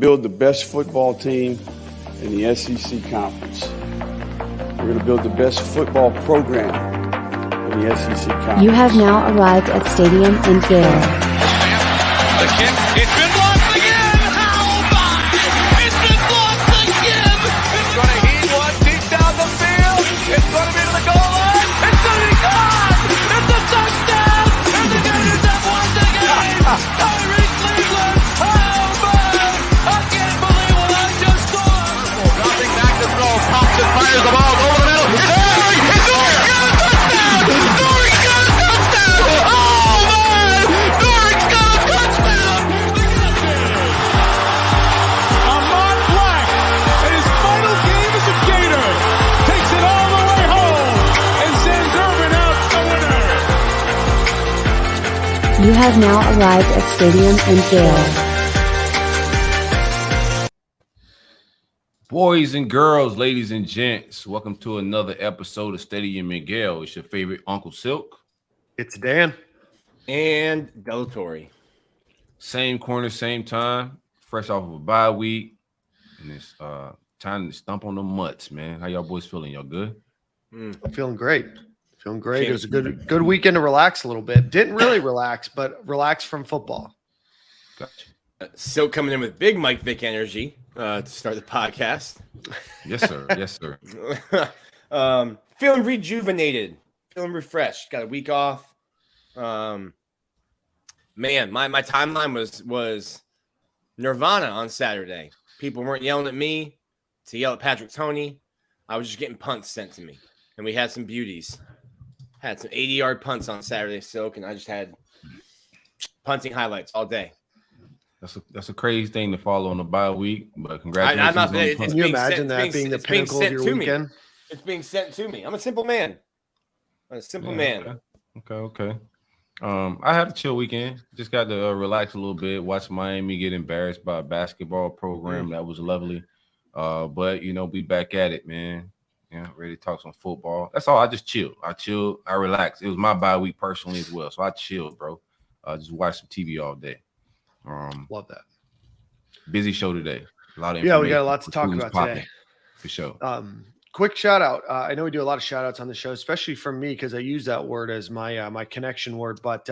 build the best football team in the SEC Conference. We're going to build the best football program in the SEC Conference. You have now arrived at Stadium in Gale. The kick, it's been blocked again! How about it? It's been blocked again! It's going to heat one deep down the field. It's going to be to the goal line. It's going to be gone! It's a touchdown! And the Gators have won the game! Tyree Cleveland! How about it? I can't believe what I just saw! Dropping back to throw. Thompson fires the ball over the middle. It's Dory! It's Dory! Got a touchdown! Dory got a touchdown! Oh, man! Dory's got a touchdown! Ahmad Black, in his final game as a Gator, takes it all the way home and sends Urban out the winner. You have now arrived at Stadium in Gale. Boys and girls, ladies and gents, welcome to another episode of Stadium in Gale. It's your favorite Uncle Silk. It's Dan. And Delatorre. Same corner, same time. Fresh off of a bye week. And it's time to stomp on the mutts, man. How y'all boys feeling? Y'all good? I'm feeling great. It was a good weekend to relax a little bit. Didn't really relax, but relax from football. Gotcha. Still coming in with big Mike Vick energy to start the podcast. Yes, sir. Yes, sir. Feeling rejuvenated. Feeling refreshed. Got a week off. Man, my timeline was Nirvana on Saturday. People weren't yelling at me to yell at Patrick Toney. I was just getting punts sent to me. And we had some beauties. Had some 80-yard punts on Saturday, Silk, and I just had punting highlights all day. That's a crazy thing to follow on a bye week, but congratulations. Can you imagine that being the pinnacle of your weekend? It's being sent to me. I'm a simple man. Man. Okay. I had a chill weekend. Just got to relax a little bit, watch Miami get embarrassed by a basketball program. That was lovely. But, be back at it, man. Ready to talk some football. That's all. I just chilled. I relaxed. It was my bye week personally as well. So I chilled, bro. Just watched some TV all day. Love that. Busy show today. A lot of we got a lot to talk about today. For sure. Quick shout out. I know we do a lot of shout outs on the show, especially from me because I use that word as my connection word. But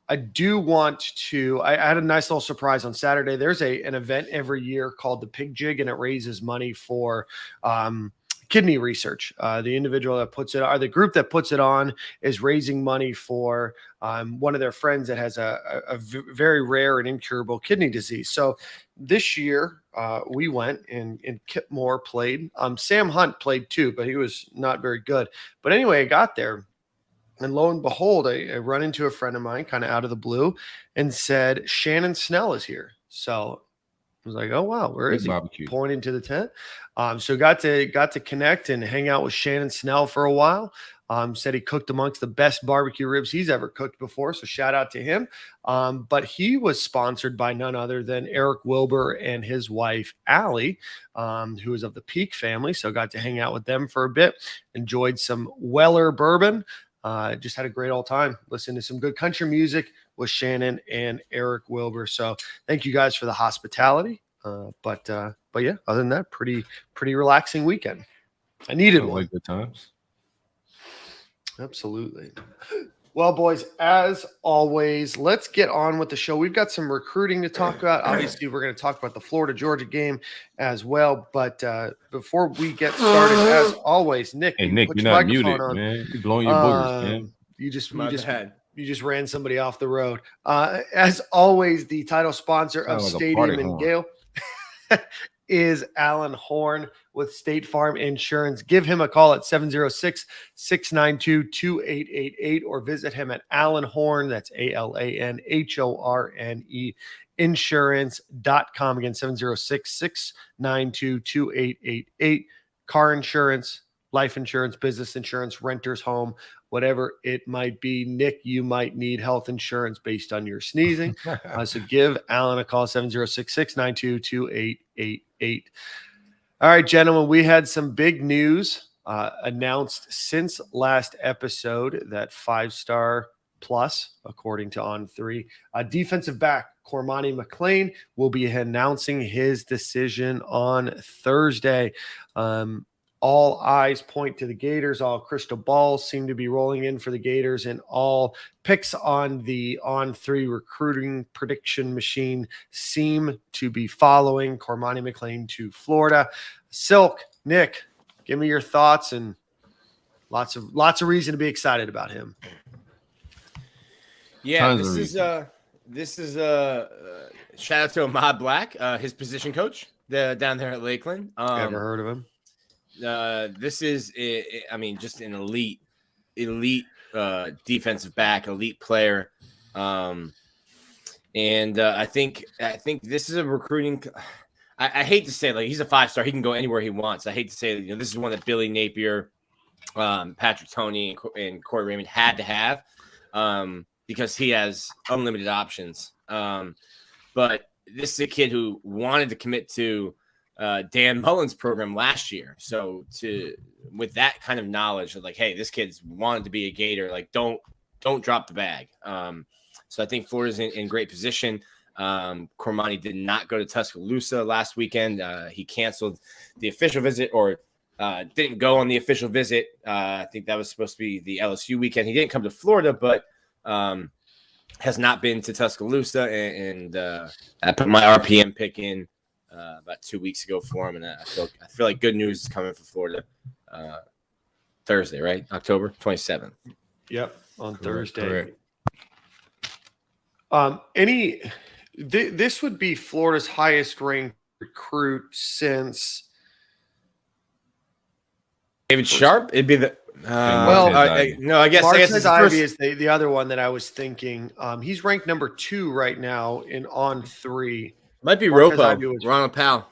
I do want to. I had a nice little surprise on Saturday. There's an event every year called the Pig Jig, and it raises money for kidney research. The individual that puts it, or the group that puts it on, is raising money for one of their friends that has a very rare and incurable kidney disease. So this year we went and Kip Moore played. Sam Hunt played too, but he was not very good. But anyway, I got there, and lo and behold, I run into a friend of mine kind of out of the blue and said, Shannon Snell is here. So I was like, oh, wow, where is he? Barbecue. Pointing to the tent. So got to connect and hang out with Shannon Snell for a while. Said he cooked amongst the best barbecue ribs he's ever cooked before. So shout out to him. But he was sponsored by none other than Eric Wilbur and his wife, Allie, who is of the Peak family. So got to hang out with them for a bit. Enjoyed some Weller bourbon. Just had a great old time. Listened to some good country music with Shannon and Eric Wilbur. So thank you guys for the hospitality. But yeah, other than that, pretty relaxing weekend. I needed one. Good times. Absolutely. Well, boys, as always, let's get on with the show. We've got some recruiting to talk about. Obviously, we're going to talk about the Florida Georgia game as well. But before we get started, as always, Nick, hey, Nick, put you're your not microphone muted, on. man. You're blowing your boogers, man. You just ran somebody off the road. As always, the title sponsor of Stadium in Gale is Alan Horn with State Farm Insurance. Give him a call at 706-692-2888 or visit him at Alan Horn. That's ALANHORNE insurance.com. Again, 706-692-2888. Car insurance, life insurance, business insurance, renters, home, whatever it might be. Nick, you might need health insurance based on your sneezing. So give Alan a call, 706-692-2888. All right, gentlemen, we had some big news announced since last episode that five-star plus, according to On3. Defensive back Cormani McClain will be announcing his decision on Thursday. All eyes point to the Gators. All crystal balls seem to be rolling in for the Gators, and all picks on the On3 recruiting prediction machine seem to be following Cormani McClain to Florida. Silk, Nick, give me your thoughts, and lots of reason to be excited about him. Yeah, this is shout out to Ahmad Black, his position coach down there at Lakeland. Never heard of him. This is, I mean, just an elite defensive back, elite player. And I think this is a recruiting. I hate to say, like, he's a 5-star. He can go anywhere he wants. I hate to say, this is one that Billy Napier, Patrick Toney, and Corey Raymond had to have because he has unlimited options. But this is a kid who wanted to commit to Dan Mullen's program last year. So with that kind of knowledge of, like, hey, this kid's wanted to be a Gator, like, don't drop the bag. So I think Florida's in great position. Cormani did not go to Tuscaloosa last weekend. He canceled the official visit, or didn't go on the official visit. I think that was supposed to be the LSU weekend. He didn't come to Florida, but has not been to Tuscaloosa. And I put my RPM pick in about 2 weeks ago for him, and I feel like good news is coming for Florida Thursday, right? October 27th. Yep, on Thursday. Correct. This would be Florida's highest ranked recruit since David Sharp. It'd be the no, I guess Marquez Ivy is is the other one that I was thinking. He's ranked number 2 right now in On3. Might be Marquez Ropo, Ivy was- Ronald Powell.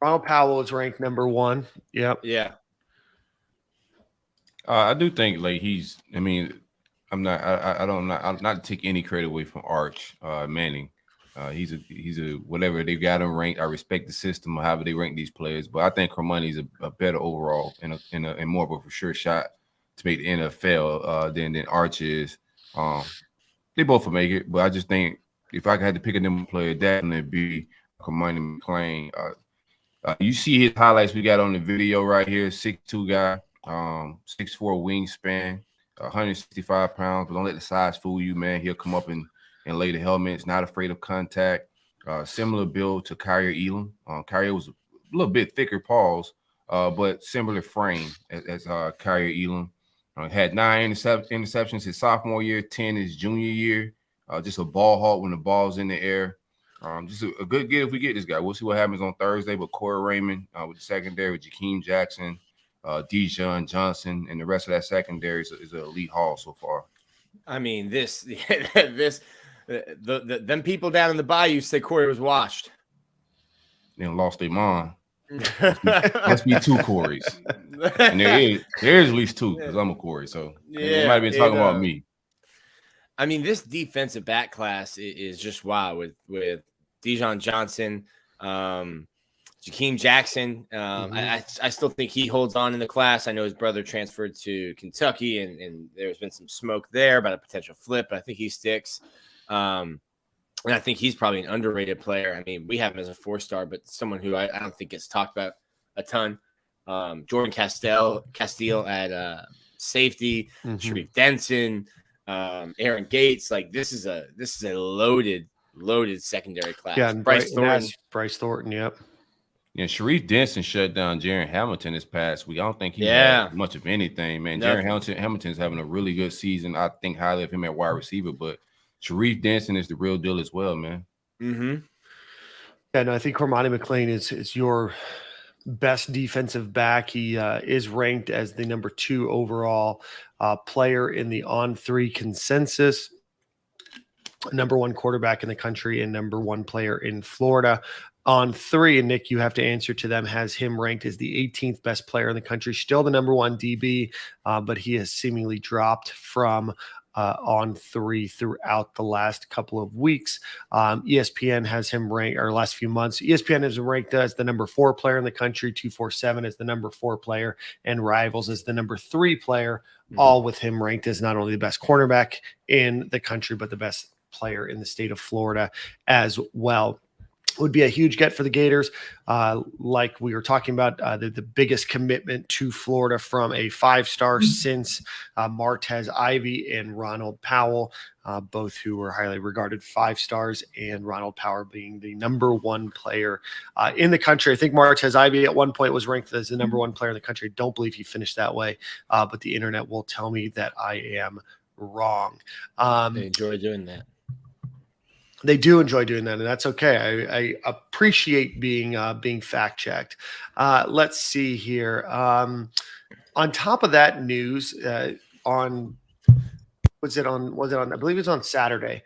Ronald Powell is ranked number 1. Yep. Yeah. I do think, like, he's. I mean, I'm not to take any credit away from Arch Manning. He's a whatever they got him ranked. I respect the system of however they rank these players, but I think Cormani's a better overall and more of a for sure shot to make the NFL than Arch is. They both will make it, but I just think if I had to pick a number player, definitely be Cormani McClain. You see his highlights we got on the video right here. 6'2" guy, 6'4" wingspan, 165 pounds. But don't let the size fool you, man. He'll come up and lay the helmets. Not afraid of contact. Similar build to Kyrie Elam. Kyrie was a little bit thicker paws, but similar frame as Kyrie Elam. Had 9 interceptions his sophomore year, 10 his junior year. Just a ball hawk when the ball's in the air. Just a good get if we get this guy. We'll see what happens on Thursday. But Corey Raymond with the secondary, with Jakeem Jackson, Dijon Johnson, and the rest of that secondary is an elite haul so far. I mean, them people down in the bayou say Corey was washed. Then lost their mind. Must be 2 Corys. And there's at least 2 because I'm a Corey. So they might have been talking about me. I mean, this defensive back class is just wow with Dijon Johnson, Jakeem Jackson. I still think he holds on in the class. I know his brother transferred to Kentucky, and there's been some smoke there about a potential flip, but I think he sticks. And I think he's probably an underrated player. I mean, we have him as a 4-star, but someone who I don't think gets talked about a ton. Jordan Castile at safety, Sharif Denson, Aaron Gates. Like, this is a loaded secondary class. Yeah, and Bryce Thornton. Yep. Yeah, Sharif Denson shut down Jaron Hamilton this past week. I don't think he had much of anything, man. Jaron Hamilton's having a really good season. I think highly of him at wide receiver, but Sharif Denson is the real deal as well, man. Mm-hmm. And I think Cormani McClain is your best defensive back. He is ranked as the number 2 overall player in the On3 consensus, number 1 quarterback in the country, and number 1 player in Florida. On3, and Nick, you have to answer to them, has him ranked as the 18th best player in the country, still the number 1 DB, but he has seemingly dropped from on three throughout the last couple of weeks. ESPN has him ranked, or last few months, ESPN has him ranked as the number 4 player in the country, 247 as the number 4 player, and Rivals as the number 3 player, all with him ranked as not only the best cornerback in the country, but the best player in the state of Florida as well. Would be a huge get for the Gators. Like we were talking about, the biggest commitment to Florida from a 5-star since Martez Ivy and Ronald Powell, both who were highly regarded 5 stars, and Ronald Powell being the number 1 player in the country. I think Martez Ivy at one point was ranked as the number 1 player in the country. I don't believe he finished that way, but the internet will tell me that I am wrong. They enjoy doing that. They do enjoy doing that, and that's okay. I appreciate being fact checked. Let's see here. On top of that news, I believe it was on Saturday.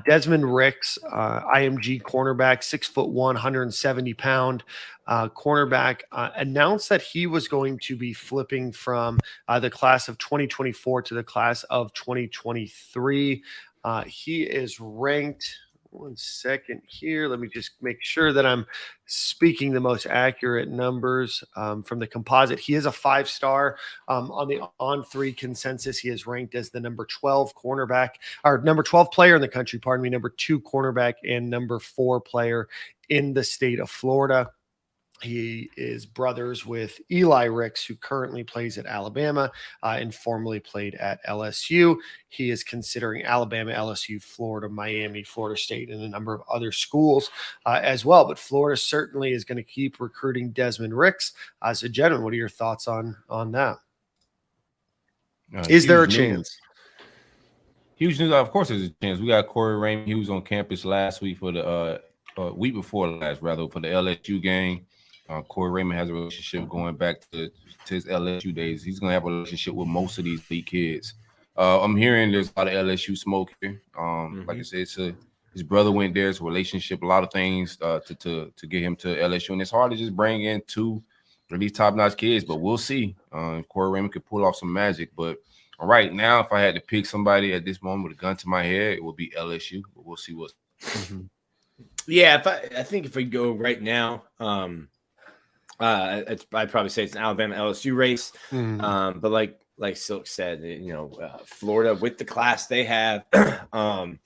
Desmond Ricks, IMG cornerback, 6'1", 170-pound cornerback, announced that he was going to be flipping from the class of 2024 to the class of 2023. He is ranked. One second here. Let me just make sure that I'm speaking the most accurate numbers from the composite. He is a 5-star on the On3 consensus. He is ranked as the number 12 cornerback, or number 12 player in the country, number 2 cornerback, and number 4 player in the state of Florida. He is brothers with Eli Ricks, who currently plays at Alabama and formerly played at LSU. He is considering Alabama, LSU, Florida, Miami, Florida State, and a number of other schools as well. But Florida certainly is going to keep recruiting Desmond Ricks. So, gentlemen, what are your thoughts on that? Is there a chance? Huge news. Of course, there's a chance. We got Corey Raymond. He was on campus last week for the week before last, rather, for the LSU game. Corey Raymond has a relationship going back to his LSU days. He's going to have a relationship with most of these elite kids. I'm hearing there's a lot of LSU smoke here. Like I said, his brother went there. It's a relationship, a lot of things to get him to LSU. And it's hard to just bring in 2 of these top-notch kids, but we'll see if Corey Raymond could pull off some magic. But right now, if I had to pick somebody at this moment with a gun to my head, it would be LSU. But we'll see what. Yeah, I think if we go right now, I'd probably say it's an Alabama LSU race. But like Silk said, Florida with the class they have, I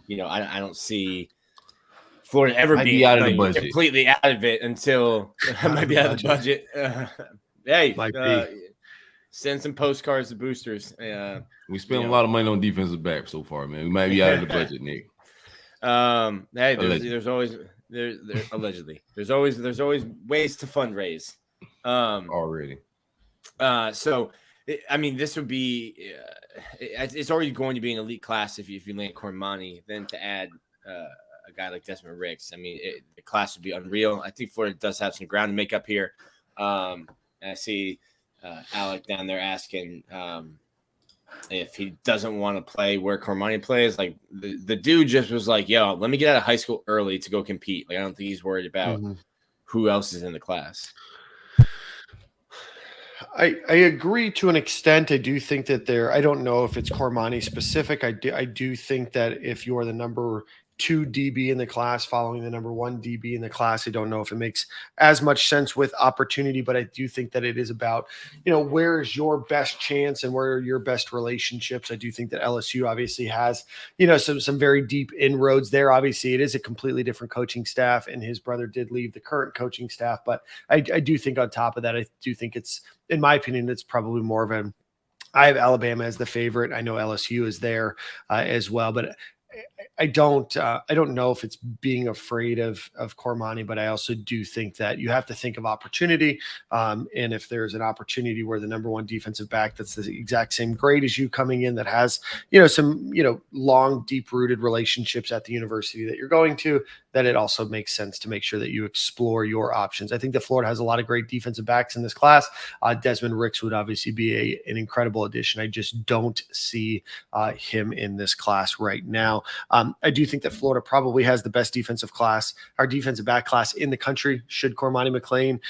don't see Florida ever being out of the budget, completely out of it until might be out of the budget. Send some postcards to boosters. We spent a lot of money on defensive back so far, man. We might be out of the budget, Nick. Hey, there's always. Allegedly, there's always ways to fundraise. Already. So, this would be. It's already going to be an elite class if you land Cormani. Then to add a guy like Desmond Ricks, the class would be unreal. I think Florida does have some ground to make up here. And I see Alec down there asking if he doesn't want to play where Cormani plays. Like the dude just was like, yo, let me get out of high school early to go compete. Like, I don't think he's worried about who else is in the class. I agree to an extent. I do think that I don't know if it's Cormani specific. I do think that if you're the number 2 DB in the class following the number 1 DB in the class, I don't know if it makes as much sense with opportunity, but I do think that it is about, where is your best chance and where are your best relationships. I do think that LSU obviously has, some very deep inroads there. Obviously it is a completely different coaching staff, and his brother did leave the current coaching staff. But I do think on top of that, I do think it's, in my opinion, it's probably more of I have Alabama as the favorite. I know LSU is there as well, but I don't know if it's being afraid of Cormani, but I also do think that you have to think of opportunity. And if there's an opportunity where the number 1 defensive back that's the exact same grade as you coming in, that has, some, long, deep rooted relationships at the university that you're going to, that it also makes sense to make sure that you explore your options. I think that Florida has a lot of great defensive backs in this class. Desmond Ricks would obviously be an incredible addition. I just don't see him in this class right now. I do think that Florida probably has the best defensive back class in the country. Should Cormani McClain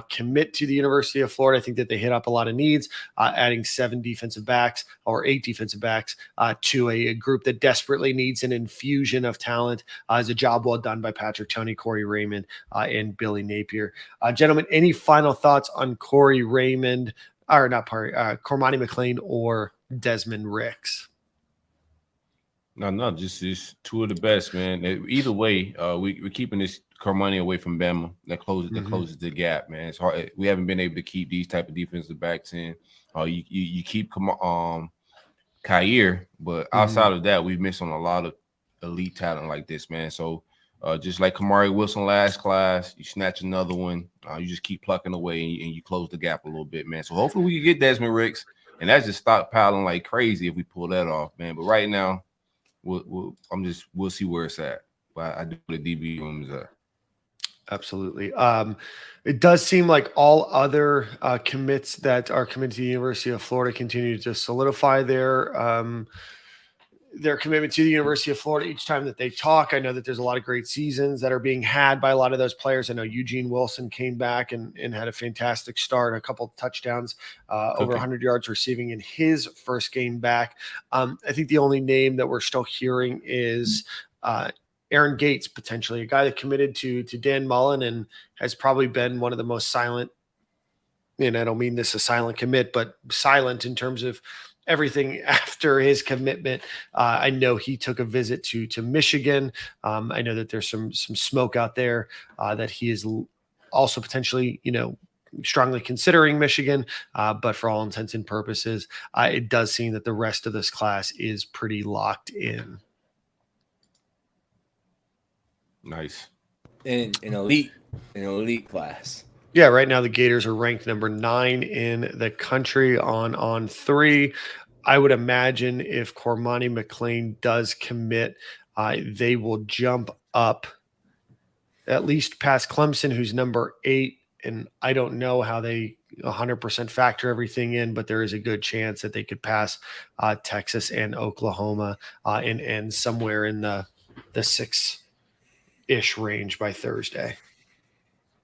commit to the University of Florida, I think that they hit up a lot of needs, adding 7 defensive backs or 8 defensive backs to a group that desperately needs an infusion of talent is a job well done by Patrick Toney, Corey Raymond, and Billy Napier. Gentlemen, any final thoughts on Cormani McClain or Desmond Ricks? No, just 2 of the best, man. Either way, we're keeping this Cormani away from Bama. That closes the gap, man. It's hard. We haven't been able to keep these type of defensive backs in. You keep Kair, but outside of that, we've missed on a lot of elite talent like this, man. So just like Kamari Wilson last class, you snatch another one. You just keep plucking away and you close the gap a little bit, man. So hopefully we can get Desmond Ricks, and that's just stockpiling like crazy if we pull that off, man. But right now, we'll see where it's at. But I do the DB room is at. Absolutely. It does seem like all other commits that are committed to the University of Florida continue to solidify their commitment to the University of Florida each time that they talk. I know that there's a lot of great seasons that are being had by a lot of those players. I know Eugene Wilson came back and had a fantastic start, a couple of touchdowns, over 100 yards receiving in his first game back. I think the only name that we're still hearing is Aaron Gates, potentially a guy that committed to Dan Mullen and has probably been one of the most silent, and I don't mean this a silent commit, but silent in terms of everything after his commitment. I know he took a visit to Michigan. I know that there's some smoke out there that he is also potentially, strongly considering Michigan, but for all intents and purposes, it does seem that the rest of this class is pretty locked in. Nice. In an elite class. Yeah, right now the Gators are ranked number 9 in the country on 3. I would imagine if Cormani McClain does commit, they will jump up at least past Clemson, who's number 8. And I don't know how they 100% factor everything in, but there is a good chance that they could pass Texas and Oklahoma and end somewhere in the 6-ish range by Thursday.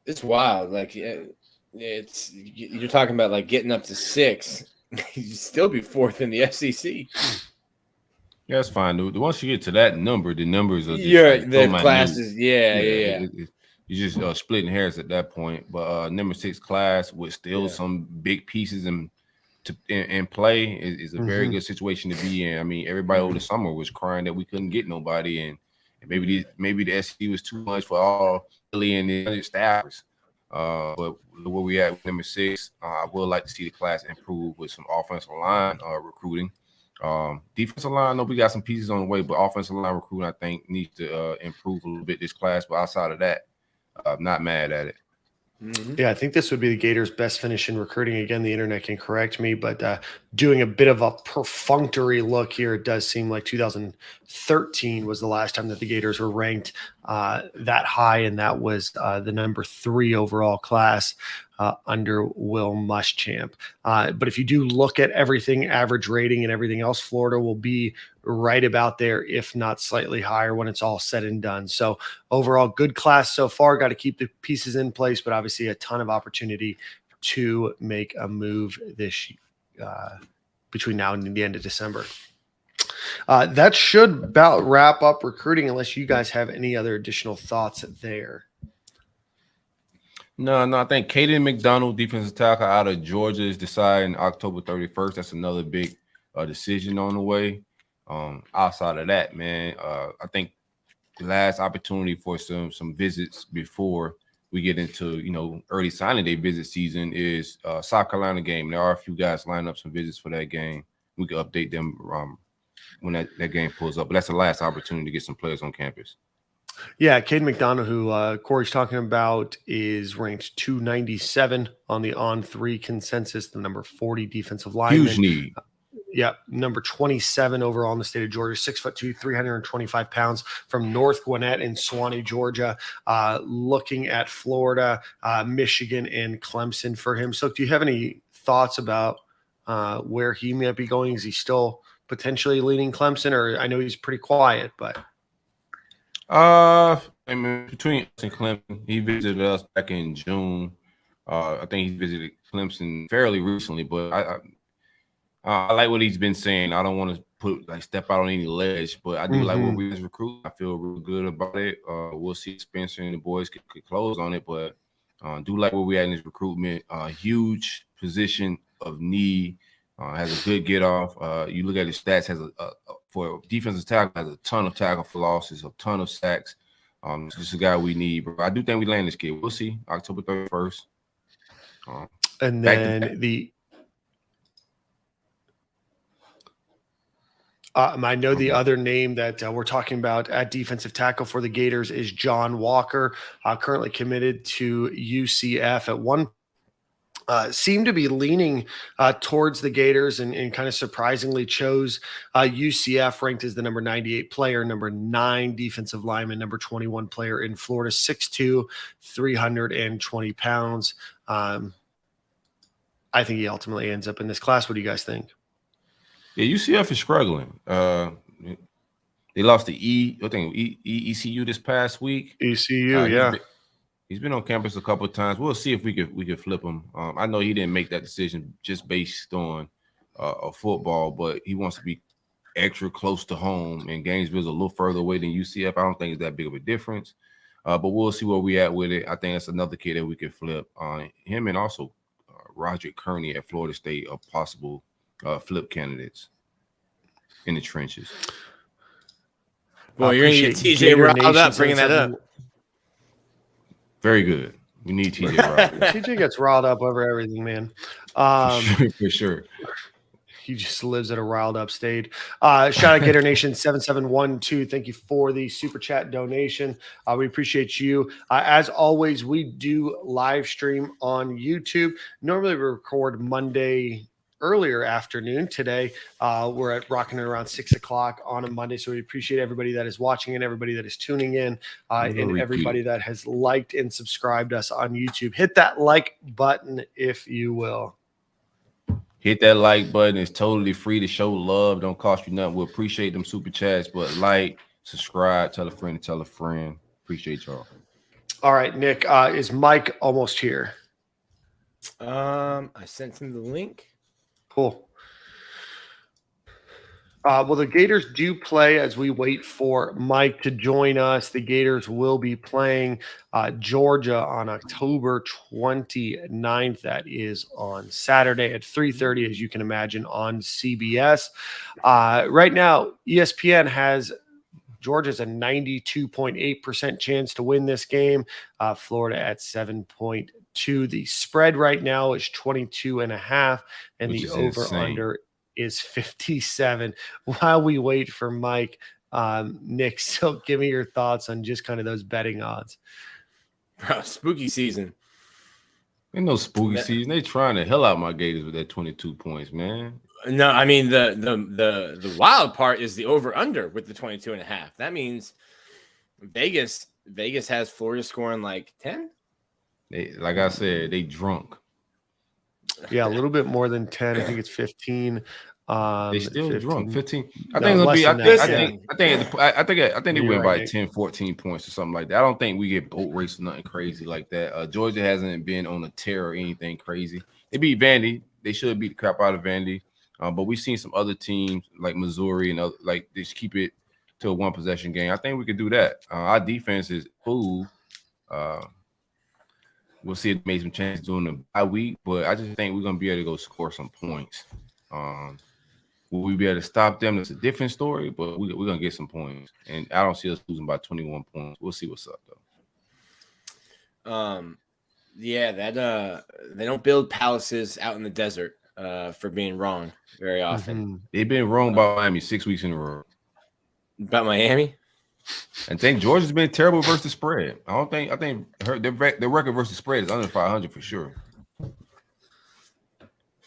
It's wild. Like you're talking about like getting up to 6. You'd still be 4th in the SEC. Yeah, that's fine, dude. Once you get to that number, the numbers are just the classes. Yeah. You're just splitting hairs at that point. But number 6 class with still some big pieces in play is a very good situation to be in. I mean, everybody over the summer was crying that we couldn't get nobody, and maybe the SEC was too much for all Philly and the other staffers. But where we at with number 6, I would like to see the class improve with some offensive line recruiting. Defensive line, we got some pieces on the way, but offensive line recruiting, I think, needs to improve a little bit this class. But outside of that, I'm not mad at it. Yeah, I think this would be the Gators' best finish in recruiting. Again, the internet can correct me, but doing a bit of a perfunctory look here, it does seem like 2013 was the last time that the Gators were ranked that high, and that was the number 3 overall class under Will Muschamp. But if you do look at everything, average rating and everything else, Florida will be right about there, if not slightly higher when it's all said and done. So overall, good class so far. Got to keep the pieces in place, but obviously a ton of opportunity to make a move this between now and the end of December. That should about wrap up recruiting, unless you guys have any other additional thoughts there. No, I think Caden McDonald, defensive tackle out of Georgia, is deciding October 31st. That's another big decision on the way. Outside of that, man, I think the last opportunity for some visits before we get into early signing day visit season is South Carolina game. There are a few guys lining up some visits for that game. We can update them when that game pulls up. But that's the last opportunity to get some players on campus. Yeah, Caden McDonald, who Corey's talking about, is ranked 297 on the On3 consensus, the number 40 defensive lineman. Huge need. number 27 overall in the state of Georgia, 6'2", 325 pounds, from North Gwinnett in Suwanee, Georgia. Looking at Florida, Michigan, and Clemson for him. So do you have any thoughts about where he might be going? Is he still potentially leaning Clemson, or I know he's pretty quiet, but I mean, between us and Clemson, he visited us back in June. I think he visited Clemson fairly recently, but I like what he's been saying. I don't want to step out on any ledge, but I do like what we as recruit. I feel real good about it. We'll see if Spencer and the boys could close on it, but do like where we at in this recruitment. Huge position of need. Has a good get off. You look at his stats, has for defensive tackle, has a ton of tackle for losses, a ton of sacks. It's just a guy we need, bro. I do think we land this kid. We'll see. October 31st. and then I know the other name that we're talking about at defensive tackle for the Gators is John Walker, currently committed to UCF. At one seemed to be leaning towards the Gators and kind of surprisingly chose UCF, ranked as the number 98 player, number 9 defensive lineman, number 21 player in Florida, 6'2", 320 pounds. I think he ultimately ends up in this class. What do you guys think? Yeah, UCF is struggling. They lost to ECU this past week. ECU, He's been on campus a couple of times. We'll see if we could flip him. I know he didn't make that decision just based on a football, but he wants to be extra close to home, and Gainesville's a little further away than UCF. I don't think it's that big of a difference, but we'll see where we at with it. I think that's another kid that we could flip. Him and also Roderick Kearney at Florida State are possible flip candidates in the trenches. Well, you're going to get TJ riled up bringing that up. Very good. We need TJ riled up. TJ gets riled up over everything, man. For sure. He just lives at a riled up state. Shout out Gator Nation 7712. Thank you for the super chat donation. We appreciate you. As always, we do live stream on YouTube. Normally we record Monday earlier afternoon. Today we're at rocking it around 6 o'clock on a Monday. So we appreciate everybody that is watching and everybody that is tuning in and everybody that has liked and subscribed us on YouTube. Hit that like button if you will. Hit that like button. It's totally free to show love. Don't cost you nothing. We appreciate them super chats, but like, subscribe, tell a friend to tell a friend. Appreciate y'all. All right, Nick, is Mike almost here? I sent him the link. Cool. Well, the Gators do play as we wait for Mike to join us. The Gators will be playing Georgia on October 29th. That is on Saturday at 3:30, as you can imagine, on CBS. Right now, ESPN has Georgia's a 92.8% chance to win this game. Florida at 7.2. The spread right now is 22.5, and the over-under is 57. While we wait for Mike, Nick, so give me your thoughts on just kind of those betting odds. Bro, spooky season. Ain't no spooky season. They trying the hell out my Gators with that 22 points, man. No, I mean the wild part is the over-under with the 22.5. That means Vegas has Florida scoring like 10. Like I said, they drunk. Yeah, a little bit more than 10. I think it's 15. They still 15. drunk. 15. I think it'll be. I think they win by right, 10, 14 points or something like that. I don't think we get boat race or nothing crazy like that. Georgia hasn't been on a tear or anything crazy. They beat Vandy. They should beat the crap out of Vandy. But we've seen some other teams like Missouri and other, like they just keep it to a one possession game. I think we could do that. Our defense is full. We'll see if it makes some chances during the bye week, but I just think we're gonna be able to go score some points. Will we be able to stop them? That's a different story, but we're gonna get some points. And I don't see us losing by 21 points. We'll see what's up though. Yeah, that they don't build palaces out in the desert for being wrong very often. They've been wrong by Miami 6 weeks in a row. About Miami? I think Georgia's been terrible versus the spread. I think their record versus spread is under 500 for sure.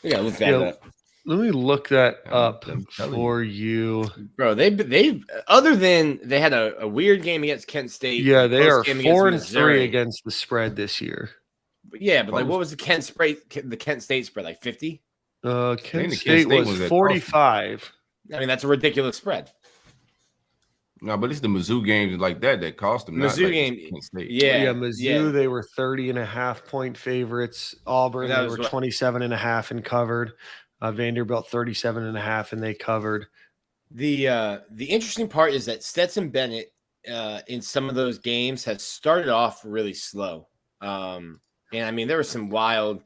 We gotta look that up. Let me look that up I'm telling for you. Bro, they've other than they had a weird game against Kent State. Yeah, a they close are game against 4-3 Missouri. against the spread this year. Yeah, but like, what was the Kent State spread? Like 50? Kent State was was at 45. I mean, that's a ridiculous spread. No, but it's the Mizzou games like that cost them. Mizzou not like game, Kent State. yeah, Mizzou, they were 30.5 point favorites. Auburn, That they was were 27.5 and covered. Vanderbilt 37.5 and they covered. The interesting part is that Stetson Bennett in some of those games has started off really slow. And I mean, there was some wild,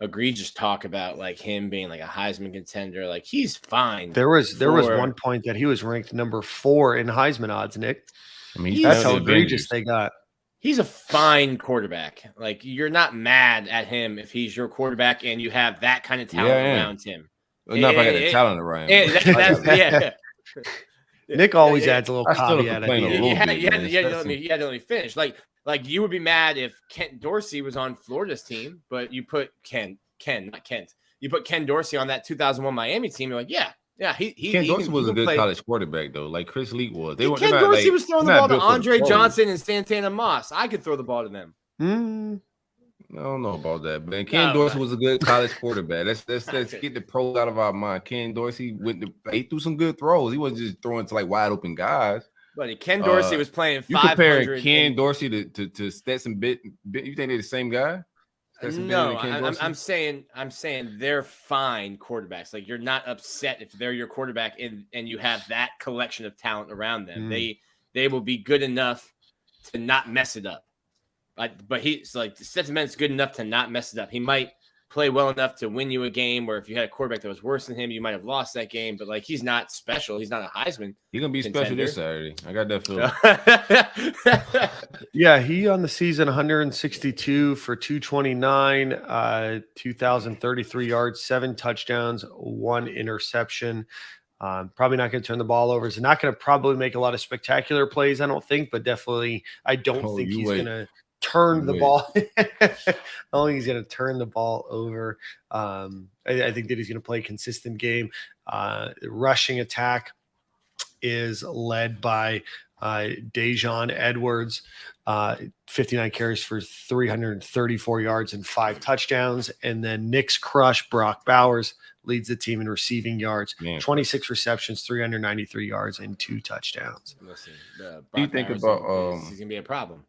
egregious talk about like him being like a Heisman contender. Like he's fine. There was one point that he was ranked number 4 in Heisman odds, Nick. I mean, That's how egregious they got. He's a fine quarterback. Like you're not mad at him if he's your quarterback and you have that kind of talent around him. Not if I got the talent around him. Yeah. Nick always adds a little caveat at the end. You had to let me finish. Like you would be mad if Kent Dorsey was on Florida's team, but you put not Kent. You put Ken Dorsey on that 2001 Miami team. You're like, Ken Dorsey was a good college quarterback though, like Chris Leak was. Ken Dorsey was throwing the ball to Andre Johnson and Santana Moss. I could throw the ball to them. I don't know about that, but Ken Dorsey was a good college quarterback. Let's get the pros out of our mind. Ken Dorsey he threw some good throws. He wasn't just throwing to like wide open guys. But Ken Dorsey was playing 500. You comparing Ken Dorsey to Stetson Bennett? You think they're the same guy? No, I'm saying they're fine quarterbacks. Like you're not upset if they're your quarterback and you have that collection of talent around them. They will be good enough to not mess it up. But he's like Stetson Bennett's good enough to not mess it up. He might play well enough to win you a game where if you had a quarterback that was worse than him, you might have lost that game. But like he's not special. He's not a Heisman. He's gonna be special this Saturday. I got that feeling. Yeah, he on the season 162 for 229, 2,033 yards, 7 touchdowns, 1 interception. Probably not going to turn the ball over. He's not going to probably make a lot of spectacular plays, I don't think, but definitely I don't think he's going to turn the ball. I don't think he's going to turn the ball over. I think that he's going to play a consistent game. Rushing attack is led by Dejon Edwards, 59 carries for 334 yards and 5 touchdowns. And then Nick's crush, Brock Bowers, leads the team in receiving yards, 26 receptions, 393 yards, and 2 touchdowns. Listen, do you think about he's going to be a problem?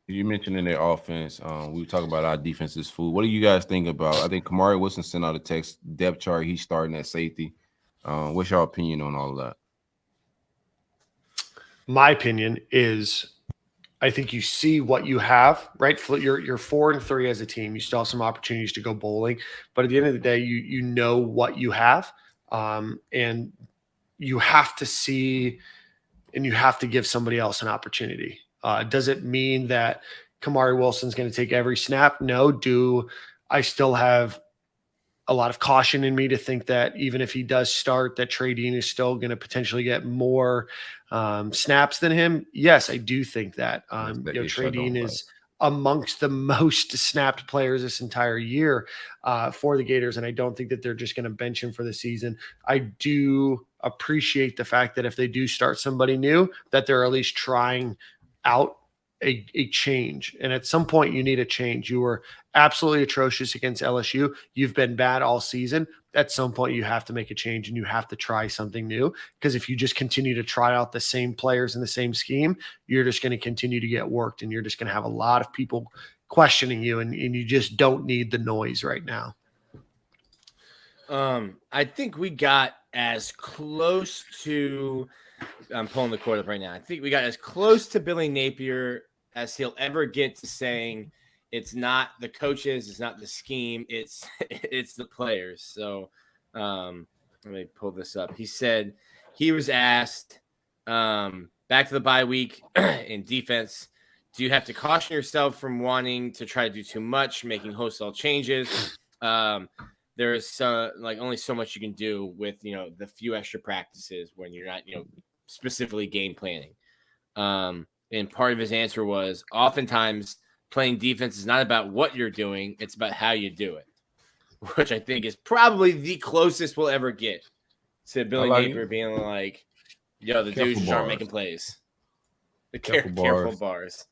You mentioned in their offense, we were talking about our defense's food. What do you guys think about? I think Kamari Wilson sent out a text depth chart. He's starting at safety. What's your opinion on all of that? My opinion is I think you see what you have, right? You're 4-3 as a team. You still have some opportunities to go bowling, but at the end of the day, you know what you have, and you have to see, and you have to give somebody else an opportunity. Does it mean that Kamari Wilson's going to take every snap? No. Do I still have a lot of caution in me to think that even if he does start, that Trey Dean is still going to potentially get more snaps than him? Yes, I do think that. Trey Dean is amongst the most snapped players this entire year for the Gators, and I don't think that they're just going to bench him for the season. I do appreciate the fact that if they do start somebody new, that they're at least trying out a change. And at some point you need a change. You were absolutely atrocious against LSU. You've been bad all season. At some point you have to make a change and you have to try something new, because if you just continue to try out the same players in the same scheme, you're just going to continue to get worked and you're just going to have a lot of people questioning you, and you just don't need the noise right now. I think we got as close to I'm pulling the quote up right now. I think we got as close to Billy Napier as he'll ever get to saying it's not the coaches, it's not the scheme, it's the players. So let me pull this up. He said he was asked back to the bye week in defense, do you have to caution yourself from wanting to try to do too much, making wholesale changes? There's only so much you can do with the few extra practices when you're not specifically game planning. And part of his answer was oftentimes playing defense is not about what you're doing, it's about how you do it. which I think is probably the closest we'll ever get to Billy like Napier it. being like, yo, the Careful dudes just aren't bars. making plays. The Careful careful bars. bars.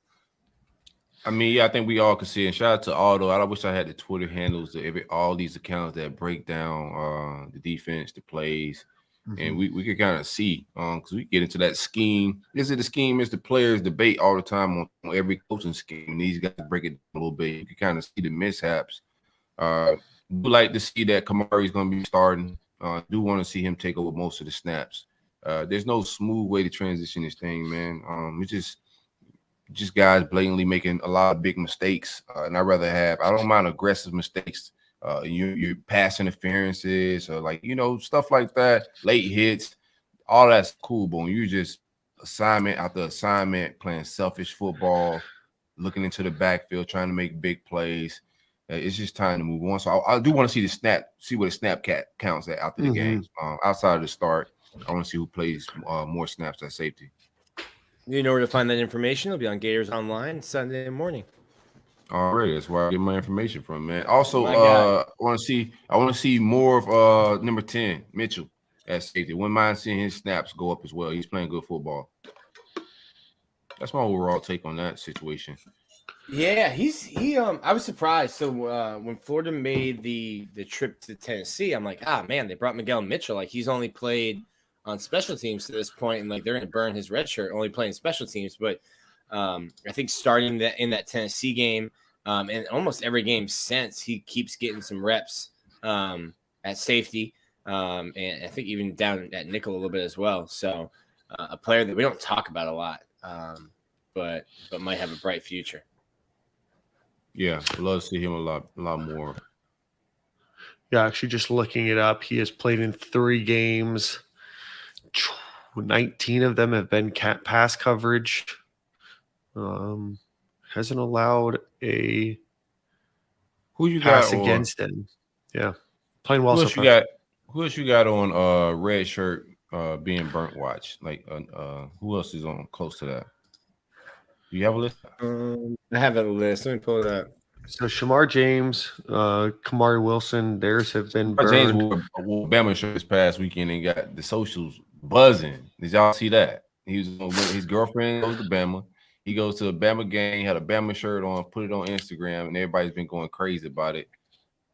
I mean, yeah, I think we all can see it. And shout out to Aldo. I wish I had the Twitter handles of all these accounts that break down the defense, the plays, and we could kind of see because we get into that scheme. Is it a scheme? Is the players debate all the time on every coaching scheme? And these guys break it down a little bit. You can kind of see the mishaps. Do like to see that Kamari's going to be starting. Do want to see him take over most of the snaps. There's no smooth way to transition this thing, man. It's just guys blatantly making a lot of big mistakes. And I'd rather I don't mind aggressive mistakes. You pass interferences or stuff like that, late hits, all that's cool. But when you just assignment after assignment, playing selfish football, looking into the backfield, trying to make big plays, it's just time to move on. So I do want to see where the snap counts at after the game. Outside of the start, I want to see who plays more snaps at safety. You know where to find that information. It'll be on Gators Online Sunday morning. Already, that's where I get my information from, man. Also, My guy. I want to see more of number 10, Mitchell, at safety. Wouldn't mind seeing his snaps go up as well. He's playing good football. That's my overall take on that situation. Yeah, I was surprised. So when Florida made the trip to Tennessee, I'm like, man, they brought Miguel Mitchell. Like, he's only played on special teams to this point, and like they're going to burn his red shirt only playing special teams. But I think starting in that Tennessee game and almost every game since, he keeps getting some reps at safety, and I think even down at nickel a little bit as well. So a player that we don't talk about a lot, but might have a bright future. Yeah, I'd love to see him a lot more. Yeah, actually, just looking it up, he has played in 3 games. 19 of them have been pass coverage. Hasn't allowed a Who you pass got against him. Yeah, playing well Who so else far. Who else you got on red shirt being burnt watch? Like who else is on close to that? Do you have a list? I have a list. Let me pull it up. So Shamar James, Kamari Wilson, theirs have been burned. James wore Bama shirt this past weekend and got the socials buzzing. Did y'all see that? He was with his girlfriend goes to Bama. He goes to a Bama game, had a Bama shirt on, put it on Instagram, and everybody's been going crazy about it.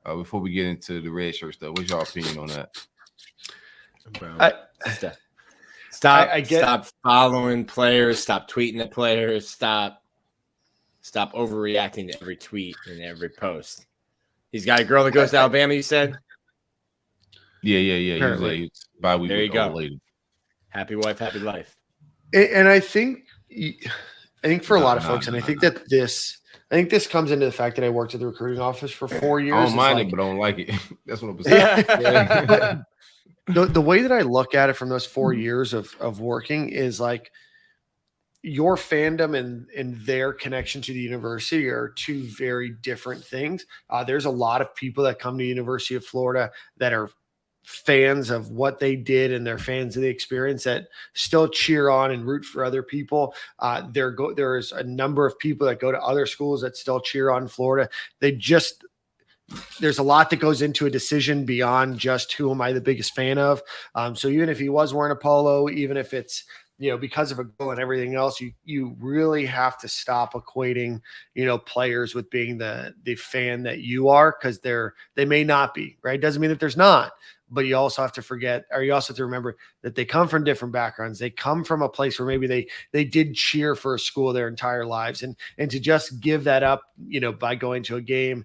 Before we get into the red shirt stuff, what's your opinion on that? Stop following players. Stop tweeting at players. Stop overreacting to every tweet and every post. He's got a girl that goes to Alabama, you said? Yeah. Apparently. There you go. Lady. Happy wife, happy life. And I think for a lot of folks, and I think that this comes into the fact that I worked at the recruiting office for 4 years. I don't mind it, but I don't like it. That's what I'm saying. The way that I look at it from those 4 years of working is like your fandom and their connection to the university are 2 very different things. There's a lot of people that come to the University of Florida that are fans of what they did and they're fans of the experience that still cheer on and root for other people. There's a number of people that go to other schools that still cheer on Florida. There's a lot that goes into a decision beyond just who am I the biggest fan of. So even if he was wearing a polo, even if it's, because of a goal and everything else, you really have to stop equating, players with being the fan that you are, because they may not be, right? Doesn't mean that there's not, but you also have to remember that they come from different backgrounds. They come from a place where maybe they did cheer for a school their entire lives, and to just give that up, by going to a game,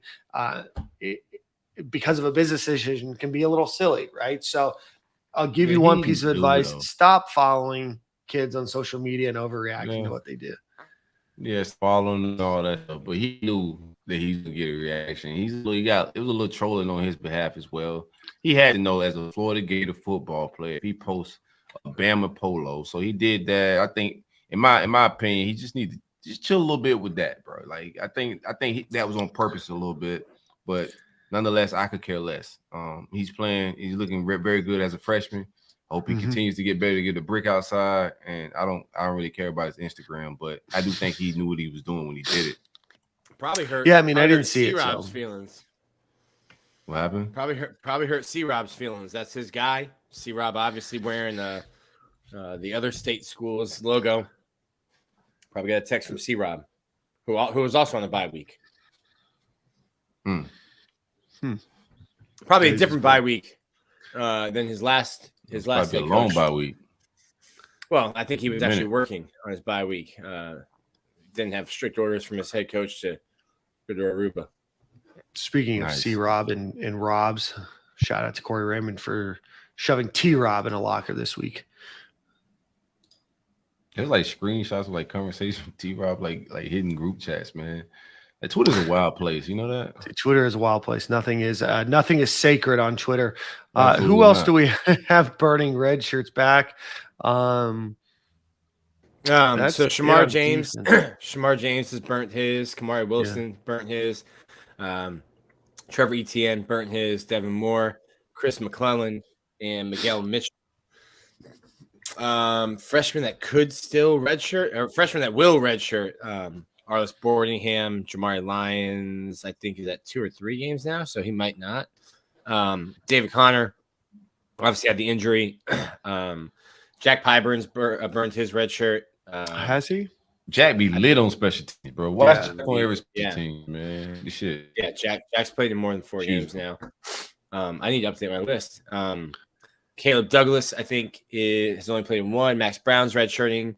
because of a business decision can be a little silly, right? So I'll give you one piece of advice: stop following kids on social media and overreacting to what they do. Yes, following and all that stuff, but he knew that he was gonna get a reaction. It was a little trolling on his behalf as well. He had to know, as a Florida Gator football player, if he posts a Bama polo, so he did that. I think, in my opinion, he just needs to just chill a little bit with that, bro. Like I think that was on purpose a little bit, but nonetheless, I could care less. He's looking very good as a freshman. Hope he continues to get better, to get the brick outside, and I don't really care about his Instagram, but I do think he knew what he was doing when he did it. Probably hurt. Yeah, I mean, I didn't see it. Rob's feelings. What happened? Probably hurt C-Rob's feelings. That's his guy. C-Rob obviously wearing the other state school's logo. Probably got a text from C-Rob, who was also on the bye week. Probably a different bye week than his last. Probably a long bye week. Well, I think he was actually working on his bye week. Didn't have strict orders from his head coach to go to Aruba. Speaking of C-Rob and Robs, shout out to Corey Raymond for shoving T-Rob in a locker this week. There's like screenshots of like conversations with T-Rob, like hidden group chats, man. Like, Twitter's a wild place. You know that? Twitter is a wild place. Nothing is sacred on Twitter. Who else do we have burning red shirts back? So Shamar James, Shamar James has burnt his. Kamari Wilson burnt his. Trevor Etienne burnt his. Devin Moore, Chris McClellan, and Miguel Mitchell. Freshmen that could still redshirt, or freshmen that will redshirt. Arlis Boardingham, Jamari Lyons, I think he's at 2 or 3 games now, so he might not. David Connor obviously had the injury. Jack Pyburns burned his red shirt. Has he? Jack be lit on special teams, bro. Watch Jack on every special team, man. This shit. Yeah, Jack's played in more than 4 games now. I need to update my list. Caleb Douglas, I think, has only played in 1. Max Brown's redshirting.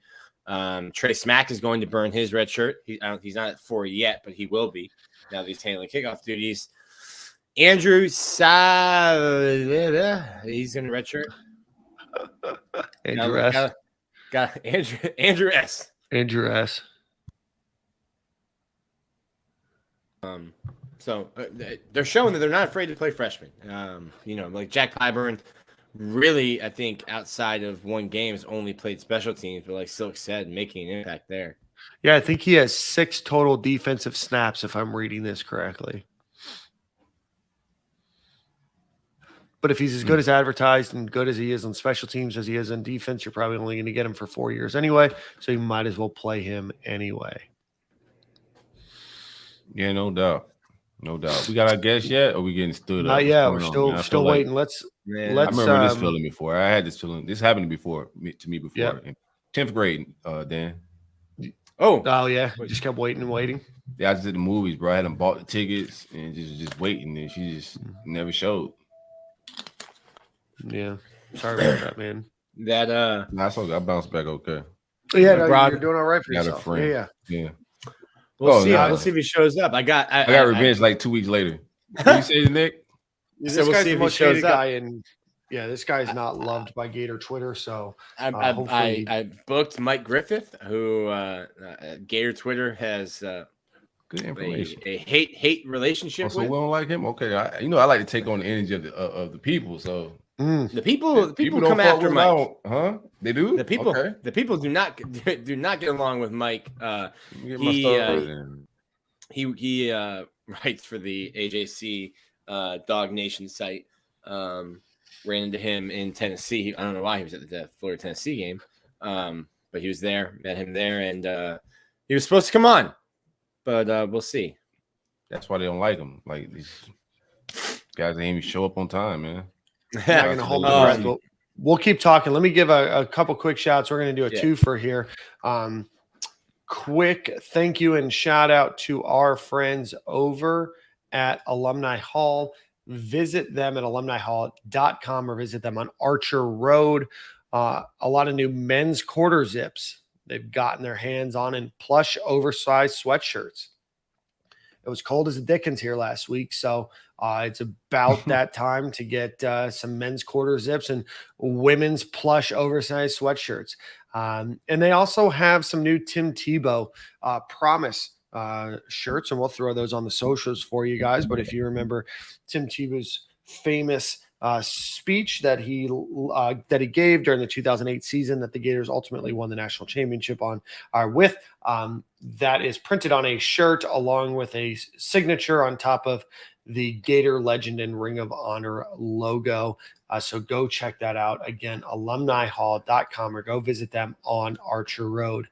Trey Smack is going to burn his red shirt. He's not at 4 yet, but he will be now that he's handling kickoff duties. Andrew he's in red shirt. Andrew S. Got Andrew S. Andrew S. So they're showing that they're not afraid to play freshmen. Like Jack Pyburn, really, I think outside of 1 game has only played special teams, but like Silk said, making an impact there. Yeah, I think he has 6 total defensive snaps, if I'm reading this correctly. But if he's as good as advertised and good as he is on special teams as he is on defense, you're probably only going to get him for 4 years anyway. So you might as well play him anyway. Yeah, no doubt. No doubt. We got our guest yet, or we getting stood up? Not yet. We're still waiting. Let's. I remember this feeling before. I had this feeling. This happened to me before. Yep. In 10th grade, Dan. Oh yeah. We just kept waiting and waiting. Yeah, I just did the movies, bro. I had them bought the tickets and just waiting, and she just never showed. Yeah. Sorry about that, man. That's okay. I bounced back okay. Yeah, you're doing all right for yourself. A friend. Yeah. We'll see if he shows up. I got revenge like 2 weeks later. What you say, Nick? This guy's the most hated guy, and this guy's not loved by Gator Twitter. So I booked Mike Griffith, who Gator Twitter has good information. A hate relationship with. We don't like him. Okay, I like to take on the energy of the people. So the people come after Mike, huh? They do. The people do not get along with Mike. He writes for the AJC Dog Nation site. Ran into him in Tennessee. I don't know why he was at the Florida Tennessee game, but he was there. Met him there, and he was supposed to come on, but we'll see. That's why they don't like him. Like these guys ain't even show up on time, man. Not gonna hold my breath. We'll keep talking. Let me give a couple quick shouts. We're going to do a twofer here. Quick thank you and shout out to our friends over at Alumni Hall. Visit them at alumnihall.com or visit them on Archer Road. A lot of new men's quarter zips they've gotten their hands on in plush, oversized sweatshirts. It was cold as the dickens here last week, so it's about that time to get some men's quarter zips and women's plush oversized sweatshirts. And they also have some new Tim Tebow Promise shirts, and we'll throw those on the socials for you guys. But if you remember Tim Tebow's famous speech that he gave during the 2008 season that the Gators ultimately won the national championship on, with that is printed on a shirt along with a signature on top of the Gator Legend and Ring of Honor logo. So go check that out. Again, alumnihall.com, or go visit them on Archer Road.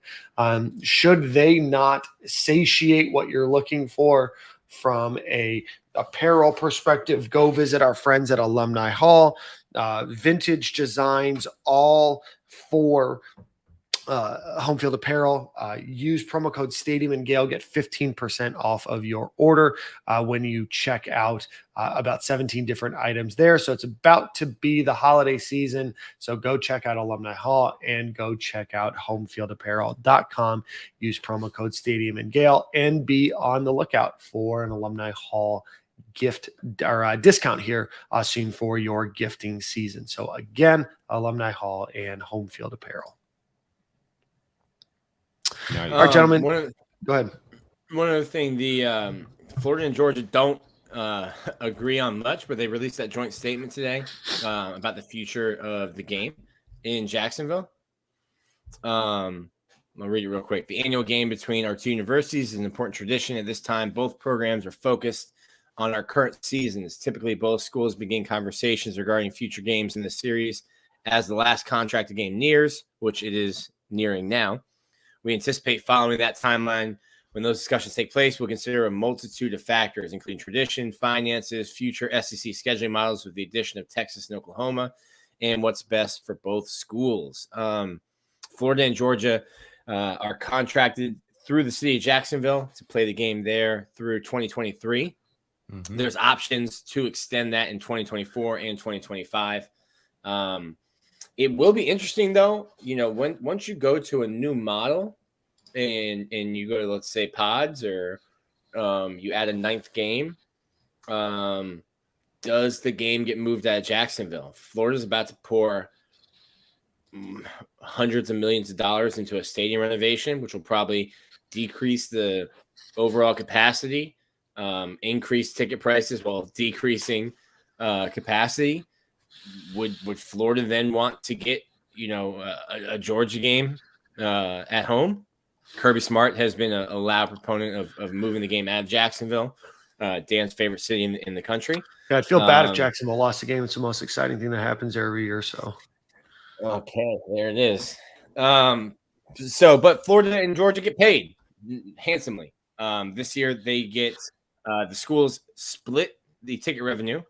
Should they not satiate what you're looking for from a apparel perspective, go visit our friends at Alumni Hall. Vintage designs, all for home field apparel. Use promo code Stadium and Gale, get 15% off of your order when you check out. About 17 different items there. So it's about to be the holiday season. So go check out Alumni Hall and go check out homefieldapparel.com. Use promo code Stadium and Gale and be on the lookout for an Alumni Hall gift or discount here soon for your gifting season. So again, Alumni Hall and Home Field Apparel. All right, gentlemen, go ahead. One other thing, the Florida and Georgia don't agree on much, but they released that joint statement today about the future of the game in Jacksonville. I'll read it real quick. The annual game between our two universities is an important tradition. At this time, both programs are focused on our current seasons. Typically, both schools begin conversations regarding future games in the series as the last contracted game nears, which it is nearing now. We anticipate following that timeline. When those discussions take place, we'll consider a multitude of factors, including tradition, finances, future SEC scheduling models with the addition of Texas and Oklahoma, and what's best for both schools. Florida and Georgia are contracted through the city of Jacksonville to play the game there through 2023. Mm-hmm. There's options to extend that in 2024 and 2025. It will be interesting, though, once you go to a new model and you go to, let's say, pods or you add a ninth game, does the game get moved out of Jacksonville? Florida's about to pour hundreds of millions of dollars into a stadium renovation, which will probably decrease the overall capacity, increase ticket prices while decreasing capacity. Would Florida then want to get, a Georgia game at home? Kirby Smart has been a loud proponent of moving the game out of Jacksonville, Dan's favorite city in the country. Yeah, I'd feel bad if Jacksonville lost the game. It's the most exciting thing that happens every year. So, okay, there it is. But Florida and Georgia get paid handsomely. This year they get the schools split the ticket revenue,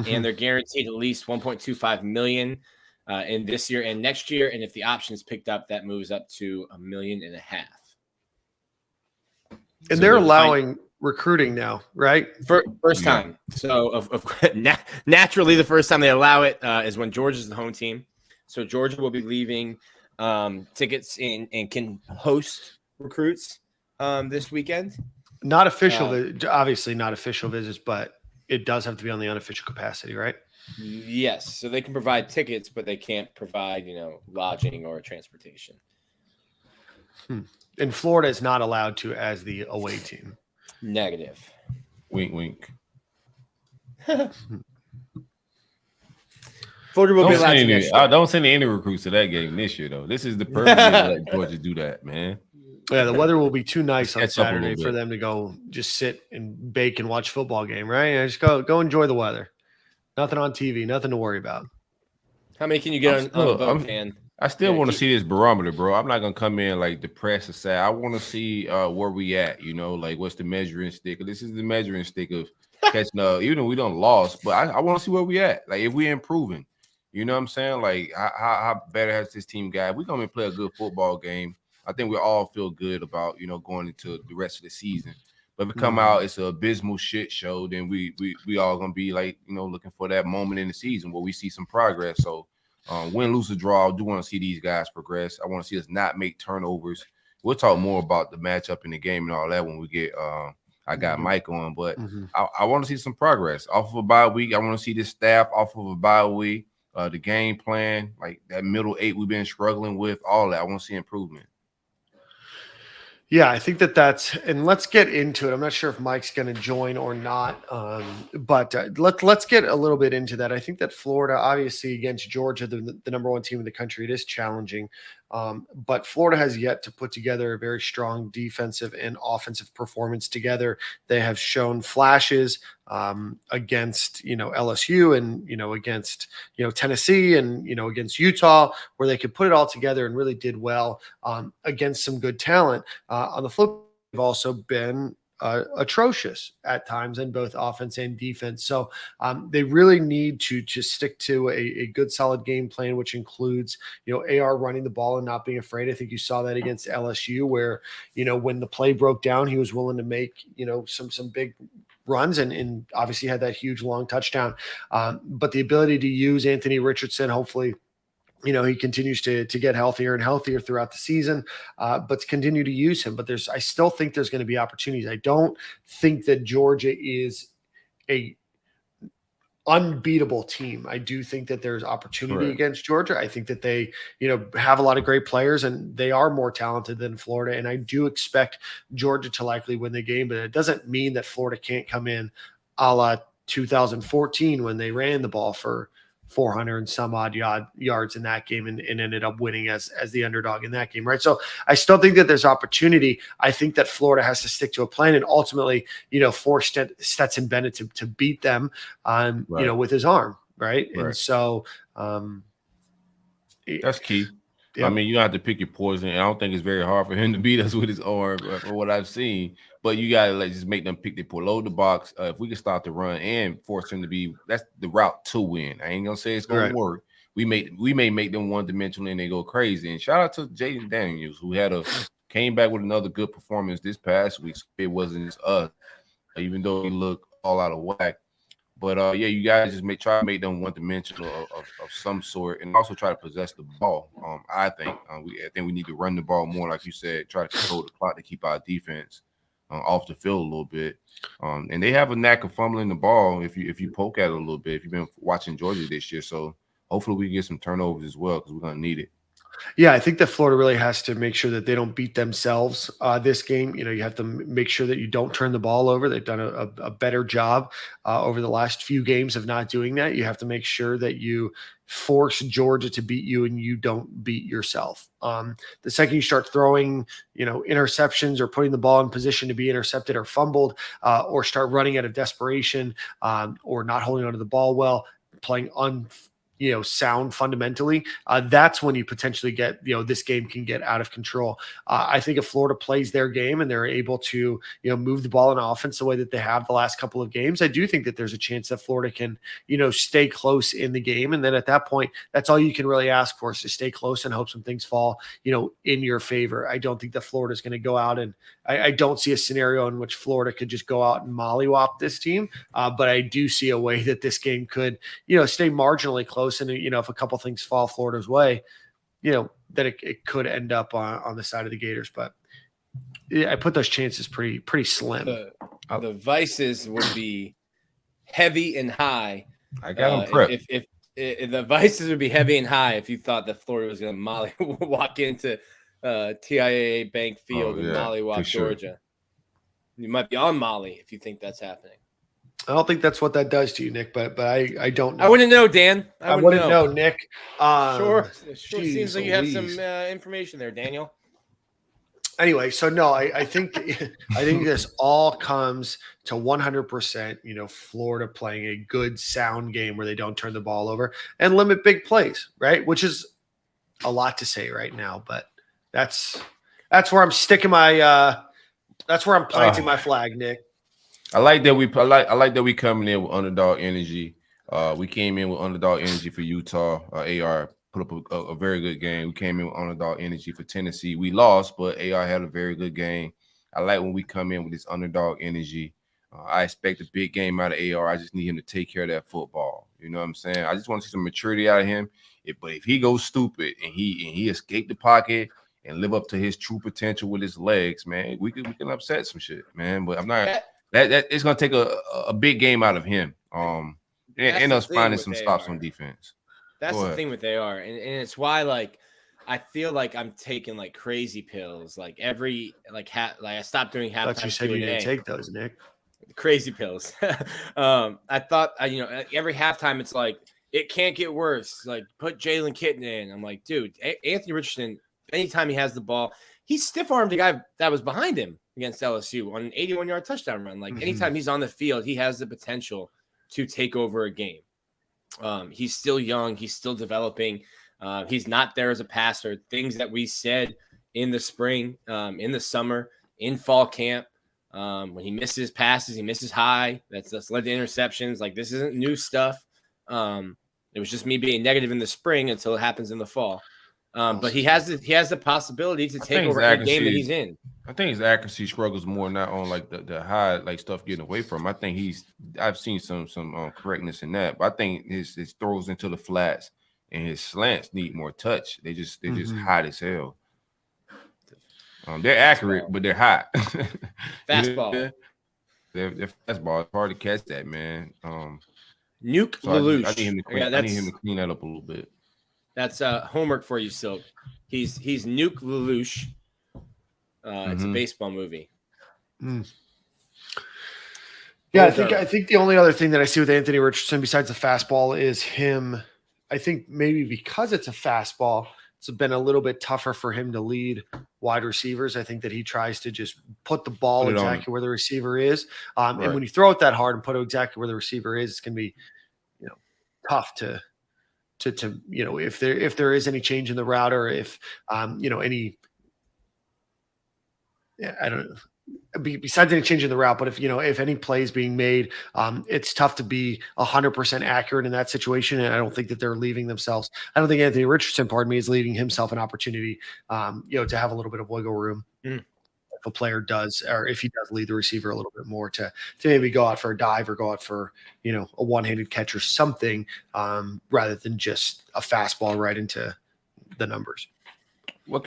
and they're guaranteed at least $1.25 million in this year and next year. And if the option is picked up, that moves up to $1.5 million. And they're allowing recruiting now, right? First time. So naturally, the first time they allow it is when Georgia's the home team. So Georgia will be leaving tickets and can host recruits this weekend. Not official, obviously not official visits, but it does have to be on the unofficial capacity, right? Yes. So they can provide tickets, but they can't provide, lodging or transportation. And Florida is not allowed to as the away team. Negative. Wink, wink. Florida will be allowed to. I don't send any recruits to that game this year, though. This is the perfect year to let Georgia do that, man. Yeah, the weather will be too nice on Saturday for them to go just sit and bake and watch football game, right? And just go enjoy the weather. Nothing on TV, nothing to worry about. How many can you get on the boat, man? I still want to see this barometer, bro. I'm not gonna come in like depressed or sad. I want to see where we at. Like what's the measuring stick? This is the measuring stick of catching up. Even though we don't lost, but I want to see where we at. Like if we're improving, you know what I'm saying? Like how better has this team got? If we're gonna play a good football game, I think we all feel good about going into the rest of the season. But if we come out, it's an abysmal shit show, then we all gonna be like looking for that moment in the season where we see some progress. So. Win, lose, or draw, I do want to see these guys progress. I want to see us not make turnovers. We'll talk more about the matchup in the game and all that when we get I got Mike on, but I want to see some progress off of a bye week. I want to see this staff off of a bye week, the game plan, like that middle eight we've been struggling with, all that. I want to see improvement. Yeah, I think that's, and let's get into it. I'm not sure if Mike's going to join or not, but let's get a little bit into that. I think that Florida, obviously against Georgia, the number one team in the country, it is challenging. But Florida has yet to put together a very strong defensive and offensive performance together. They have shown flashes against, LSU and, against, Tennessee and, against Utah, where they could put it all together and really did well against some good talent. On the flip, they've also been atrocious at times in both offense and defense. So they really need to stick to a good solid game plan, which includes, AR running the ball and not being afraid. I think you saw that against LSU where, when the play broke down, he was willing to make, some big runs and obviously had that huge long touchdown. But the ability to use Anthony Richardson, hopefully, he continues to get healthier and healthier throughout the season, but to continue to use him. But I still think there's going to be opportunities. I don't think that Georgia is a unbeatable team. I do think that there's opportunity against Georgia. I think that they, have a lot of great players and they are more talented than Florida. And I do expect Georgia to likely win the game, but it doesn't mean that Florida can't come in a la 2014 when they ran the ball for 400 and some odd yards in that game and ended up winning as the underdog in that game, right? So I still think that there's opportunity. I think that Florida has to stick to a plan and ultimately, force Stetson Bennett to beat them, with his arm, right? And so that's key. Yeah. I mean, you have to pick your poison. I don't think it's very hard for him to beat us with his arm, from what I've seen. But you gotta just make them pick their poison. Load the box. If we can stop the run and force him to be, that's the route to win. I ain't gonna say it's gonna work. We may make them one dimensional and they go crazy. And shout out to Jaden Daniels, who came back with another good performance this past week. So it wasn't just us, even though he looked all out of whack. But you guys just try to make them one dimensional of some sort, and also try to possess the ball. I think we need to run the ball more, like you said. Try to control the clock to keep our defense off the field a little bit. And they have a knack of fumbling the ball if you poke at it a little bit. If you've been watching Georgia this year, so hopefully we can get some turnovers as well because we're gonna need it. Yeah, I think that Florida really has to make sure that they don't beat themselves this game. You have to make sure that you don't turn the ball over. They've done a better job over the last few games of not doing that. You have to make sure that you force Georgia to beat you and you don't beat yourself. The second you start throwing, interceptions or putting the ball in position to be intercepted or fumbled, or start running out of desperation, or not holding onto the ball well, playing sound fundamentally, that's when you potentially get, this game can get out of control. I think if Florida plays their game and they're able to, move the ball in offense the way that they have the last couple of games, I do think that there's a chance that Florida can, stay close in the game. And then at that point, that's all you can really ask for is to stay close and hope some things fall, in your favor. I don't think that Florida is going to go out and I don't see a scenario in which Florida could just go out and mollywop this team. But I do see a way that this game could, stay marginally close. And, if a couple things fall Florida's way, that it could end up on the side of the Gators. But I put those chances pretty slim. The vices would be heavy and high. I got them prepped. If the vices would be heavy and high if you thought that Florida was going to walk into TIAA Bank Field and mollywop Georgia. You might be on Molly if you think that's happening. I don't think that's what that does to you, Nick, but I don't know. I wouldn't know, Dan. I wouldn't know, Nick. Sure seems like you have some information there, Daniel. Anyway, so no, I think this all comes to 100%, Florida playing a good sound game where they don't turn the ball over and limit big plays, right? Which is a lot to say right now, but that's where I'm sticking my that's where I'm planting my flag, Nick. I like that we coming in with underdog energy. We came in with underdog energy for Utah. AR put up a very good game. We came in with underdog energy for Tennessee. We lost, but AR had a very good game. I like when we come in with this underdog energy. I expect a big game out of AR. I just need him to take care of that football. You know what I'm saying? I just want to see some maturity out of him. But if he goes stupid and he escaped the pocket and live up to his true potential with his legs, man, we can upset some shit, man. But I'm not. That it's gonna take a big game out of him. And us finding some stops on defense. That's the thing with AR, and it's why I feel like I'm taking crazy pills. I stopped doing halftime. I thought you said you didn't take those, Nick. Crazy pills. I thought every halftime it's it can't get worse. Put Jalen Kitten in. I'm like, dude, Anthony Richardson. Anytime he has the ball, he stiff-armed the guy that was behind him against LSU on an 81-yard touchdown run. Anytime he's on the field, he has the potential to take over a game. He's still young. He's still developing. He's not there as a passer. Things that we said in the spring, in the summer, in fall camp, When he misses passes, he misses high. That's led to interceptions. Like, this isn't new stuff. It was just me being negative in the spring until it happens in the fall. But he has the possibility to take over any game that he's in. I think his accuracy struggles more not on like the high like stuff getting away from him. I think I've seen some correctness in that, but I think his throws into the flats and his slants need more touch. They're just hot as hell. They're accurate, but they're hot. Fastball. They're fastball. It's hard to catch that, man. Nuke Lelouch. I need him to clean that up a little bit. That's homework for you, Silk. He's Nuke Lelouch. It's a baseball movie. Yeah, I think the only other thing that I see with Anthony Richardson besides the fastball is him. I think maybe because it's a fastball, it's been a little bit tougher for him to lead wide receivers. I think that he tries to just put the ball exactly where the receiver is. And when you throw it that hard and put it exactly where the receiver is, it's going to be, tough to if there is any change in the route or if any. Yeah, I don't know. Besides any change in the route, but if any plays being made, it's tough to be 100% accurate in that situation. And I don't think that they're leaving themselves. I don't think Anthony Richardson, is leaving himself an opportunity, to have a little bit of wiggle room. If a player does, or if he does lead the receiver a little bit more to maybe go out for a dive or go out for, a one-handed catch or something, rather than just a fastball right into the numbers.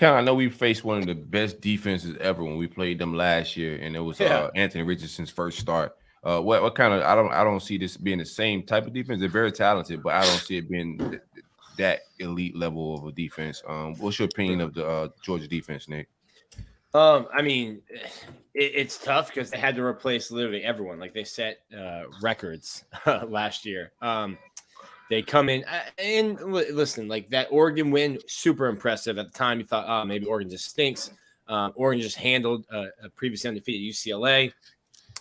I know we faced one of the best defenses ever when we played them last year, and it was Anthony Richardson's first start. What kind of I don't see this being the same type of defense. They're very talented, but I don't see it being that elite level of a defense. What's your opinion of the Georgia defense, Nick? I mean, it's tough because they had to replace literally everyone. Like, they set records last year. They come in and listen, like that Oregon win, super impressive. At the time, you thought, oh, maybe Oregon just stinks. Oregon just handled a previously undefeated UCLA.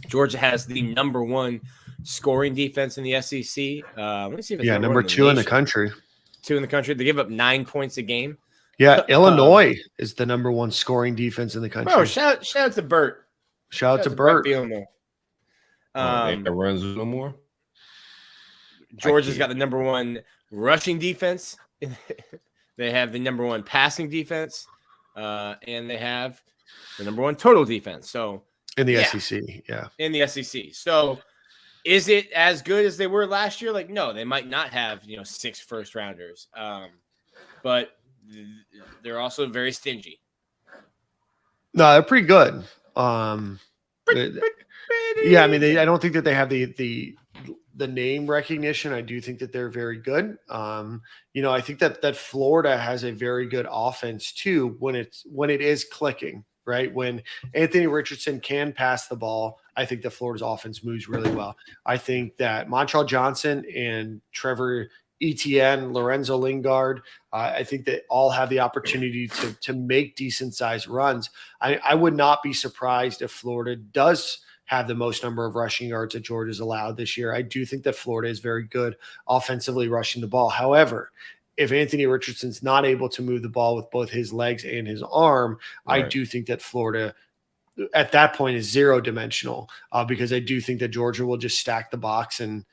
Georgia has the number one scoring defense in the SEC. Let me see if it's number two in the country. 2 in the country. They give up 9 points a game. Yeah, Illinois is the number one scoring defense in the country. Oh, shout out to Bert. Shout out to Bert. That runs no more. Georgia's got the number one rushing defense. They have the number one passing defense, and they have the number one total defense. So in the SEC, in the SEC. So is it as good as they were last year? Like, no, they might not have 6 first rounders, but they're also very stingy. No, they're pretty good. I mean, I don't think that they have the name recognition. I do think that they're very good. I think that Florida has a very good offense too when it is clicking, right? When Anthony Richardson can pass the ball, I think that Florida's offense moves really well. I think that Montrell Johnson and Trevor Etienne, Lorenzo Lingard, I think that all have the opportunity to make decent sized runs. I would not be surprised if Florida does have the most number of rushing yards that Georgia's allowed this year. I do think that Florida is very good offensively rushing the ball. However, if Anthony Richardson's not able to move the ball with both his legs and his arm, right, I do think that Florida at that point is zero dimensional, because I do think that Georgia will just stack the box and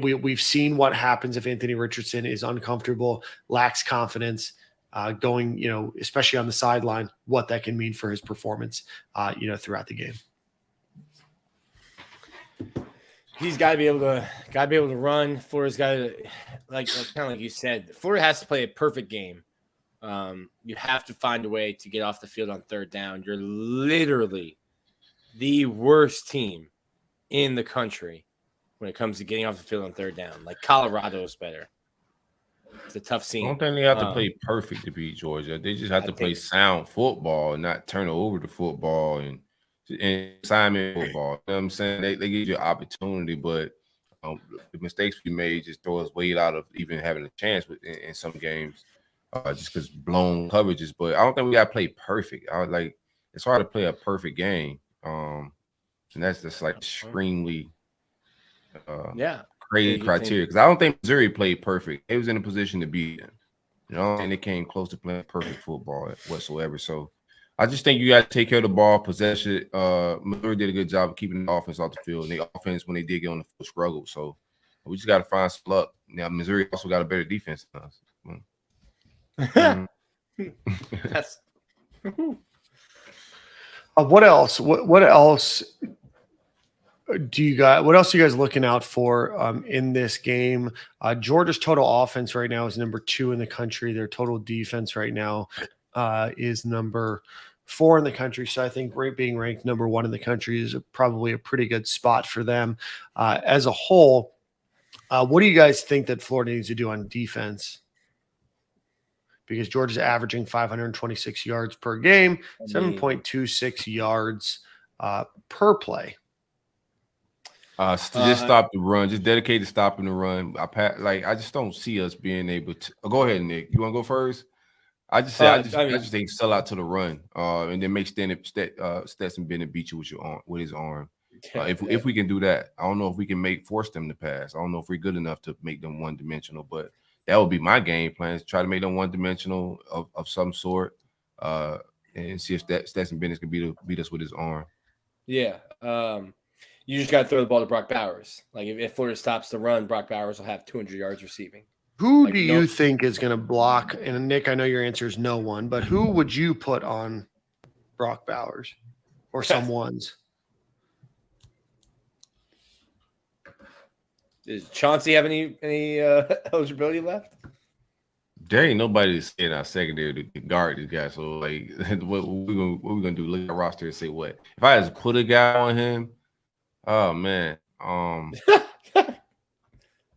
we've seen what happens if Anthony Richardson is uncomfortable, lacks confidence, going, especially on the sideline, what that can mean for his performance, throughout the game. He's got to be able to run. Florida's got to, kind of like you said, Florida has to play a perfect game. You have to find a way to get off the field on third down. You're literally the worst team in the country when it comes to getting off the field on third down. Like, Colorado is better. It's a tough scene. I don't think they have to play perfect to beat Georgia. They just have to play sound football and not turn over the football and assignment football. You know what I'm saying? They give you an opportunity, but the mistakes we made just throw us way out of even having a chance in some games, just because blown coverages. But I don't think we got to play perfect. It's hard to play a perfect game, and that's just like extremely crazy criteria. Because I don't think Missouri played perfect. They was in a position to beat them. And they came close to playing perfect football whatsoever. So I just think you got to take care of the ball, possess it. Missouri did a good job of keeping the offense off the field. And the offense, when they did get on the field, struggled. So we just got to find some luck. Now, Missouri also got a better defense than us. That's what else? What else do you guys? What else are you guys looking out for in this game? Georgia's total offense right now is number 2 in the country. Their total defense right now is number 4 in the country. So I think being ranked number 1 in the country is probably a pretty good spot for them as a whole. What do you guys think that Florida needs to do on defense? Because Georgia's averaging 526 yards per game, 7.26 yards per play. Just stop the run. Just dedicate to stopping the run. I just don't see us being able to. Go ahead, Nick. You want to go first? I just think sell out to the run, and then make Stetson Bennett beat you with his arm. If we can do that, I don't know if we can force them to pass. I don't know if we're good enough to make them one-dimensional, but that would be my game plan, is try to make them one-dimensional of some sort, and see if Stetson Bennett can beat us with his arm. Yeah. You just got to throw the ball to Brock Bowers. Like, if Florida stops the run, Brock Bowers will have 200 yards receiving. Who do you think is going to block? And Nick, I know your answer is no one, but who would you put on Brock Bowers or someone's? Does Chauncey have any eligibility left? There ain't nobody in our secondary to guard this guy. So, like, what we gonna do? Look at the roster and say what? If I just put a guy on him, oh man.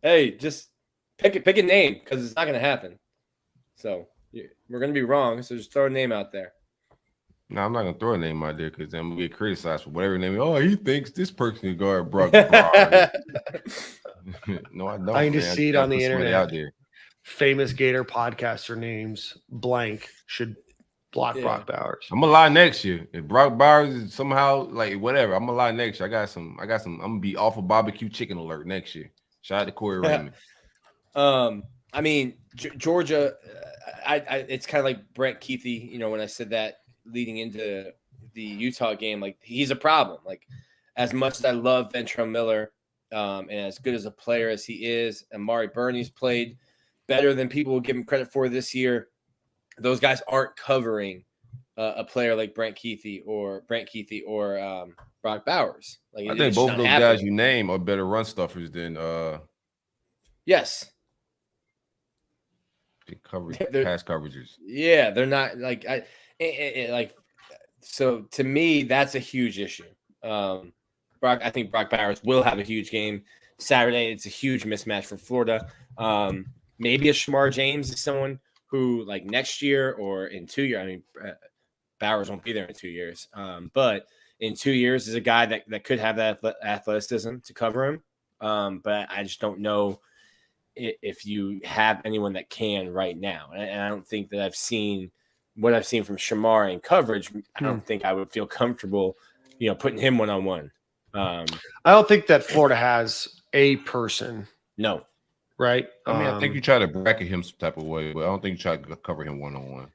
Hey, just pick a name, because it's not gonna happen. So we're gonna be wrong. So just throw a name out there. No, I'm not gonna throw a name out there because then I'm gonna get criticized for whatever name. Oh, he thinks this person can guard Brock Bowers. No, I don't. I can just see it on the internet. Out there. Famous Gator podcaster names blank should block Brock Bowers. I'm gonna lie next year. If Brock Bowers is somehow like whatever, I'm gonna lie next year. I got some. I'm gonna be off of barbecue chicken alert next year. Shout out to Corey Raymond. I mean, Georgia. It's kind of like Brent Keithy. You know, when I said that leading into the Utah game, like, he's a problem. Like, as much as I love Ventrell Miller, and as good as a player as he is, Amari Burney's played better than people will give him credit for this year. Those guys aren't covering a player like Brent Keithy or Brock Bowers. Like, I think both of those guys you name are better run stuffers than yes. Pass coverages. Yeah, they're not like so to me, that's a huge issue. I think Brock Bowers will have a huge game Saturday. It's a huge mismatch for Florida. Maybe a Shamar James is someone who, like, next year or in 2 years, I mean, Bowers won't be there in 2 years. But in 2 years is a guy that could have that athleticism to cover him. But I just don't know if you have anyone that can right now. And I don't think that I've seen what I've seen from Shamar in coverage. I don't think I would feel comfortable, putting him one-on-one. I don't think that Florida has a person. No. Right? I mean, I think you try to bracket him some type of way, but I don't think you try to cover him one-on-one.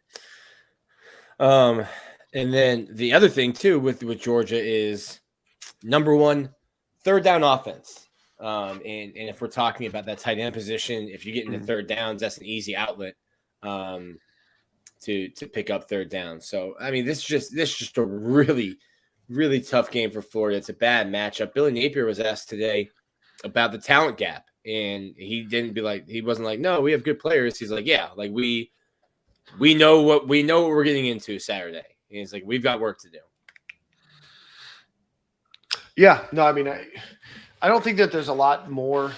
And then the other thing, too, with Georgia is, number one, third down offense. And if we're talking about that tight end position, if you get into third downs, that's an easy outlet to pick up third down. So, I mean, this is just a really, really tough game for Florida. It's a bad matchup. Billy Napier was asked today about the talent gap, and he wasn't like, no, we have good players. He's like, yeah, like we know what we're getting into Saturday. And he's like, we've got work to do. Yeah, no, I mean, I don't think that there's a lot more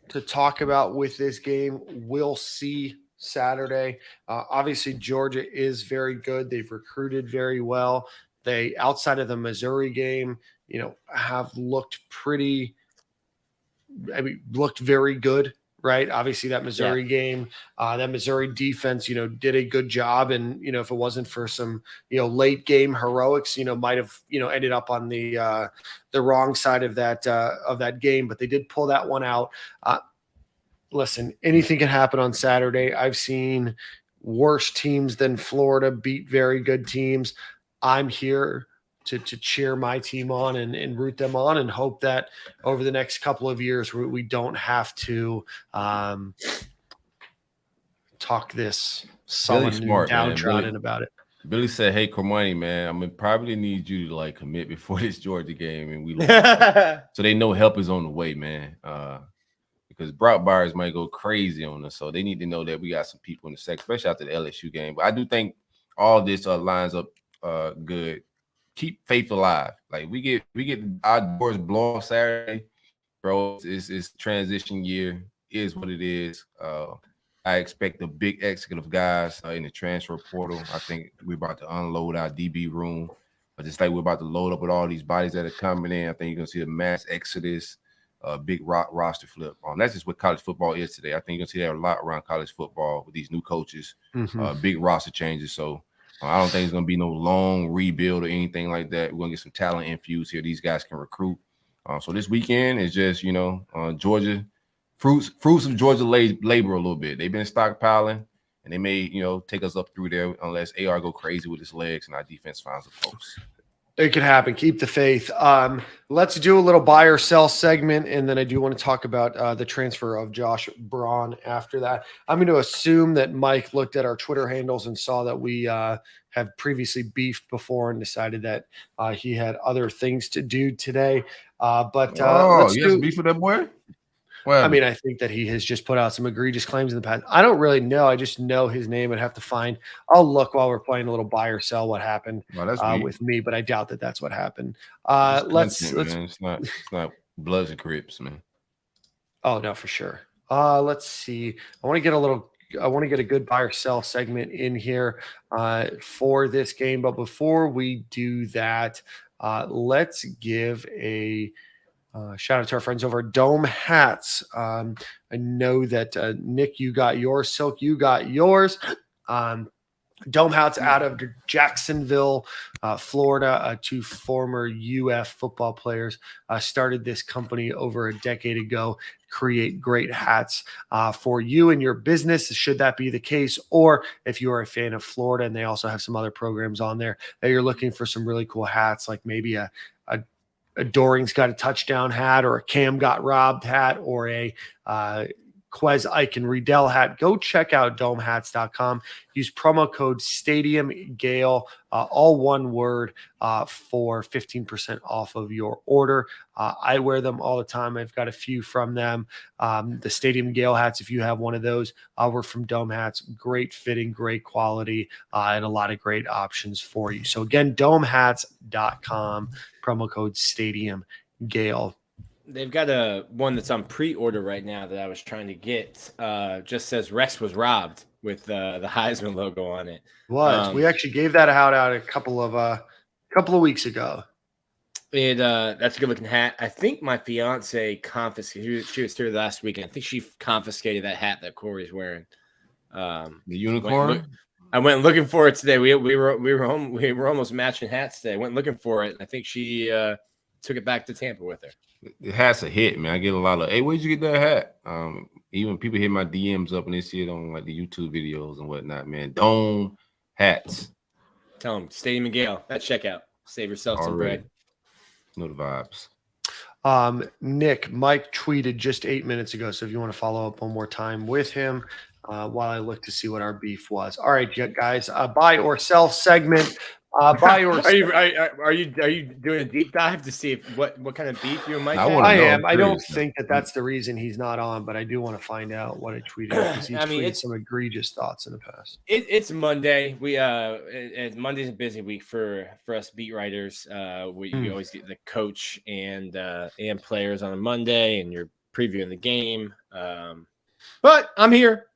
to talk about with this game. We'll see Saturday. Obviously, Georgia is very good. They've recruited very well. They, outside of the Missouri game, have looked looked very good, right? Obviously, that Missouri game, that Missouri defense, did a good job. And, if it wasn't for some, late game heroics, might have, ended up on the wrong side of that game. But they did pull that one out. Listen, anything can happen on Saturday. I've seen worse teams than Florida beat very good teams. I'm here to cheer my team on and root them on, and hope that over the next couple of years we don't have to talk this sullen and smart, man. downtrodden about it. Billy said, "Hey, Cormani, man, I'm gonna probably need you to like commit before this Georgia game, and we lose." So they know help is on the way, man. Because Brock Byers might go crazy on us, so they need to know that we got some people in the second, especially after the LSU game. But I do think all this lines up good. Keep faith alive. Like we get our doors blown Saturday, bro. It's transition year. It is what it is. I expect a big exit of guys in the transfer portal. I think we're about to unload our DB room. Just like we're about to load up with all these bodies that are coming in, I think you're going to see a mass exodus, a big roster flip. That's just what college football is today. I think you're going to see that a lot around college football with these new coaches, big roster changes. So I don't think it's going to be no long rebuild or anything like that. We're going to get some talent infused here. These guys can recruit. So this weekend is just, Georgia – Fruits of Georgia labor a little bit. They've been stockpiling, and they may, take us up through there unless AR go crazy with his legs and our defense finds a post. It could happen. Keep the faith. Let's do a little buy or sell segment, and then I do want to talk about the transfer of Josh Braun after that. I'm going to assume that Mike looked at our Twitter handles and saw that we have previously beefed before and decided that he had other things to do today. Let's do beef with that boy? Well, I mean, I think that he has just put out some egregious claims in the past. I don't really know. I just know his name. I'd have to find. I'll look while we're playing a little buy or sell what happened with me, but I doubt that that's what happened. Let's. It's not Bloods and Crips, man. Oh no, for sure. Let's see. I want to get a good buy or sell segment in here for this game, but before we do that, let's give a. Shout out to our friends over at Dome Hats. I know that Nick, you got yours. Silk, you got yours. Dome Hats out of Jacksonville, Florida. Two former UF football players started this company over a decade ago. Create great hats for you and your business, should that be the case. Or if you are a fan of Florida, and they also have some other programs on there that you're looking for some really cool hats, like maybe a Doring's got a touchdown hat, or a Cam got robbed hat, or a Quez Eichen Riedel hat, go check out domehats.com. Use promo code STADIUMGALE, all one word, for 15% off of your order. I wear them all the time. I've got a few from them. The Stadium Gale hats, if you have one of those, we're from Dome Hats. Great fitting, great quality, and a lot of great options for you. So again, domehats.com, promo code STADIUMGALE. They've got one that's on pre-order right now that I was trying to get. Just says Rex was robbed with the Heisman logo on it. We actually gave that out a couple of weeks ago. That's a good looking hat. I think my fiance confiscated. She was here last weekend. I think she confiscated that hat that Corey's wearing. The unicorn. I went looking for it today. We were almost matching hats today. I went looking for it. I think she took it back to Tampa with her. The hat's a hit, man. I get a lot of, hey, where'd you get that hat? Even people hit my DMs up and they see it on like the YouTube videos and whatnot, man. Dome Hats. Tell them, Stadium and Gale, that checkout. Save yourself some bread. Know the vibes. Nick, Mike tweeted just 8 minutes ago, so if you want to follow up one more time with him while I look to see what our beef was. All right, guys, buy or sell segment. Buy or are you doing a deep dive to see what kind of beef you and Mike have? I am. I don't think that's the reason he's not on, but I do want to find out what I tweeted, because he's tweeted some egregious thoughts in the past. It's Monday. Monday's a busy week for us beat writers. You always get the coach and players on a Monday, and you're previewing the game. But I'm here.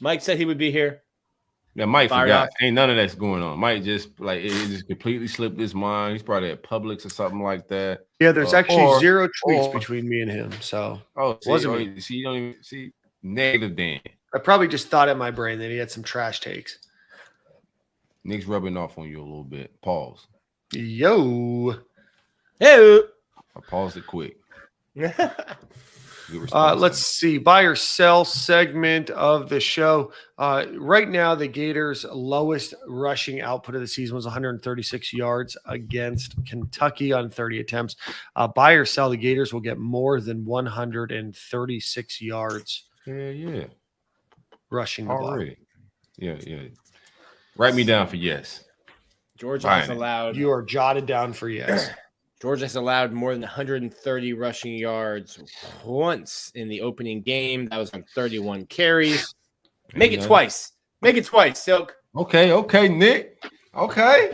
Mike said he would be here. Yeah, Mike forgot. Ain't none of that's going on. Mike just it just completely slipped his mind. He's probably at Publix or something like that. Yeah, there's actually zero tweets between me and him. So wasn't me. See, you don't even see negative Dan. I probably just thought in my brain that he had some trash takes. Nick's rubbing off on you a little bit. Pause. Yo. Hey. I paused it quick. Good response. Let's see. Buy or sell segment of the show. Right now, the Gators' lowest rushing output of the season was 136 yards against Kentucky on 30 attempts. Buy or sell, the Gators will get more than 136 yards Yeah. rushing the ball. Already. Yeah. Write me down for yes. Georgia has Fine. allowed. You are jotted down for yes. Georgia has allowed more than 130 rushing yards once in the opening game. That was on 31 carries. Make it twice. Make it twice, Silk. Okay, Nick. Okay.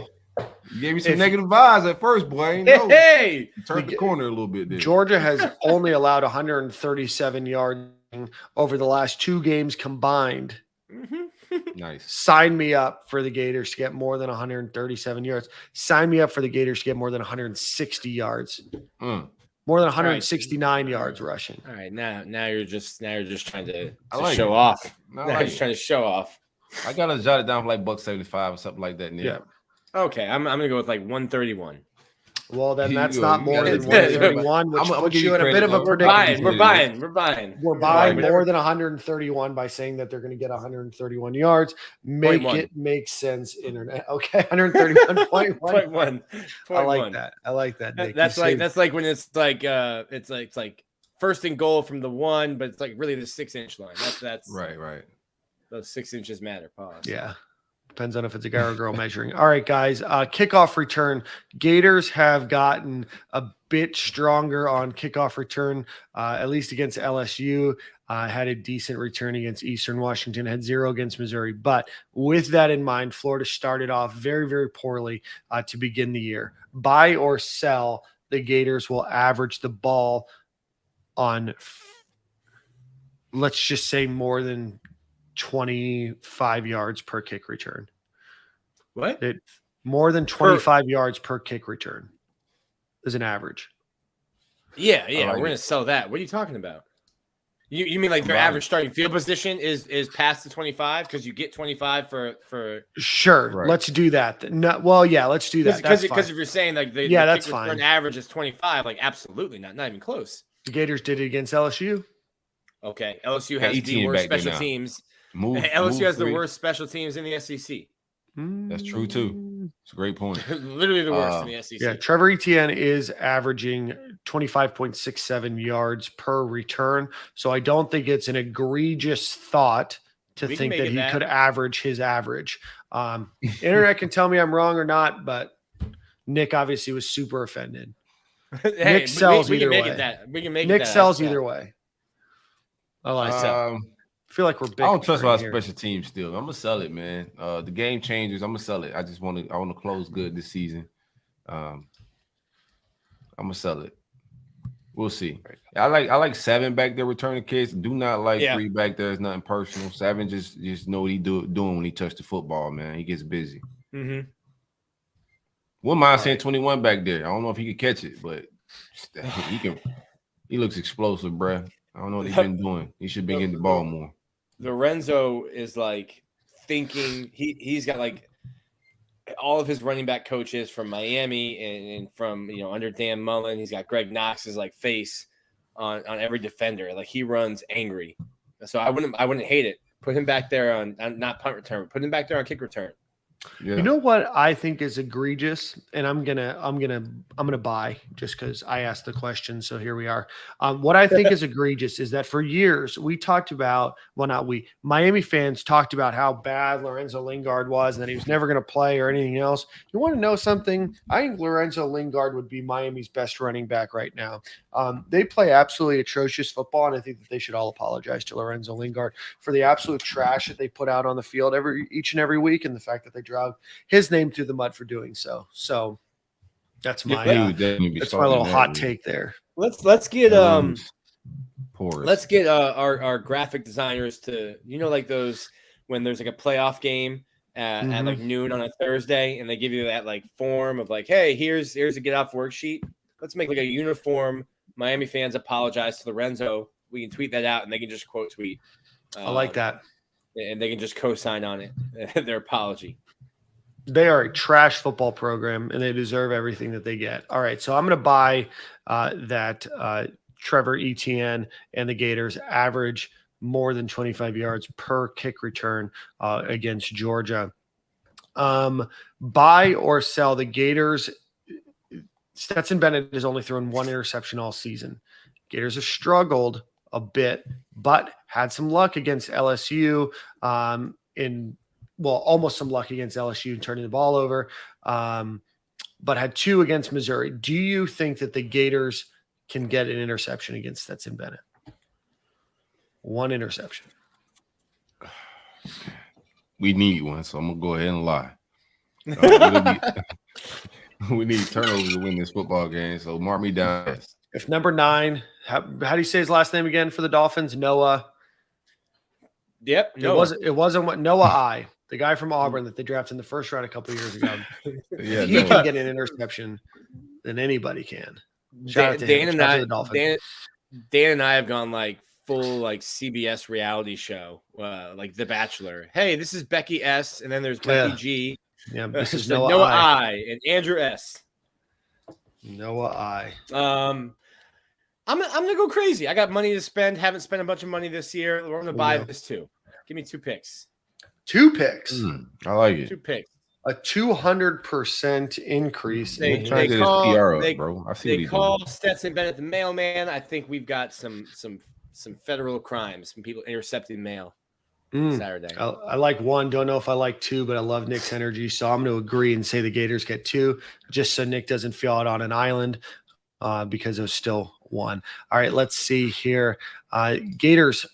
You gave me some negative vibes at first, boy. Hey! You turned the corner a little bit there. Georgia has only allowed 137 yards over the last 2 games combined. Nice. Sign me up for the Gators to get more than 137 yards. Sign me up for the Gators to get more than 160 yards. More than 169 yards rushing. All right, now you're just trying to like show it. off. I Now like you're just it. trying to show off. I gotta jot it down for like $1.75 or something like that, Nick. Yeah. Okay, I'm gonna go with like 131. Well, then You that's go. not You more gotta than do it. 131, which I'm puts give you you in a bit credit, of a though. predicament. We're buying. We're buying more than 131 by saying that they're going to get 131 yards. Make .1. it make sense, internet. Okay, 131.1. Point one. I like that. I like that. Nick. That's You like saved- that's like when it's like first and goal from the 1, but it's like really the 6-inch line. That's Right. those 6 inches matter. Pause. Yeah. Depends on if it's a guy or a girl measuring. All right, guys. Kickoff return. Gators have gotten a bit stronger on kickoff return, at least against LSU. Had a decent return against Eastern Washington, had 0 against Missouri. But with that in mind, Florida started off very, very poorly to begin the year. Buy or sell, the Gators will average the ball on, let's just say, more than 25 yards per kick return. What? More than 25 yards per kick return is an average. Yeah. like We're gonna it. sell that. What are you talking about? You mean like their Right. average starting field position is past the 25 because you get 25 for Sure, Right. let's do that. No, well, yeah, let's do that. That's because fine. if you're saying like the that's kick return fine. average is 25, like absolutely not even close. The Gators did it against LSU. Okay, LSU Got has the 18 worst back there special now. teams. Move LSU has the free. worst special teams in the SEC. That's true too. It's a great point. Literally the worst in the SEC. Yeah, Trevor Etienne is averaging 25.67 yards per return. So I don't think it's an egregious thought to We can think make that it he that. could average his average. Internet can tell me I'm wrong or not, but Nick obviously was super offended. Hey, Nick sells we can either make way. it that. We can make Nick it that. sells Yeah. either way. I like that. sell. I feel like we're big. I don't trust our special teams still. I'm gonna sell it, man. The game changers, I'm gonna sell it. I want to close good this season. I'm gonna sell it. We'll see. I like 7 back there returning kicks. Do not like 3 back there. It's nothing personal. 7 just know what he doing when he touched the football, man. He gets busy. Mm-hmm. Wouldn't mind saying 21 back there. I don't know if he could catch it, but he can. He looks explosive, bruh. I don't know what he's been doing. He should be getting the ball more. Lorenzo is like thinking he's got like all of his running back coaches from Miami and from under Dan Mullen. He's got Greg Knox's like face on every defender. Like he runs angry. So I wouldn't hate it. Put him back there on not punt return, but put him back there on kick return. Yeah. You know what I think is egregious, and I'm gonna buy just because I asked the question. So here we are. What I think is egregious is that for years we talked about, well, not we, Miami fans talked about how bad Lorenzo Lingard was and that he was never going to play or anything else. You want to know something? I think Lorenzo Lingard would be Miami's best running back right now. They play absolutely atrocious football, and I think that they should all apologize to Lorenzo Lingard for the absolute trash that they put out on the field each and every week, and the fact that they drag his name through the mud for doing so. So that's my that's my little hot take there. Let's get Porous. let's get our graphic designers to like those when there's like a playoff game at like noon on a Thursday, and they give you that like form of like, hey, here's a get off worksheet. Let's make like a uniform. Miami fans apologize to Lorenzo. We can tweet that out, and they can just quote tweet. I like that. And they can just co-sign on it, their apology. They are a trash football program, and they deserve everything that they get. All right, so I'm going to buy that Trevor Etienne and the Gators average more than 25 yards per kick return against Georgia. Buy or sell the Gators. Stetson Bennett has only thrown one interception all season. Gators have struggled a bit, but had some luck against LSU almost some luck against LSU turning the ball over, but had 2 against Missouri. Do you think that the Gators can get an interception against Stetson Bennett? 1 interception. We need one, so I'm gonna go ahead and lie. We need turnovers to win this football game, so mark me down. If number 9, how do you say his last name again for the Dolphins? Noah. Yep. It wasn't what Noah the guy from Auburn that they drafted in the first round a couple of years ago. Yeah, if he can get an interception, then anybody can. Shout out to him. Shout out to the Dolphins. Dan and I have gone like full like CBS reality show, like The Bachelor. Hey, this is Becky S, and then there's Becky G. Yeah, this is Noah I and Andrew S. Noah I. I'm gonna go crazy. I got money to spend. Haven't spent a bunch of money this year. We're gonna buy this too. Give me 2 picks. 2 picks. I like it. 2 picks. A 200% increase. They call Stetson Bennett the mailman. I think we've got some federal crimes, some people intercepting mail Saturday. I like 1. Don't know if I like 2, but I love Nick's energy, so I'm going to agree and say the Gators get 2, just so Nick doesn't feel out on an island because it was still 1. All right, let's see here. Gators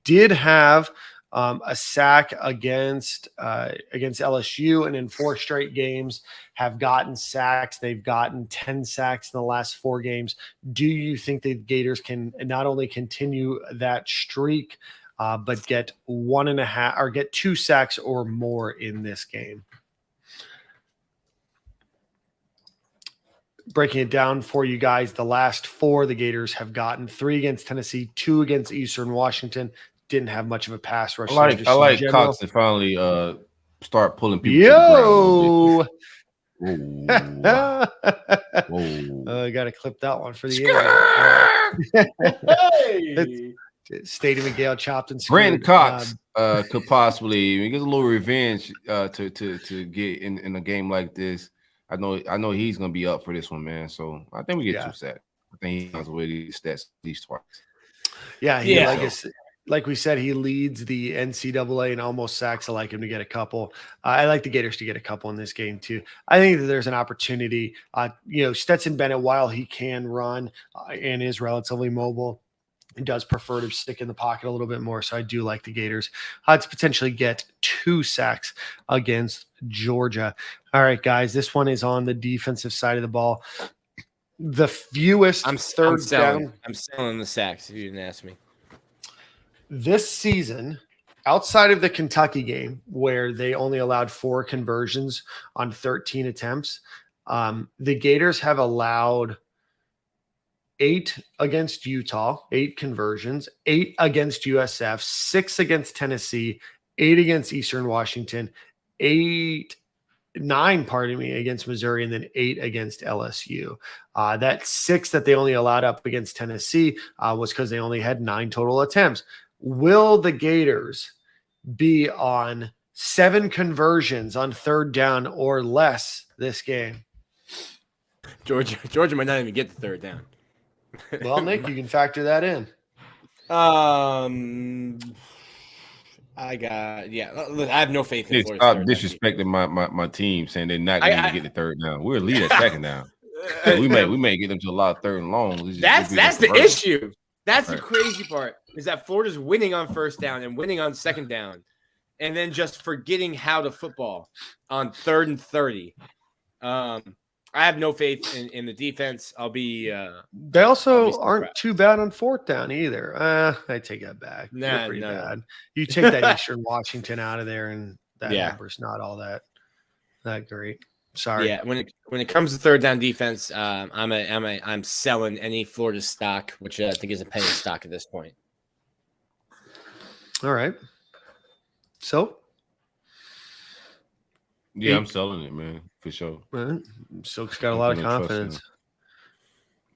did have a sack against LSU, and in 4 straight games have gotten sacks. They've gotten 10 sacks in the last 4 games. Do you think the Gators can not only continue that streak, but get 1.5 or get 2 sacks or more in this game? Breaking it down for you guys, the last 4 the Gators have gotten: 3 against Tennessee, 2 against Eastern Washington. Didn't have much of a pass rush. I like Cox to finally start pulling people. Yo, I got to clip that one for the Stadium and Gale chopped and screwed. Brandon Cox could possibly get a little revenge to get in a game like this. I know he's gonna be up for this one, man. So I think we get 2 sacks. I think he has away these stats at least twice. Like we said, he leads the NCAA in almost sacks. I like him to get a couple. I like the Gators to get a couple in this game too. I think that there's an opportunity. Stetson Bennett, while he can run and is relatively mobile, he does prefer to stick in the pocket a little bit more. So I do like the Gators to potentially get 2 sacks against Georgia. All right, guys, this one is on the defensive side of the ball. The fewest third down. I'm selling the sacks if you didn't ask me. This season, outside of the Kentucky game, where they only allowed 4 conversions on 13 attempts, the Gators have allowed 8 against Utah, 8 conversions, 8 against USF, 6 against Tennessee, 8 against Eastern Washington, 9 against Missouri, and then 8 against LSU. That 6 that they only allowed up against Tennessee was because they only had 9 total attempts. Will the Gators be on 7 conversions on third down or less this game? Georgia might not even get the third down. Well, Nick, you can factor that in. I have no faith in Florida. Stop disrespecting my team, saying they're not going to get the third down. We're lead at second down. we may get them to a lot of third and long. That's the issue. That's the crazy part, is that Florida's winning on first down and winning on second down, and then just forgetting how to football on 3rd and 30. I have no faith in the defense. They also aren't too bad on 4th down either. I take that back. Nah, pretty no. bad. You take that Eastern Washington out of there, and that number's not all that great. Sorry. Yeah, when it comes to third down defense, I'm selling any Florida stock, which I think is a penny stock at this point. All right. So. Yeah, I'm selling it, man, for sure. Right. Silk's got a lot of confidence.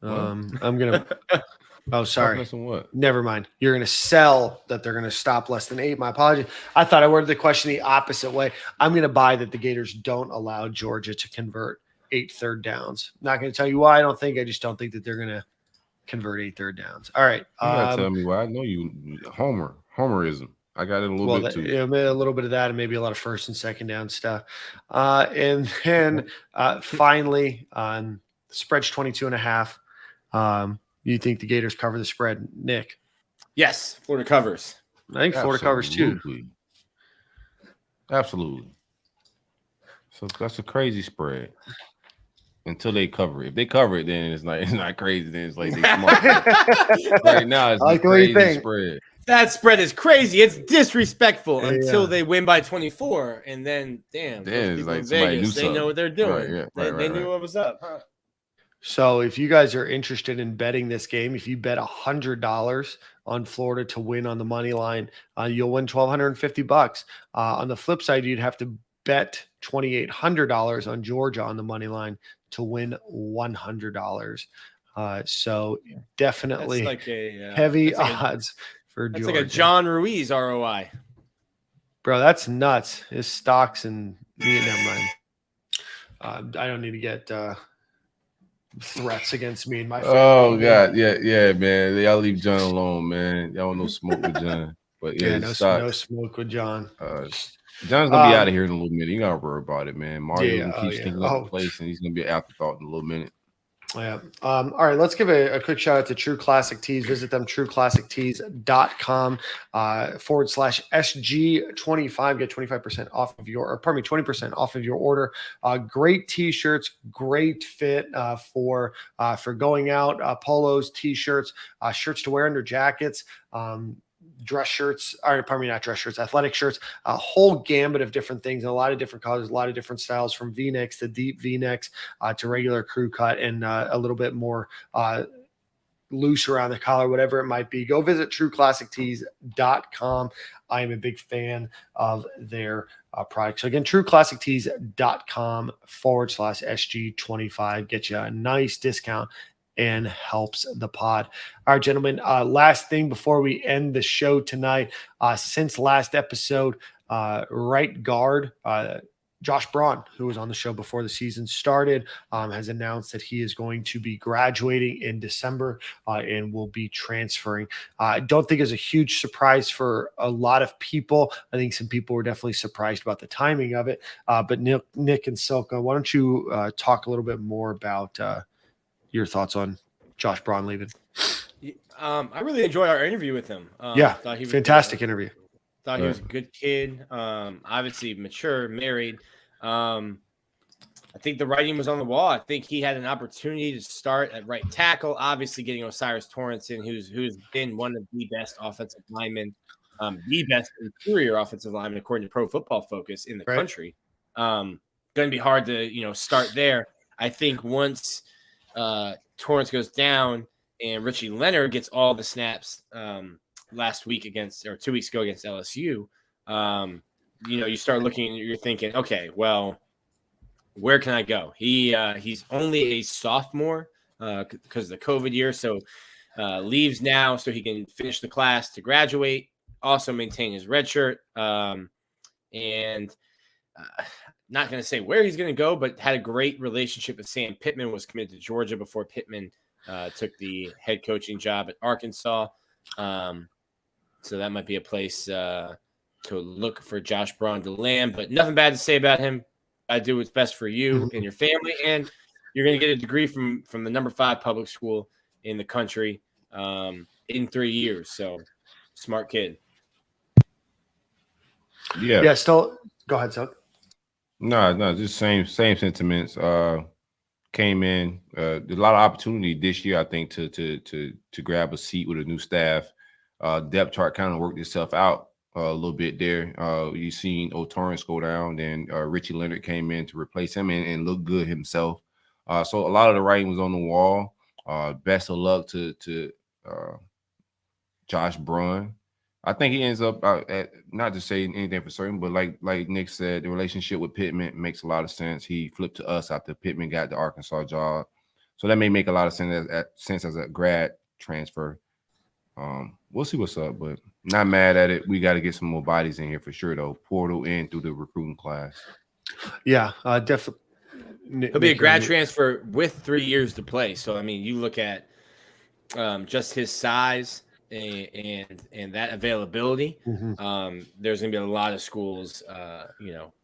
I'm gonna Oh, sorry. Less than what? Never mind. You're going to sell that they're going to stop less than 8. My apologies. I thought I worded the question the opposite way. I'm going to buy that the Gators don't allow Georgia to convert 8 third downs. Not going to tell you why. I just don't think that they're going to convert 8 third downs. All right. You gotta tell me why. I know you homerism. I got it a little bit too. Yeah, a little bit of that, and maybe a lot of first and second down stuff. And then finally, spread's 22.5. You think the Gators cover the spread, Nick? Yes, Florida covers. I think Florida covers too. Absolutely. So that's a crazy spread. Until they cover it. If they cover it, then it's not crazy. Then it's like they smart. Right now, it's like a crazy spread. That spread is crazy. It's disrespectful until they win by 24, and then it's like Vegas, they know what they're doing. They knew what was up. Huh? So if you guys are interested in betting this game, if you bet $100 on Florida to win on the money line, you'll win $1,250. On the flip side, you'd have to bet $2,800 on Georgia on the money line to win $100. So definitely like heavy odds for Georgia. That's like a John Ruiz ROI. Bro, that's nuts. His stocks and never mind. I don't need to get threats against me and my family. Oh God, yeah, man. Y'all leave John alone, man. Y'all don't know smoke with John. But no smoke with John. John's gonna be out of here in a little minute. You gotta worry about it, man. Mario keeps thinking up the place, and he's gonna be an afterthought in a little minute. Yeah. All right. Let's give a quick shout out to True Classic Tees. Visit them, trueclassictees.com /SG25. Get 25% off of 20% off of your order. Great T-shirts, great fit for going out, polos, T-shirts, shirts to wear under jackets, dress shirts, or pardon me, not dress shirts, athletic shirts, a whole gambit of different things, and a lot of different colors, a lot of different styles, from V-necks to deep V-necks to regular crew cut, and a little bit more loose around the collar, whatever it might be. Go visit trueclassictees.com. I am a big fan of their product. So again, trueclassictees.com /SG25. Get you a nice discount and helps the pod. All right, gentlemen, last thing before we end the show tonight, since last episode, right guard Josh Braun, who was on the show before the season started, has announced that he is going to be graduating in December and will be transferring. I don't think it's a huge surprise for a lot of people. I think some people were definitely surprised about the timing of it. But Nick and Silka, why don't you talk a little bit more about your thoughts on Josh Braun leaving? I really enjoyed our interview with him. Thought he was fantastic interview. Thought he was a good kid. Obviously mature, married. I think the writing was on the wall. I think he had an opportunity to start at right tackle. Obviously, getting Osiris Torrenson, who's been one of the best offensive linemen, the best interior offensive lineman according to Pro Football Focus in the country. Going to be hard to start there. I think once Torrance goes down and Richie Leonard gets all the snaps last week 2 weeks ago against LSU, you start looking, you're thinking, okay, well, where can I go? He's only a sophomore because of the COVID year, so leaves now so he can finish the class to graduate, also maintain his red shirt, and not going to say where he's going to go, but had a great relationship with Sam Pittman, was committed to Georgia before Pittman took the head coaching job at Arkansas. So that might be a place to look for Josh Braun to land, but nothing bad to say about him. I do what's best for you and your family, and you're going to get a degree from the number 5 public school in the country in 3 years. So smart kid. Yeah. Still, go ahead, Silk. No, just same sentiments. Came in, there's a lot of opportunity this year, I think, to grab a seat with a new staff. Depth chart kind of worked itself out a little bit there. You seen Torrance go down, then Richie Leonard came in to replace him and look good himself. So a lot of the writing was on the wall. Best of luck to Josh Braun. I think he ends up not to say anything for certain, but like Nick said, the relationship with Pittman makes a lot of sense. He flipped to us after Pittman got the Arkansas job, so that may make a lot of sense as a grad transfer. We'll see what's up, but not mad at it. We got to get some more bodies in here for sure, though. Portal in through the recruiting class. Yeah, definitely. He'll be a grad transfer with 3 years to play. So, I mean, you look at just his size and that availability. Mm-hmm. There's going to be a lot of schools,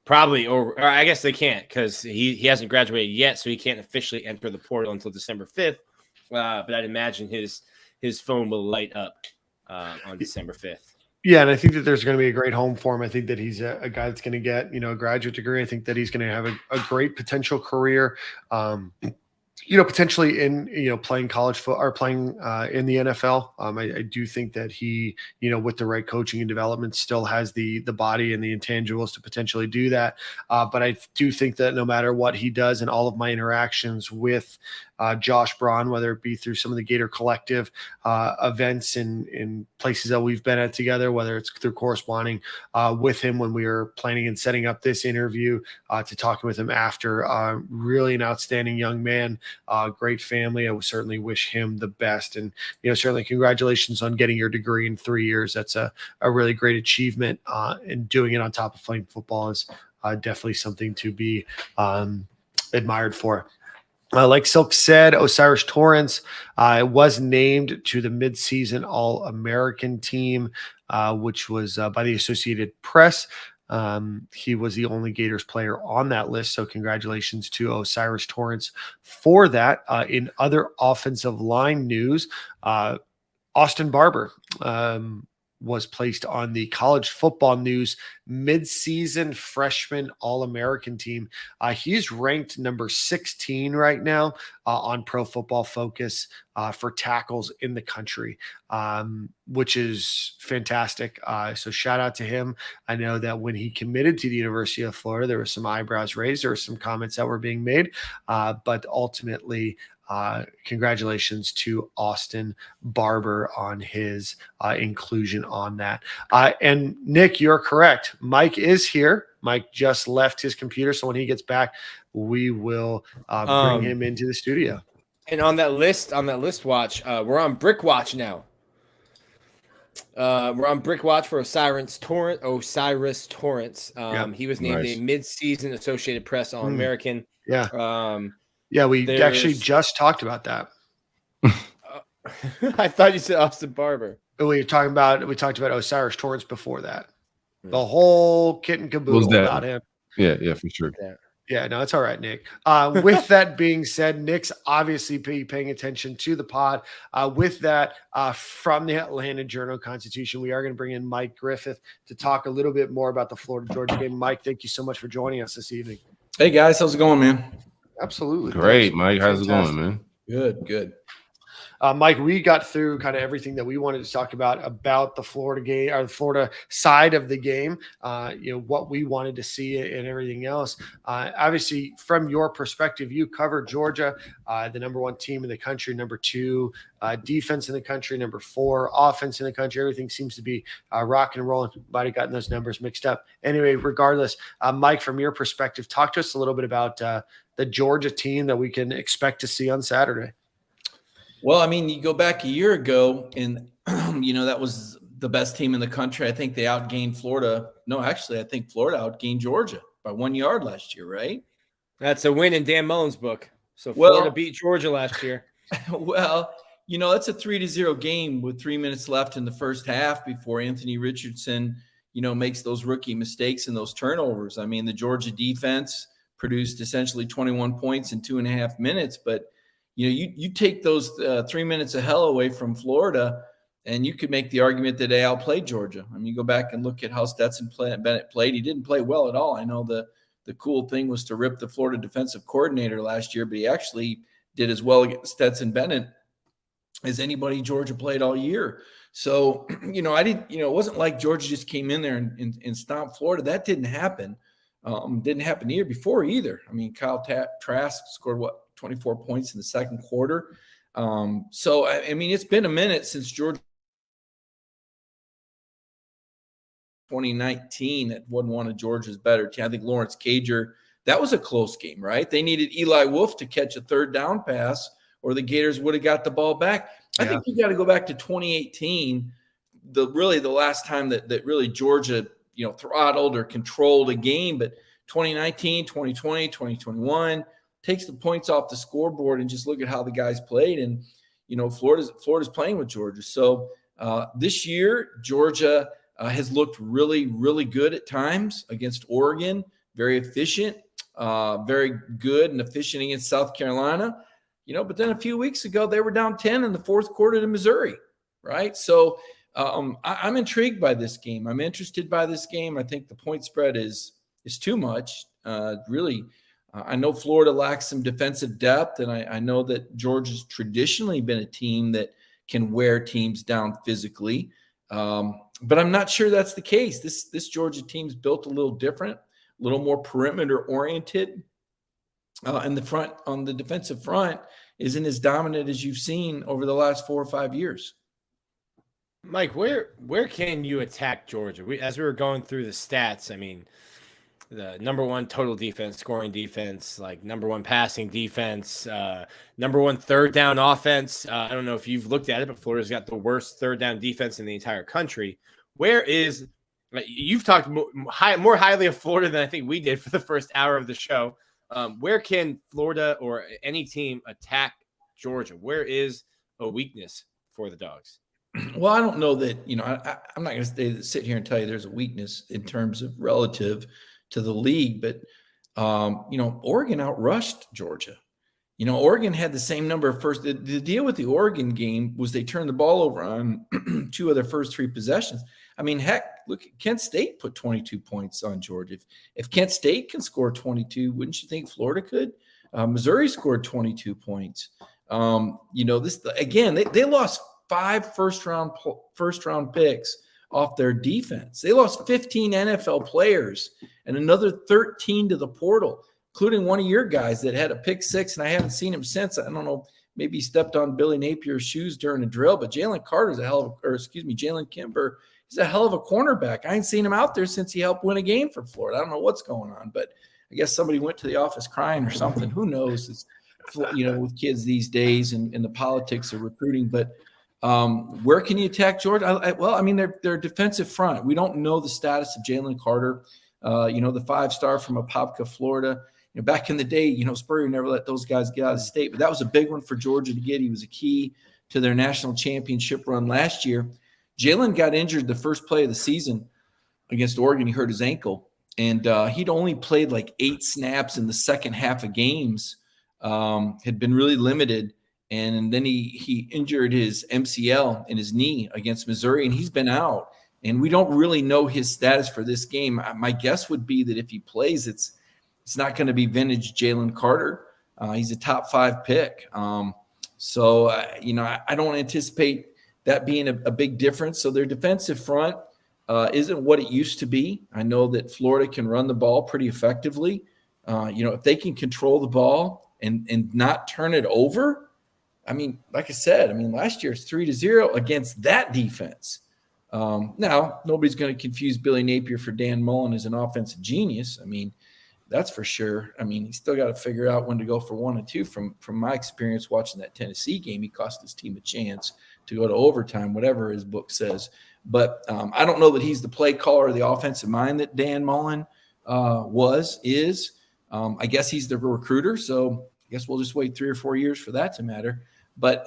probably or I guess they can't because he hasn't graduated yet, so he can't officially enter the portal until December 5th. But I'd imagine his phone will light up on December 5th. Yeah, and I think that there's going to be a great home for him. I think that he's a guy that's going to get, a graduate degree. I think that he's going to have a great potential career, potentially in, playing college football or playing in the NFL. I do think that he, with the right coaching and development still has the body and the intangibles to potentially do that. But I do think that no matter what he does in all of my interactions with Josh Braun, whether it be through some of the Gator Collective events in places that we've been at together, whether it's through corresponding with him when we were planning and setting up this interview, to talking with him after. Really an outstanding young man, great family. I would certainly wish him the best. And, certainly congratulations on getting your degree in 3 years. That's a really great achievement. And doing it on top of playing football is definitely something to be admired for. Like Silk said, Osiris Torrance was named to the midseason All-American team, which was by the Associated Press. He was the only Gators player on that list, so congratulations to Osiris Torrance for that. In other offensive line news, Austin Barber was placed on the College Football News midseason freshman All-American team. He's ranked number 16 right now on Pro Football Focus for tackles in the country, which is fantastic. So shout out to him. I know that when he committed to the University of Florida, there were some eyebrows raised. There were some comments that were being made, but ultimately, congratulations to Austin Barber on his inclusion on that. And Nick, you're correct. Mike is here. Mike just left his computer, so when he gets back, we will bring him into the studio. And on that list watch, we're on Brick Watch now. We're on Brick Watch for Osiris Torrance. He was named a mid-season Associated Press All-American. Yeah. Yeah, we actually just talked about that. I thought you said Austin Barber. We talked about Osiris Torrance before that. The whole kit and caboodle about him. Yeah, for sure. Yeah, no, it's all right, Nick. With that being said, Nick's obviously paying attention to the pod. With that, from the Atlanta Journal-Constitution, we are going to bring in Mike Griffith to talk a little bit more about the Florida-Georgia game. Mike, thank you so much for joining us this evening. Hey, guys. How's it going, man? Absolutely. Great, Mike. How's it going, man? Good. Mike, we got through kind of everything that we wanted to talk about the Florida game, or the Florida side of the game, what we wanted to see and everything else. Obviously, from your perspective, you covered Georgia, the number 1 team in the country, number 2 defense in the country, number 4 offense in the country. Everything seems to be rock and rolling. Might have gotten those numbers mixed up. Anyway, regardless, Mike, from your perspective, talk to us a little bit about the Georgia team that we can expect to see on Saturday. Well, I mean, you go back a year ago and, that was the best team in the country. I think they outgained Florida. No, actually, I think Florida outgained Georgia by 1 yard last year, right? That's a win in Dan Mullen's book. So Florida beat Georgia last year. Well, it's a 3-0 game with 3 minutes left in the first half before Anthony Richardson, makes those rookie mistakes and those turnovers. I mean, the Georgia defense produced essentially 21 points in 2.5 minutes, but you take those 3 minutes of hell away from Florida, and you could make the argument that they outplayed Georgia. I mean, you go back and look at how Stetson Bennett played. He didn't play well at all. I know the cool thing was to rip the Florida defensive coordinator last year, but he actually did as well against Stetson Bennett as anybody Georgia played all year. So, it wasn't like Georgia just came in there and stomped Florida. That didn't happen. Didn't happen the year before either. I mean, Kyle Trask scored 24 points in the second quarter. So, I mean, it's been a minute since Georgia 2019 that wasn't one of Georgia's better teams. I think Lawrence Cager, that was a close game, right? They needed Eli Wolf to catch a third down pass or the Gators would have got the ball back. I think you got to go back to 2018, the last time that really Georgia, throttled or controlled a game. But 2019, 2020, 2021 takes the points off the scoreboard and just look at how the guys played. And, Florida's playing with Georgia. So this year, Georgia has looked really, really good at times against Oregon, very efficient, very good and efficient against South Carolina. But then a few weeks ago, they were down 10 in the fourth quarter to Missouri, right? So I'm intrigued by this game. I'm interested by this game. I think the point spread is too much. Really, I know Florida lacks some defensive depth, and I know that Georgia's traditionally been a team that can wear teams down physically. But I'm not sure that's the case. This Georgia team's built a little different, a little more perimeter oriented. And the front on the defensive front isn't as dominant as you've seen over the last 4 or 5 years. Mike, where can you attack Georgia? As we were going through the stats, I mean, the number one total defense, scoring defense, like number one passing defense, number one third down offense. I don't know if you've looked at it, but Florida's got the worst third down defense in the entire country. You've talked more highly of Florida than I think we did for the first hour of the show. Where can Florida or any team attack Georgia? Where is a weakness for the Dogs? Well, I don't know that, I'm not going to sit here and tell you there's a weakness in terms of relative to the league, but, Oregon outrushed Georgia. Oregon had the same number of first. The deal with the Oregon game was they turned the ball over on 2 of their first 3 possessions. I mean, heck, look, Kent State put 22 points on Georgia. If Kent State can score 22, wouldn't you think Florida could? Missouri scored 22 points. This again, they lost 5 first round picks off their defense. They lost 15 NFL players and another 13 to the portal, including one of your guys that had a pick 6, and I haven't seen him since. I don't know, maybe he stepped on Billy Napier's shoes during a drill, but Jalen Kimber is a hell of a cornerback. I ain't seen him out there since he helped win a game for Florida. I don't know what's going on, but I guess somebody went to the office crying or something. Who knows? It's, with kids these days and the politics of recruiting. But where can you attack Georgia? Their defensive front. We don't know the status of Jalen Carter, the 5-star from Apopka, Florida. Back in the day, Spurrier never let those guys get out of state, but that was a big one for Georgia to get. He was a key to their national championship run last year. Jalen got injured the first play of the season against Oregon. He hurt his ankle, and he'd only played like 8 snaps in the second half of games, had been really limited. And then he injured his MCL in his knee against Missouri, and he's been out. And we don't really know his status for this game. My guess would be that if he plays, it's not going to be vintage Jalen Carter. He's a top 5 pick. I don't anticipate that being a big difference. So their defensive front isn't what it used to be. I know that Florida can run the ball pretty effectively. If they can control the ball and not turn it over, like I said, last year it's 3-0 against that defense. Now, nobody's going to confuse Billy Napier for Dan Mullen as an offensive genius. That's for sure. He's still got to figure out when to go for 1 and 2. From my experience watching that Tennessee game, he cost his team a chance to go to overtime, whatever his book says. But I don't know that he's the play caller or the offensive mind that Dan Mullen is. I guess he's the recruiter, so I guess we'll just wait 3 or 4 years for that to matter. But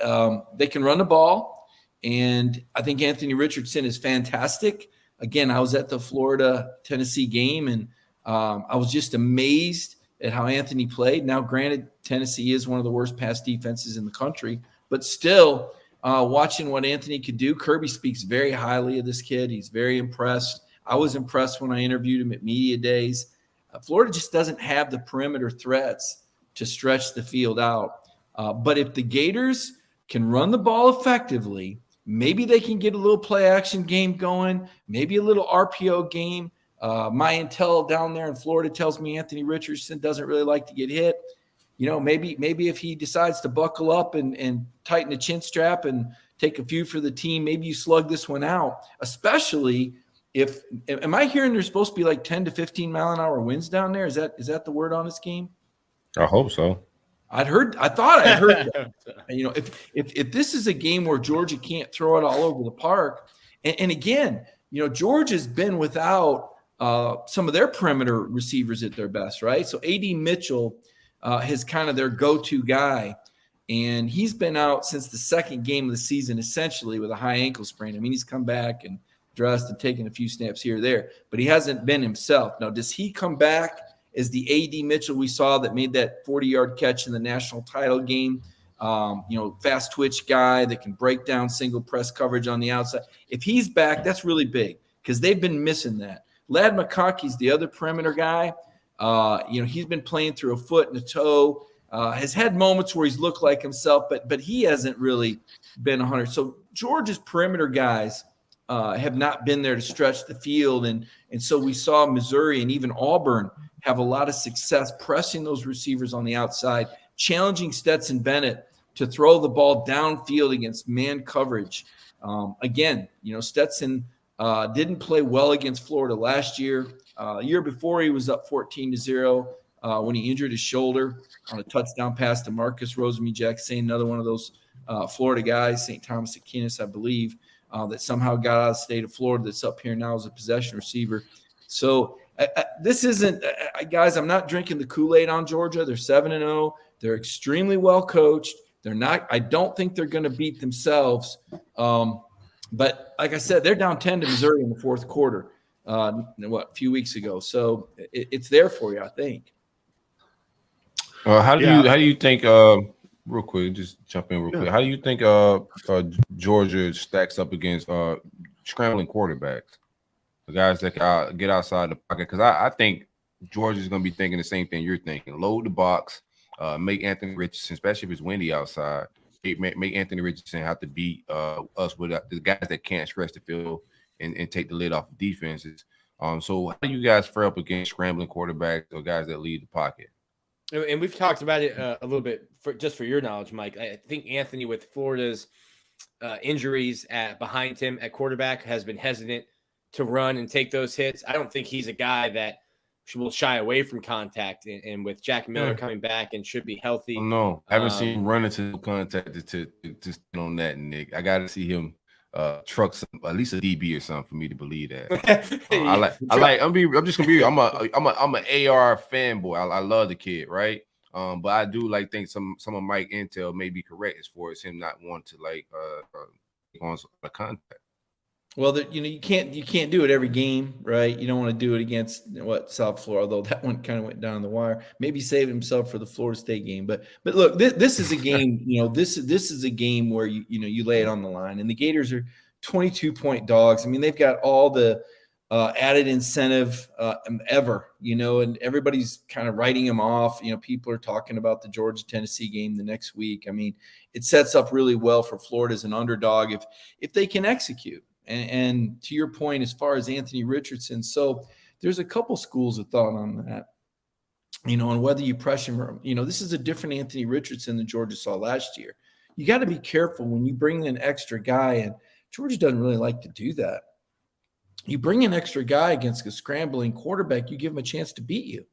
they can run the ball, and I think Anthony Richardson is fantastic. Again, I was at the Florida-Tennessee game, and I was just amazed at how Anthony played. Now, granted, Tennessee is one of the worst pass defenses in the country, but still watching what Anthony could do. Kirby speaks very highly of this kid. He's very impressed. I was impressed when I interviewed him at media days. Florida just doesn't have the perimeter threats to stretch the field out. But if the Gators can run the ball effectively, maybe they can get a little play action game going, maybe a little RPO game. My intel down there in Florida tells me Anthony Richardson doesn't really like to get hit. Maybe if he decides to buckle up and tighten the chin strap and take a few for the team, maybe you slug this one out, especially if – am I hearing there's supposed to be like 10 to 15 mile an hour winds down there? Is that the word on this game? I hope so. I thought I heard that. You know, if this is a game where Georgia can't throw it all over the park, and again, you know, Georgia's been without some of their perimeter receivers at their best, right? So A.D. Mitchell is kind of their go-to guy, and he's been out since the second game of the season, essentially with a high ankle sprain. I mean, he's come back and dressed and taken a few snaps here or there, but he hasn't been himself. Now, does he come back as the A.D. Mitchell we saw that made that 40-yard catch in the national title game? You know, fast twitch guy that can break down single press coverage on the outside. If he's back, that's really big because they've been missing that. Ladd McConkey's the other perimeter guy. You know, he's been playing through a foot and a toe. Has had moments where he's looked like himself, but he hasn't really been 100. So Georgia's perimeter guys have not been there to stretch the field, and so we saw Missouri and even Auburn have a lot of success pressing those receivers on the outside, challenging Stetson Bennett to throw the ball downfield against man coverage. Again, you know, Stetson didn't play well against Florida last year. Year before, he was up 14-0 when he injured his shoulder on a touchdown pass to Marcus Rosemy-Jackson, another one of those Florida guys, St. Thomas Aquinas, I believe, that somehow got out of the state of Florida that's up here now as a possession receiver. So this isn't – guys, I'm not drinking the Kool-Aid on Georgia. They're 7-0. They're extremely well coached. They're not – I don't think they're going to beat themselves. But like I said, they're down 10 to Missouri in the fourth quarter, a few weeks ago. So it's there for you, I think. How do you think real quick, just jump in real quick. How do you think Georgia stacks up against scrambling quarterbacks? The guys that can get outside the pocket, because I think Georgia's going to be thinking the same thing you're thinking. Load the box, make Anthony Richardson, especially if it's windy outside, make Anthony Richardson have to beat us with the guys that can't stretch the field and take the lid off of defenses. So how do you guys fare up against scrambling quarterbacks or guys that lead the pocket? And we've talked about it a little bit just for your knowledge, Mike. I think Anthony, with Florida's injuries behind him at quarterback, has been hesitant to run and take those hits. I don't think he's a guy that will shy away from contact. And with Jack Miller coming back and should be healthy. No, I haven't seen him run into contact to sit on that, Nick. I got to see him truck some, at least a DB or something for me to believe that. I'm just gonna be. I'm an AR fanboy. I love the kid, right? But I do think some of Mike intel may be correct as far as him not wanting to on a contact. Well, you can't do it every game, right? You don't want to do it against South Florida, although that one kind of went down the wire. Maybe save himself for the Florida State game, but look, this is a game. This is a game where you lay it on the line, and the Gators are 22-point dogs. I mean, they've got all the added incentive ever, and everybody's kind of writing them off. People are talking about the Georgia-Tennessee game the next week. I mean, it sets up really well for Florida as an underdog if they can execute. And to your point, as far as Anthony Richardson, so there's a couple schools of thought on that, on whether you pressure him. This is a different Anthony Richardson than Georgia saw last year. You got to be careful when you bring an extra guy, and Georgia doesn't really like to do that. You bring an extra guy against a scrambling quarterback, you give him a chance to beat you,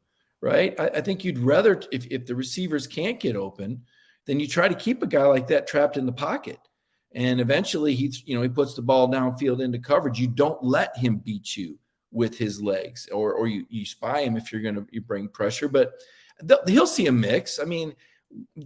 right? I think you'd rather, if the receivers can't get open, then you try to keep a guy like that trapped in the pocket. And eventually he puts the ball downfield into coverage. You don't let him beat you with his legs, or you spy him if you bring pressure. But he'll see a mix. I mean,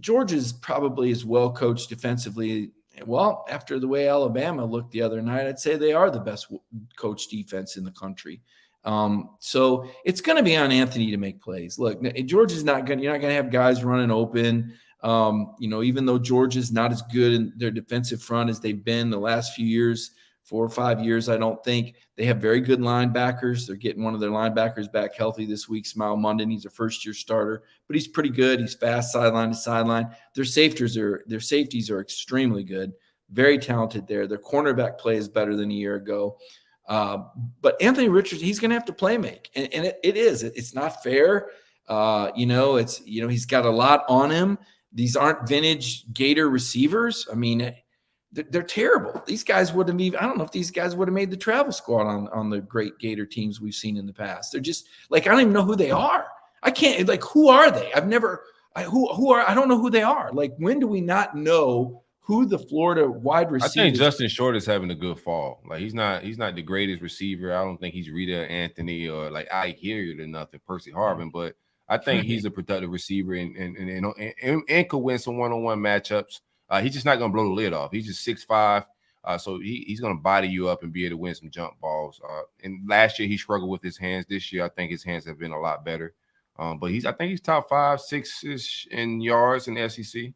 Georgia's probably as well coached defensively. Well, after the way Alabama looked the other night, I'd say they are the best coached defense in the country. So it's going to be on Anthony to make plays. Look, Georgia's you're not going to have guys running open. Even though Georgia's not as good in their defensive front as they've been the last few years, 4 or 5 years, I don't think. They have very good linebackers. They're getting one of their linebackers back healthy this week, Smile Munden. He's a first-year starter, but he's pretty good. He's fast sideline to sideline. Their safeties are extremely good, very talented there. Their cornerback play is better than a year ago. But Anthony Richardson, he's going to have to play make, and it is. It's not fair. He's got a lot on him. These aren't vintage Gator receivers. I mean, they're terrible. These guys wouldn't have I don't know if these guys would have made the travel squad on the great Gator teams we've seen in the past. They're just I don't even know who they are. I can't, who are they? I don't know who they are. Like, when do we not know who the Florida wide receivers? I think Justin Short is having a good fall. Like, he's not the greatest receiver. I don't think he's Rita Anthony or like Ike Hilliard or nothing, Percy Harvin, but I think he's a productive receiver and could win some one-on-one matchups. He's just not going to blow the lid off. He's just 6'5", so he's going to body you up and be able to win some jump balls. And last year he struggled with his hands. This year I think his hands have been a lot better. But I think he's top 5, 6-ish in yards in the SEC.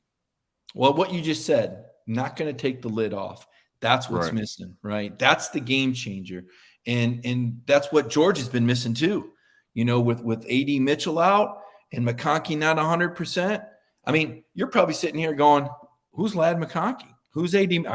Well, what you just said, not going to take the lid off. That's what's missing, right? That's the game changer. And that's what George has been missing too. With A.D. Mitchell out and McConkey not 100%. I mean, you're probably sitting here going, who's Ladd McConkey? Who's A.D.?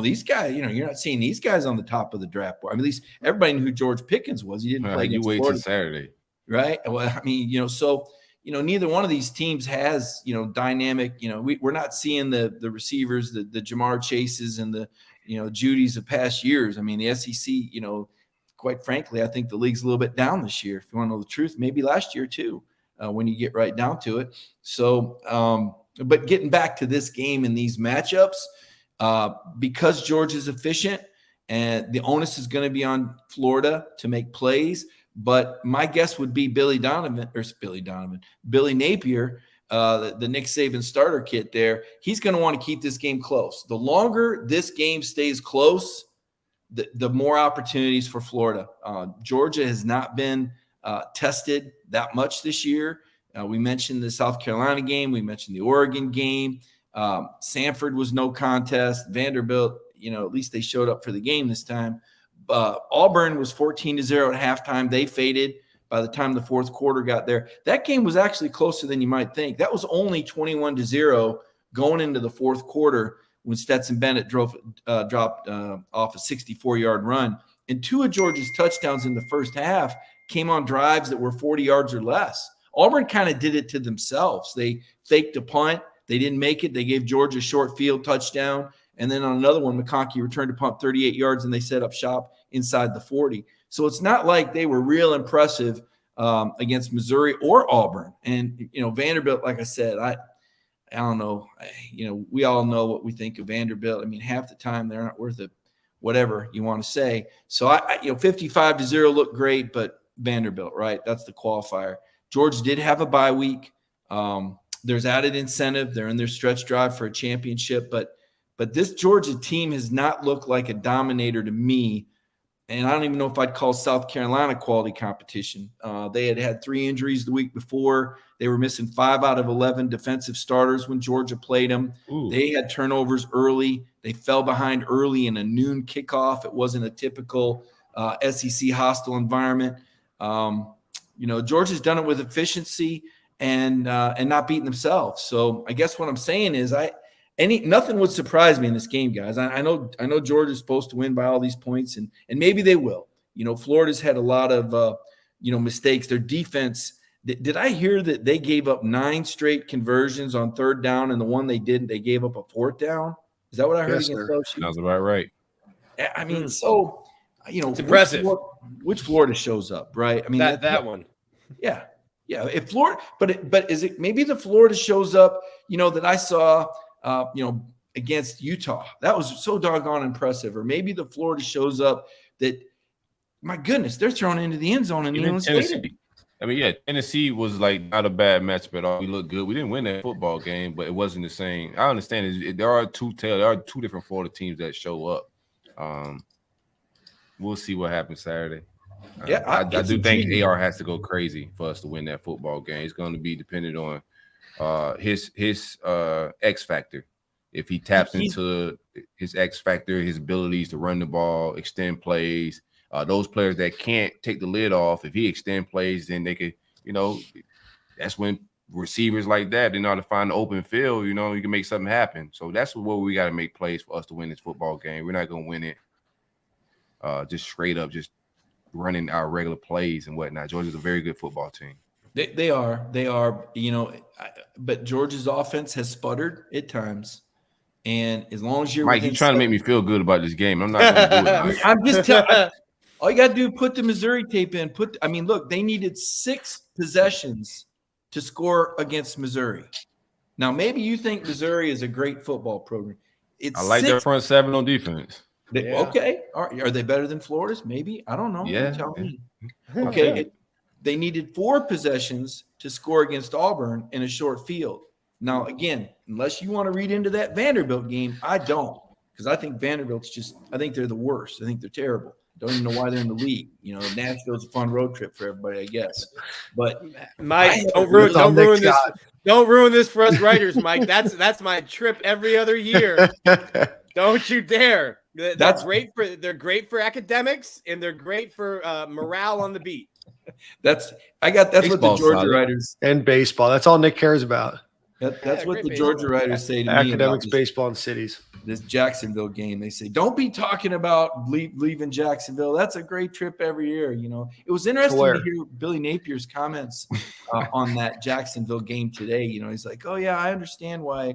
These guys, you're not seeing these guys on the top of the draft board. I mean, at least everybody knew who George Pickens was. He didn't play against Florida. You wait till Saturday. Right. Well, I mean, so, neither one of these teams has, dynamic, we're not seeing the receivers, the Jamar Chases and the, Judys of past years. I mean, the SEC, quite frankly, I think the league's a little bit down this year. If you want to know the truth, maybe last year too, when you get right down to it. So, but getting back to this game and these matchups, because George is efficient and the onus is going to be on Florida to make plays. But my guess would be Billy Napier, the Nick Saban starter kit there. He's going to want to keep this game close. The longer this game stays close, the more opportunities for Florida. Georgia has not been tested that much this year. We mentioned the South Carolina game. We mentioned the Oregon game. Samford was no contest. Vanderbilt, at least they showed up for the game this time. Auburn was 14-0 at halftime. They faded by the time the fourth quarter got there. That game was actually closer than you might think. That was only 21-0 going into the fourth quarter when Stetson Bennett dropped off a 64-yard run. And 2 of Georgia's touchdowns in the first half came on drives that were 40 yards or less. Auburn kind of did it to themselves. They faked a punt. They didn't make it. They gave Georgia a short field touchdown. And then on another one, McConkey returned to punt 38 yards, and they set up shop inside the 40. So it's not like they were real impressive against Missouri or Auburn. And, Vanderbilt, like I said, I don't know. We all know what we think of Vanderbilt. I mean, half the time they're not worth it, whatever you want to say. So, 55-0 looked great, but Vanderbilt, right? That's the qualifier. Georgia did have a bye week. There's added incentive. They're in their stretch drive for a championship, but this Georgia team has not looked like a dominator to me. And I don't even know if I'd call South Carolina quality competition. They had 3 injuries the week before. They were missing 5 out of 11 defensive starters when Georgia played them. Ooh. They had turnovers early. They fell behind early in a noon kickoff. It wasn't a typical SEC hostile environment. Georgia's done it with efficiency and not beating themselves. So I guess what I'm saying is nothing would surprise me in this game, guys. I know Georgia's supposed to win by all these points, and maybe they will. Florida's had a lot of mistakes. Their defense. Did I hear that they gave up 9 straight conversions on third down, and the one they didn't, they gave up a fourth down? Is that what I heard? Yes, sir. Sounds about right. I mean, so it's impressive. Which Florida shows up, right? I mean, that one. Yeah. If Florida, but is it maybe the Florida shows up? That I saw. Against Utah. That was so doggone impressive. Or maybe the Florida shows up that, my goodness, they're thrown into the end zone in Neyland Stadium. I mean, Tennessee was like not a bad matchup at all. We looked good. We didn't win that football game, but it wasn't the same. I understand there are 2 different Florida teams that show up. We'll see what happens Saturday. Yeah, I do think AR has to go crazy for us to win that football game. It's going to be dependent on his X factor. If he taps into his X factor, his abilities to run the ball, extend plays, those players that can't take the lid off, if he extend plays, then they could, that's when receivers like that, they know how to find the open field, you can make something happen. So that's what we got to make plays for us to win this football game. We're not going to win it just straight up, just running our regular plays and whatnot. Georgia's a very good football team. They are, but Georgia's offense has sputtered at times. And as long as you're Mike, you're trying to make me feel good about this game. I'm not going to do it, Mike. I'm just telling. All you got to do is put the Missouri tape in. Look, they needed 6 possessions to score against Missouri. Now, maybe you think Missouri is a great football program. I like their front seven on defense. Okay. Are they better than Florida's? Maybe. I don't know. Yeah. You tell me. Okay. They needed 4 possessions to score against Auburn in a short field. Now, again, unless you want to read into that Vanderbilt game, I don't, because I think Vanderbilt's I think they're the worst. I think they're terrible. Don't even know why they're in the league. Nashville's a fun road trip for everybody, I guess. But Mike, don't ruin this for us writers, Mike. That's my trip every other year. Don't you dare. They're great for academics, and they're great for morale on the beat. That's what the Georgia writers and baseball. That's all Nick cares about. That's what the Georgia writers say to me. Academics, baseball, and cities. This Jacksonville game, they say, don't be talking about leaving Jacksonville. That's a great trip every year. It was interesting to hear Billy Napier's comments on that Jacksonville game today. He's like, oh yeah, I understand why,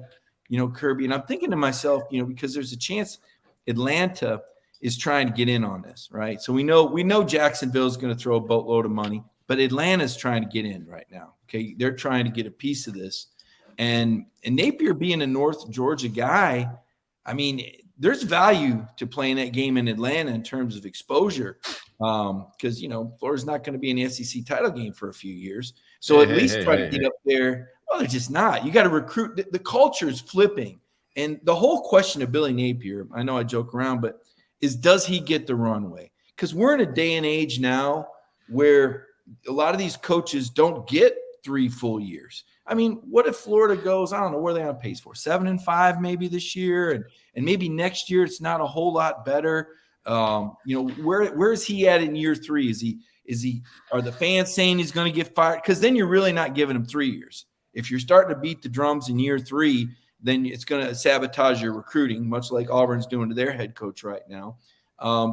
Kirby. And I'm thinking to myself, because there's a chance Atlanta is trying to get in on this, right? So we know Jacksonville is going to throw a boatload of money, but Atlanta's trying to get in right now. Okay, they're trying to get a piece of this. And Napier being a North Georgia guy, I mean, there's value to playing that game in Atlanta in terms of exposure, because Florida's not going to be in the SEC title game for a few years. So at least try to get up there. Well, they're just not. You got to recruit. The culture is flipping, and the whole question of Billy Napier, I know I joke around, but does he get the runway? Because we're in a day and age now where a lot of these coaches don't get 3 full years. I mean, what if Florida goes, I don't know, where are they on pace for? 7-5 maybe this year, and maybe next year it's not a whole lot better. Where is he at in year 3? Are the fans saying he's going to get fired? Because then you're really not giving him 3 years. If you're starting to beat the drums in year 3, then it's going to sabotage your recruiting, much like Auburn's doing to their head coach right now.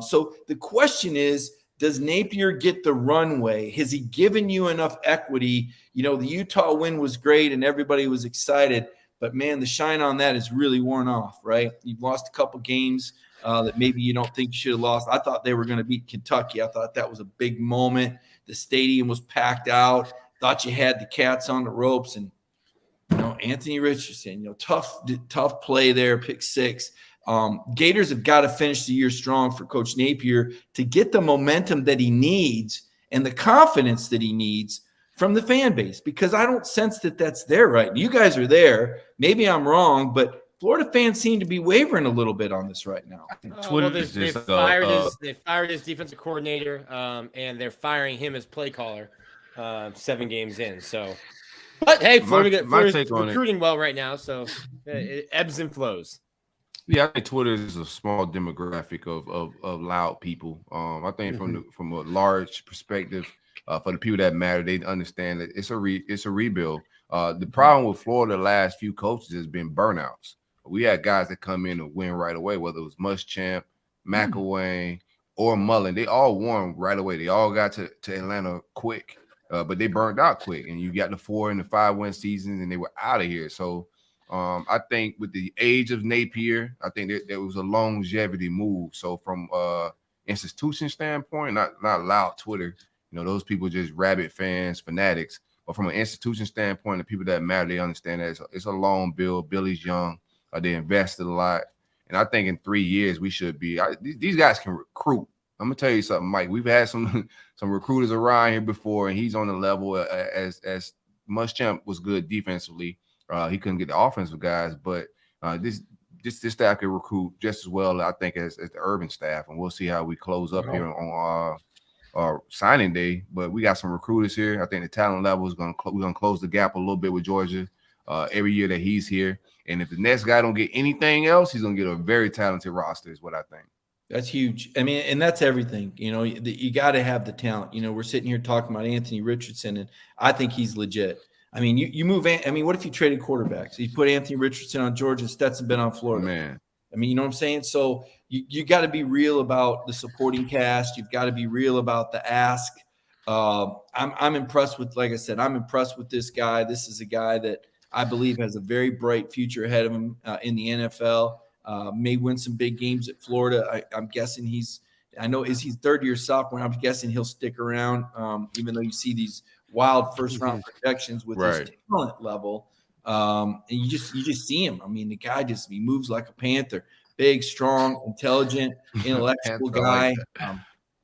So the question is, does Napier get the runway? Has he given you enough equity? The Utah win was great and everybody was excited, but man, the shine on that is really worn off, right? You've lost a couple games that maybe you don't think you should have lost. I thought they were going to beat Kentucky. I thought that was a big moment. The stadium was packed out. Thought you had the cats on the ropes, and Anthony Richardson, tough play there, pick 6. Gators have got to finish the year strong for Coach Napier to get the momentum that he needs and the confidence that he needs from the fan base, because I don't sense that that's there right now. You guys are there. Maybe I'm wrong, but Florida fans seem to be wavering a little bit on this right now. They fired his defensive coordinator, and they're firing him as play caller 7 games in. So, but hey, Florida's recruiting well right now, so it ebbs and flows. Yeah, I think Twitter is a small demographic of loud people. I think from a large perspective, for the people that matter, they understand that it's a rebuild. The problem with Florida the last few coaches has been burnouts. We had guys that come in and win right away, whether it was Muschamp, McElwain, or Mullen. They all won right away. They all got to Atlanta quick, but they burned out quick. And you got the 4 and the 5-win seasons, and they were out of here. So I think with the age of Napier, I think there was a longevity move. So from institution standpoint, not loud Twitter, those people just rabid fans, fanatics. But from an institution standpoint, the people that matter, they understand that it's a long build. Billy's young. They invested a lot. And I think in 3 years, we should be these guys can recruit. I'm going to tell you something, Mike. We've had some recruiters around here before, and he's on the level as Muschamp was good defensively. He couldn't get the offensive guys, but this staff can recruit just as well, I think, as the Urban staff. And we'll see how we close up here on signing day. But we got some recruiters here. I think the talent level is we're gonna close the gap a little bit with Georgia every year that he's here. And if the next guy don't get anything else, he's gonna get a very talented roster, is what I think. That's huge. I mean, and that's everything. You got to have the talent. We're sitting here talking about Anthony Richardson, and I think he's legit. I mean, you move. I mean, what if you traded quarterbacks? You put Anthony Richardson on Georgia, Stetson been on Florida. Man, I mean, you know what I'm saying? So you got to be real about the supporting cast. You've got to be real about the ask. I'm impressed with, like I said, I'm impressed with this guy. This is a guy that I believe has a very bright future ahead of him in the NFL. May win some big games at Florida. I'm guessing he's 3rd-year sophomore. I'm guessing he'll stick around, even though you see these wild first round projections with his Right. talent level. And you just see him. I mean, the guy he moves like a panther. Big, strong, intelligent, intellectual Panther, I like guy.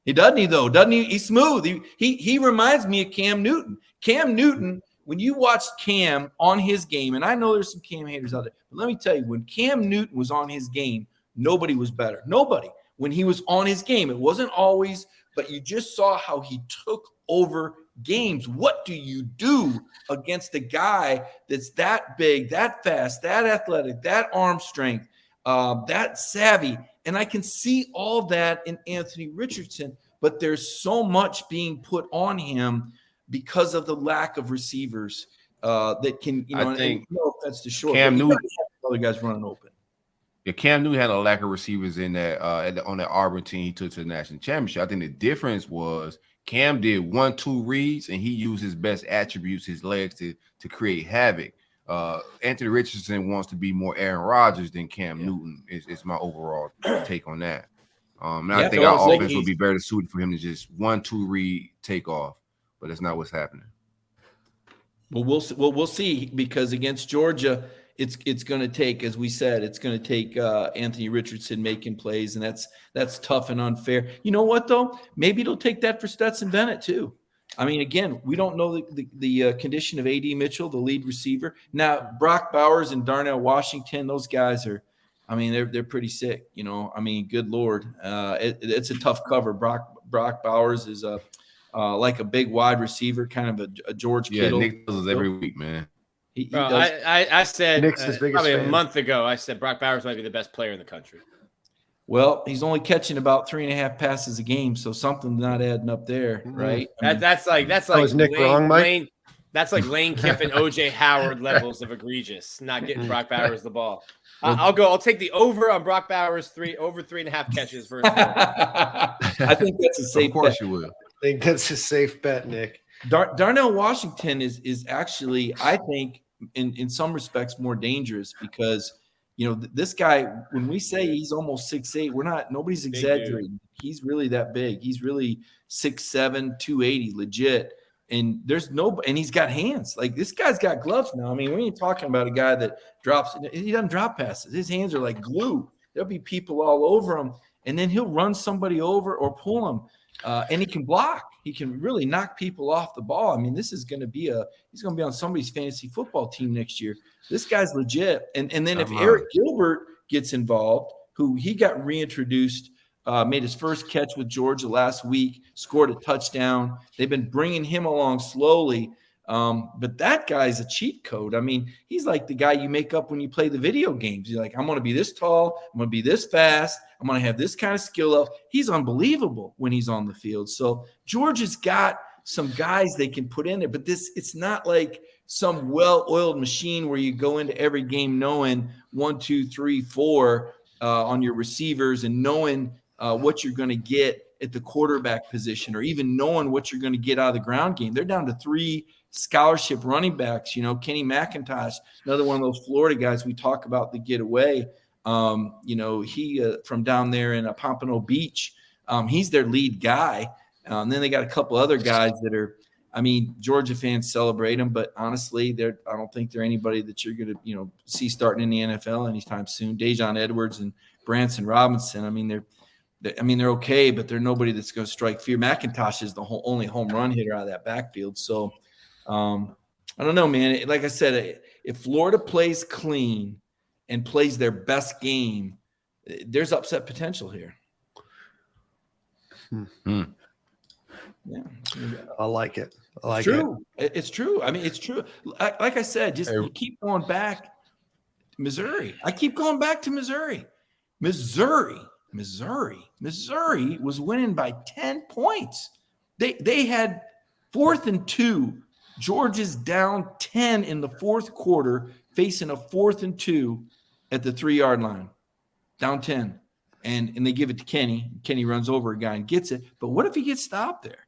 He doesn't he though? Doesn't he? He's smooth. He reminds me of Cam Newton. Cam Newton, when you watch Cam on his game, and I know there's some Cam haters out there, but let me tell you, when Cam Newton was on his game, nobody was better. Nobody. When he was on his game, it wasn't always, but you just saw how he took over games. What do you do against a guy that's that big, that fast, that athletic, that arm strength, that savvy? And I can see all that in Anthony Richardson, but there's so much being put on him because of the lack of receivers that can, I think no offense to Short, Cam Newton, other guys running open. Yeah, Cam Newton had a lack of receivers in that on that Auburn team he took to the national championship. I think the difference was Cam did 1-2 reads and he used his best attributes, his legs, to create havoc. Anthony Richardson wants to be more Aaron Rodgers than Cam Newton. Is my overall take on that. I think our offense would be better suited for him to just 1-2 read, take off, but that's not what's happening. Well, we'll see, because against Georgia, it's going to take, as we said, it's going to take Anthony Richardson making plays, and that's tough and unfair. You know what, though? Maybe it'll take that for Stetson Bennett, too. I mean, again, we don't know the condition of A.D. Mitchell, the lead receiver. Now, Brock Bowers and Darnell Washington, those guys are, I mean, they're pretty sick, you know. I mean, good Lord. It's a tough cover. Brock Bowers is like a big wide receiver, kind of a George Kittle. Yeah, Nick does every week, man. I said probably a fan. month ago, I said Brock Bowers might be the best player in the country. Well, he's only catching about 3.5 passes a game, so something's not adding up there, right? That's like was Nick wrong, Mike? That's like Lane Kiffin, OJ Howard levels of egregious, not getting Brock Bowers the ball. I'll take the over on Brock Bowers, over 3.5 catches versus I think that's a safe Of course bet. you will. I think that's a safe bet, Nick. Darnell Washington is actually, I think, in some respects more dangerous, because you know this guy, when we say he's almost 6'8", nobody's exaggerating. He's really that big. He's really 6'7", 280, legit. And and he's got hands. Like, this guy's got gloves now. I mean, we ain't talking about a guy that he doesn't drop passes. His hands are like glue. There'll be people all over him, and then he'll run somebody over or pull him. And he can block. He can really knock people off the ball. I mean, this is going to be he's going to be on somebody's fantasy football team next year. This guy's legit. And then if Eric Gilbert gets involved, who he got reintroduced, made his first catch with Georgia last week, scored a touchdown. They've been bringing him along slowly. But that guy's a cheat code. I mean, he's like the guy you make up when you play the video games. You're like, I'm going to be this tall. I'm going to be this fast. I'm going to have this kind of skill level. He's unbelievable when he's on the field. So Georgia's got some guys they can put in there, but it's not like some well-oiled machine where you go into every game knowing 1, 2, 3, 4 on your receivers, and knowing what you're going to get at the quarterback position, or even knowing what you're going to get out of the ground game. They're down to 3 scholarship running backs. You know, Kenny McIntosh, another one of those Florida guys we talk about that get away. You know, he from down there in Pompano Beach, he's their lead guy. And then they got a couple other guys that are, I mean, Georgia fans celebrate them, but honestly, I don't think they're anybody that you're going to, see starting in the NFL anytime soon. Dejon Edwards and Branson Robinson. I mean, they're okay, but they're nobody that's going to strike fear. McIntosh is the only home run hitter out of that backfield. So I don't know, man. Like I said, if Florida plays clean and plays their best game, there's upset potential here. Yeah, I like it. It's true. It's true. I mean, it's true. Like I said, you keep going back. Missouri. I keep going back to Missouri. Missouri was winning by 10 points. They had 4th and 2. Georgia's down 10 in the fourth quarter, facing a 4th and 2 at the 3-yard line, down 10. And they give it to Kenny. Kenny runs over a guy and gets it. But what if he gets stopped there?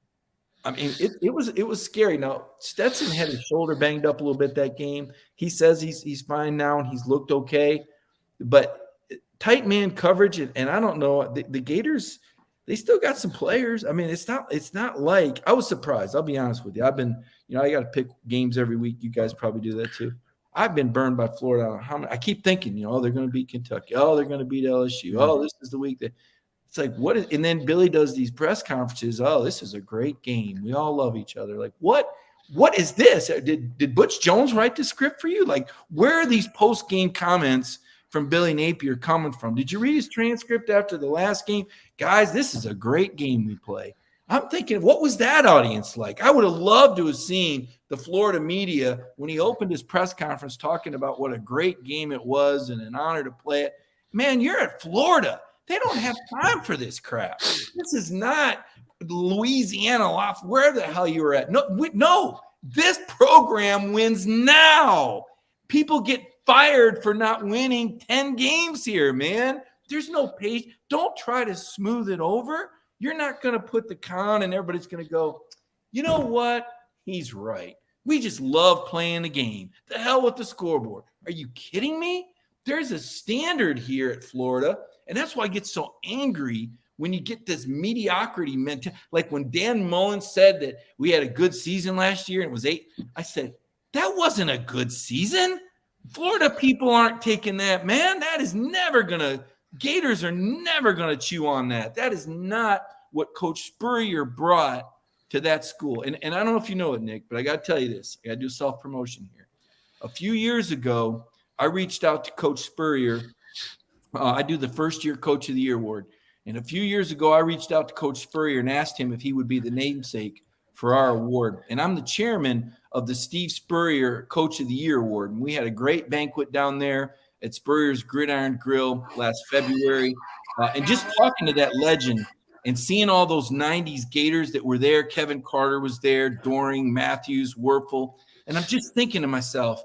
I mean, it was scary. Now, Stetson had his shoulder banged up a little bit that game. He says he's fine now and he's looked okay. But tight man coverage, and I don't know, the Gators, they still got some players. I mean, it's not like I was surprised. I'll be honest with you. I've been, I got to pick games every week. You guys probably do that too. I've been burned by Florida. I keep thinking, they're going to beat Kentucky. Oh, they're going to beat LSU. Oh, this is the week that it's like, what is, and then Billy does these press conferences. Oh, this is a great game. We all love each other. Like, what is this? Did Butch Jones write the script for you? Like, where are these post-game comments from Billy Napier coming from? Did you read his transcript after the last game? Guys, this is a great game we play. I'm thinking, what was that audience like? I would have loved to have seen the Florida media when he opened his press conference talking about what a great game it was and an honor to play it. Man, you're at Florida. They don't have time for this crap. This is not Louisiana off where the hell you were at. No, this program wins now. People get fired for not winning 10 games here, man. There's no patience. Don't try to smooth it over. You're not going to put the con and everybody's going to go, you know what? He's right. We just love playing the game. The hell with the scoreboard. Are you kidding me? There's a standard here at Florida, and that's why I get so angry when you get this mediocrity mentality. Like when Dan Mullen said that we had a good season last year and it was 8, I said, that wasn't a good season. Florida people aren't taking that, man. That is never going to – Gators are never going to chew on that. That is not what Coach Spurrier brought to that school. And I don't know if you know it, Nick, but I got to tell you this. I got to do self-promotion here. A few years ago, I reached out to Coach Spurrier. I do the first-year Coach of the Year award. And a few years ago, I reached out to Coach Spurrier and asked him if he would be the namesake for our award. And I'm the chairman of the Steve Spurrier Coach of the Year award. And we had a great banquet down there at Spurrier's Gridiron Grill last February. And just talking to that legend and seeing all those 90s Gators that were there. Kevin Carter was there, Doring, Matthews, Werfel. And I'm just thinking to myself,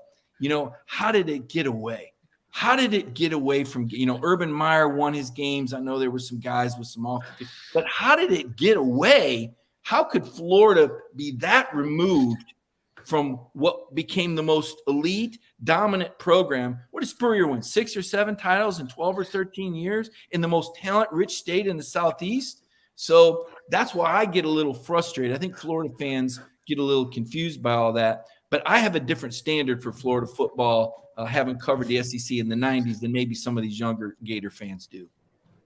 how did it get away? How did it get away from, Urban Meyer won his games. I know there were some guys with some off, but how did it get away? How could Florida be that removed from what became the most elite, dominant program? What did Spurrier win? 6 or 7 titles in 12 or 13 years in the most talent-rich state in the Southeast? So that's why I get a little frustrated. I think Florida fans get a little confused by all that. But I have a different standard for Florida football, having covered the SEC in the 90s than maybe some of these younger Gator fans do.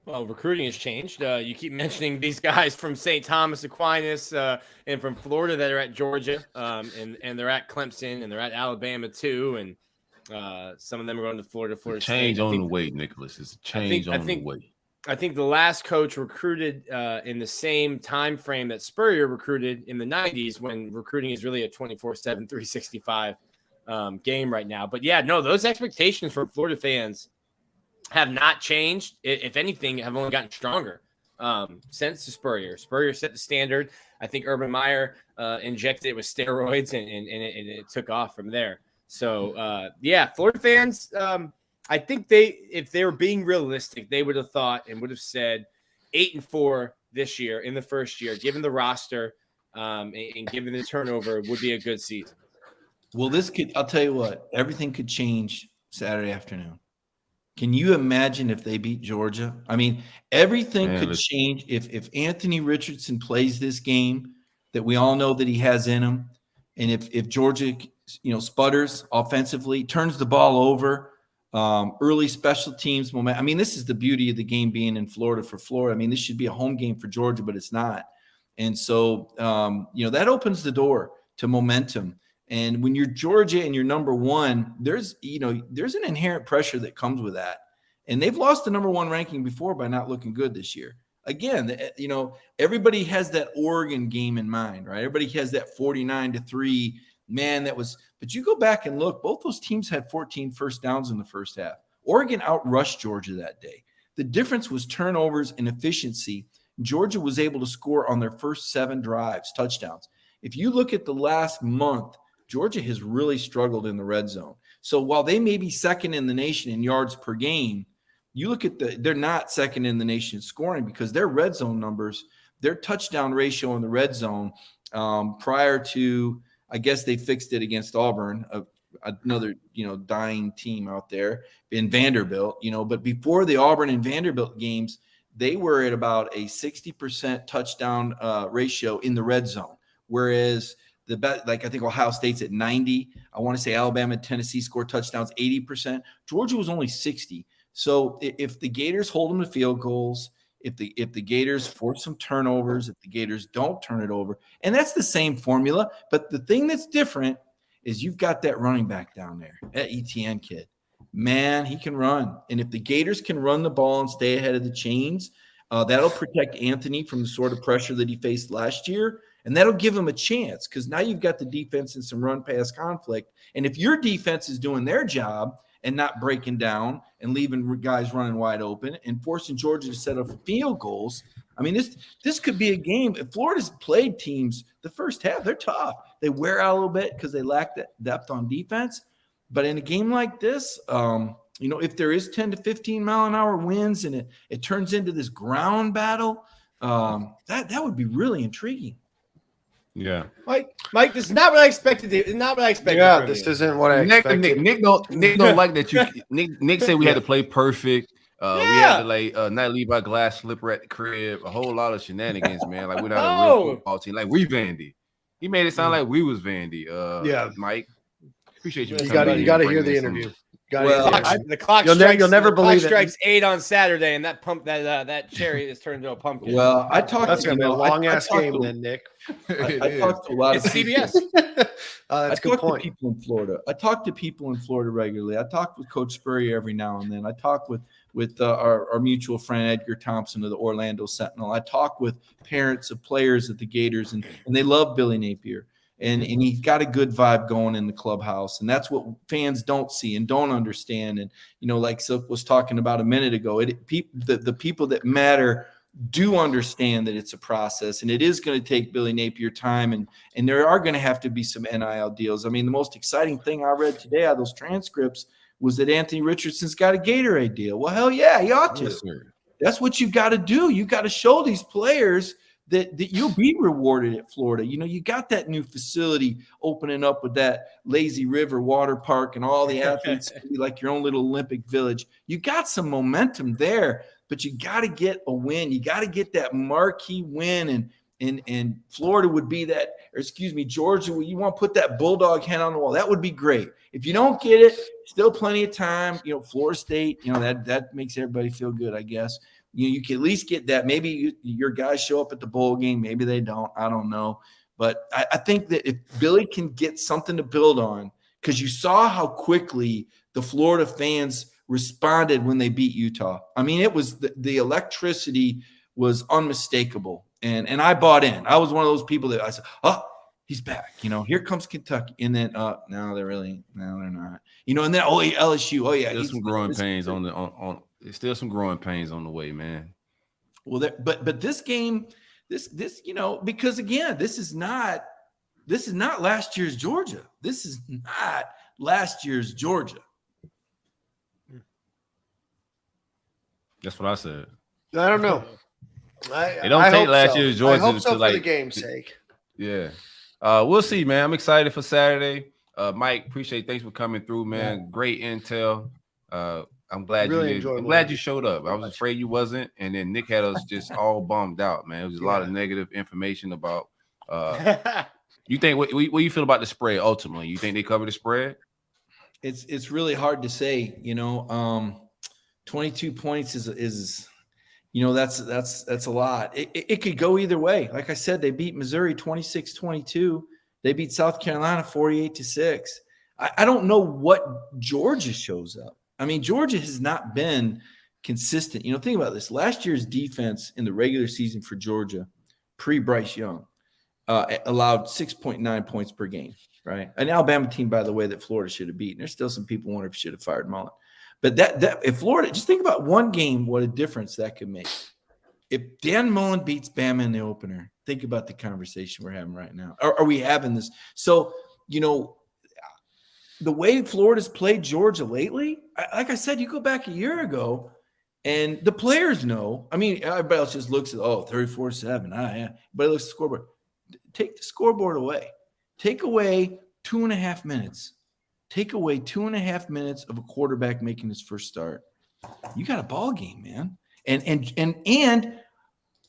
Well, recruiting has changed. You keep mentioning these guys from St. Thomas Aquinas and from Florida that are at Georgia, and they're at Clemson, and they're at Alabama too, and some of them are going to Florida. Change on the way, Nicholas. It's a change on the way. I think the last coach recruited in the same time frame that Spurrier recruited in the 90s, when recruiting is really a 24/7, 365 game right now. But yeah, no, those expectations for Florida fans have not changed. If anything, have only gotten stronger since Spurrier. Spurrier set the standard. I think Urban Meyer injected it with steroids, and it took off from there. So, yeah, Florida fans, I think if they were being realistic, they would have thought and would have said 8-4 this year in the first year, given the roster and given the turnover, would be a good season. Well, I'll tell you what, everything could change Saturday afternoon. Can you imagine if they beat Georgia? I mean, everything could change if Anthony Richardson plays this game that we all know that he has in him. And if Georgia, sputters offensively, turns the ball over, early special teams moment. I mean, this is the beauty of the game being in Florida for Florida. I mean, this should be a home game for Georgia, but it's not. And so, that opens the door to momentum. And when you're Georgia and you're number one, there's an inherent pressure that comes with that. And they've lost the number one ranking before by not looking good this year. Again, everybody has that Oregon game in mind, right? Everybody has that 49-3, man, but you go back and look, both those teams had 14 first downs in the first half. Oregon outrushed Georgia that day. The difference was turnovers and efficiency. Georgia was able to score on their first 7 drives, touchdowns. If you look at the last month, Georgia has really struggled in the red zone. So while they may be second in the nation in yards per game, you look at they're not second in the nation in scoring, because their red zone numbers, their touchdown ratio in the red zone prior to, I guess they fixed it against Auburn, another, dying team out there in Vanderbilt, but before the Auburn and Vanderbilt games, they were at about a 60% touchdown ratio in the red zone, whereas I think Ohio State's at 90. I want to say Alabama and Tennessee scored touchdowns 80%. Georgia was only 60. So if the Gators hold them to field goals, if the Gators force some turnovers, if the Gators don't turn it over, and that's the same formula. But the thing that's different is you've got that running back down there, that ETN kid. Man, he can run. And if the Gators can run the ball and stay ahead of the chains, that'll protect Anthony from the sort of pressure that he faced last year. And that'll give him a chance because now you've got the defense and some run-pass conflict. And if your defense is doing their job and not breaking down and leaving guys running wide open and forcing Georgia to set up field goals, I mean, this could be a game. If Florida's played teams the first half, they're tough. They wear out a little bit because they lack that depth on defense. But in a game like this, if there is 10 to 15 mile an hour winds and it turns into this ground battle, that would be really intriguing. Yeah, Mike, this is not what I expected. Not what I expected. Yeah, this isn't what I expected. Nick don't like that. Nick said we had to play perfect. We had to not leave our glass slipper at the crib. A whole lot of shenanigans, man. Like we're not a real football team. Like we Vandy. He made it sound like we was Vandy. Mike. Appreciate you. You got to hear the interview. The clock strikes 8 on Saturday, and that cherry is turned into a pumpkin. Well, that's gonna be a long ass game, then, Nick. I talked to a lot of CBS. That's a good point. People in Florida. I talk to people in Florida regularly. I talk with Coach Spurrier every now and then. I talk with our mutual friend Edgar Thompson of the Orlando Sentinel. I talk with parents of players at the Gators, and they love Billy Napier. And he's got a good vibe going in the clubhouse. And that's what fans don't see and don't understand. And, like Silk was talking about a minute ago, the people that matter do understand that it's a process. And it is going to take Billy Napier time. And there are going to have to be some NIL deals. I mean, the most exciting thing I read today out of those transcripts was that Anthony Richardson's got a Gatorade deal. Well, hell yeah, he ought to. Yes, that's what you got to do. You got to show these players that you'll be rewarded at Florida. You got that new facility opening up with that lazy river water park and all the athletes be like your own little Olympic village. You got some momentum there, but you got to get a win. You got to get that marquee win. And Florida would be that, or excuse me, Georgia, you want to put that bulldog hen on the wall. That would be great. If you don't get it, still plenty of time. Florida State, that makes everybody feel good, I guess. You can at least get that. Maybe your guys show up at the bowl game. Maybe they don't. I don't know. But I think that if Billy can get something to build on, because you saw how quickly the Florida fans responded when they beat Utah. I mean, it was the electricity was unmistakable. And I bought in. I was one of those people that I said, oh, he's back. Here comes Kentucky. And then, no, they're not. And then, LSU. Oh, yeah. There's some growing pains on there's still some growing pains on the way, man. Well, but this game, this because again, this is not last year's Georgia. This is not last year's Georgia. That's what I said. I don't know. It don't take last year's Georgia I hope so to for the game's sake. Yeah. We'll see, man. I'm excited for Saturday. Mike, thanks for coming through, man. Yeah. Great intel. I'm glad you showed up. I was afraid you wasn't, and then Nick had us just all bummed out, man. It was a lot of negative information about. You think what you feel about the spread ultimately? You think they cover the spread? It's really hard to say. 22 points is that's a lot. It could go either way. Like I said, they beat Missouri 26-22. They beat South Carolina 48-6. I don't know what Georgia shows up. I mean, Georgia has not been consistent. Think about this. Last year's defense in the regular season for Georgia, pre-Bryce Young, allowed 6.9 points per game, right? An Alabama team, by the way, that Florida should have beaten. There's still some people wondering if he should have fired Mullen. But that if Florida, just think about one game, what a difference that could make. If Dan Mullen beats Bama in the opener, think about the conversation we're having right now. Are we having this? So, the way Florida's played Georgia lately, like I said, you go back a year ago, and the players know. I mean, everybody else just looks at, 34-7. Yeah. But looks at the scoreboard. Take the scoreboard away. Take away 2.5 minutes. Take away 2.5 minutes of a quarterback making his first start. You got a ball game, man. And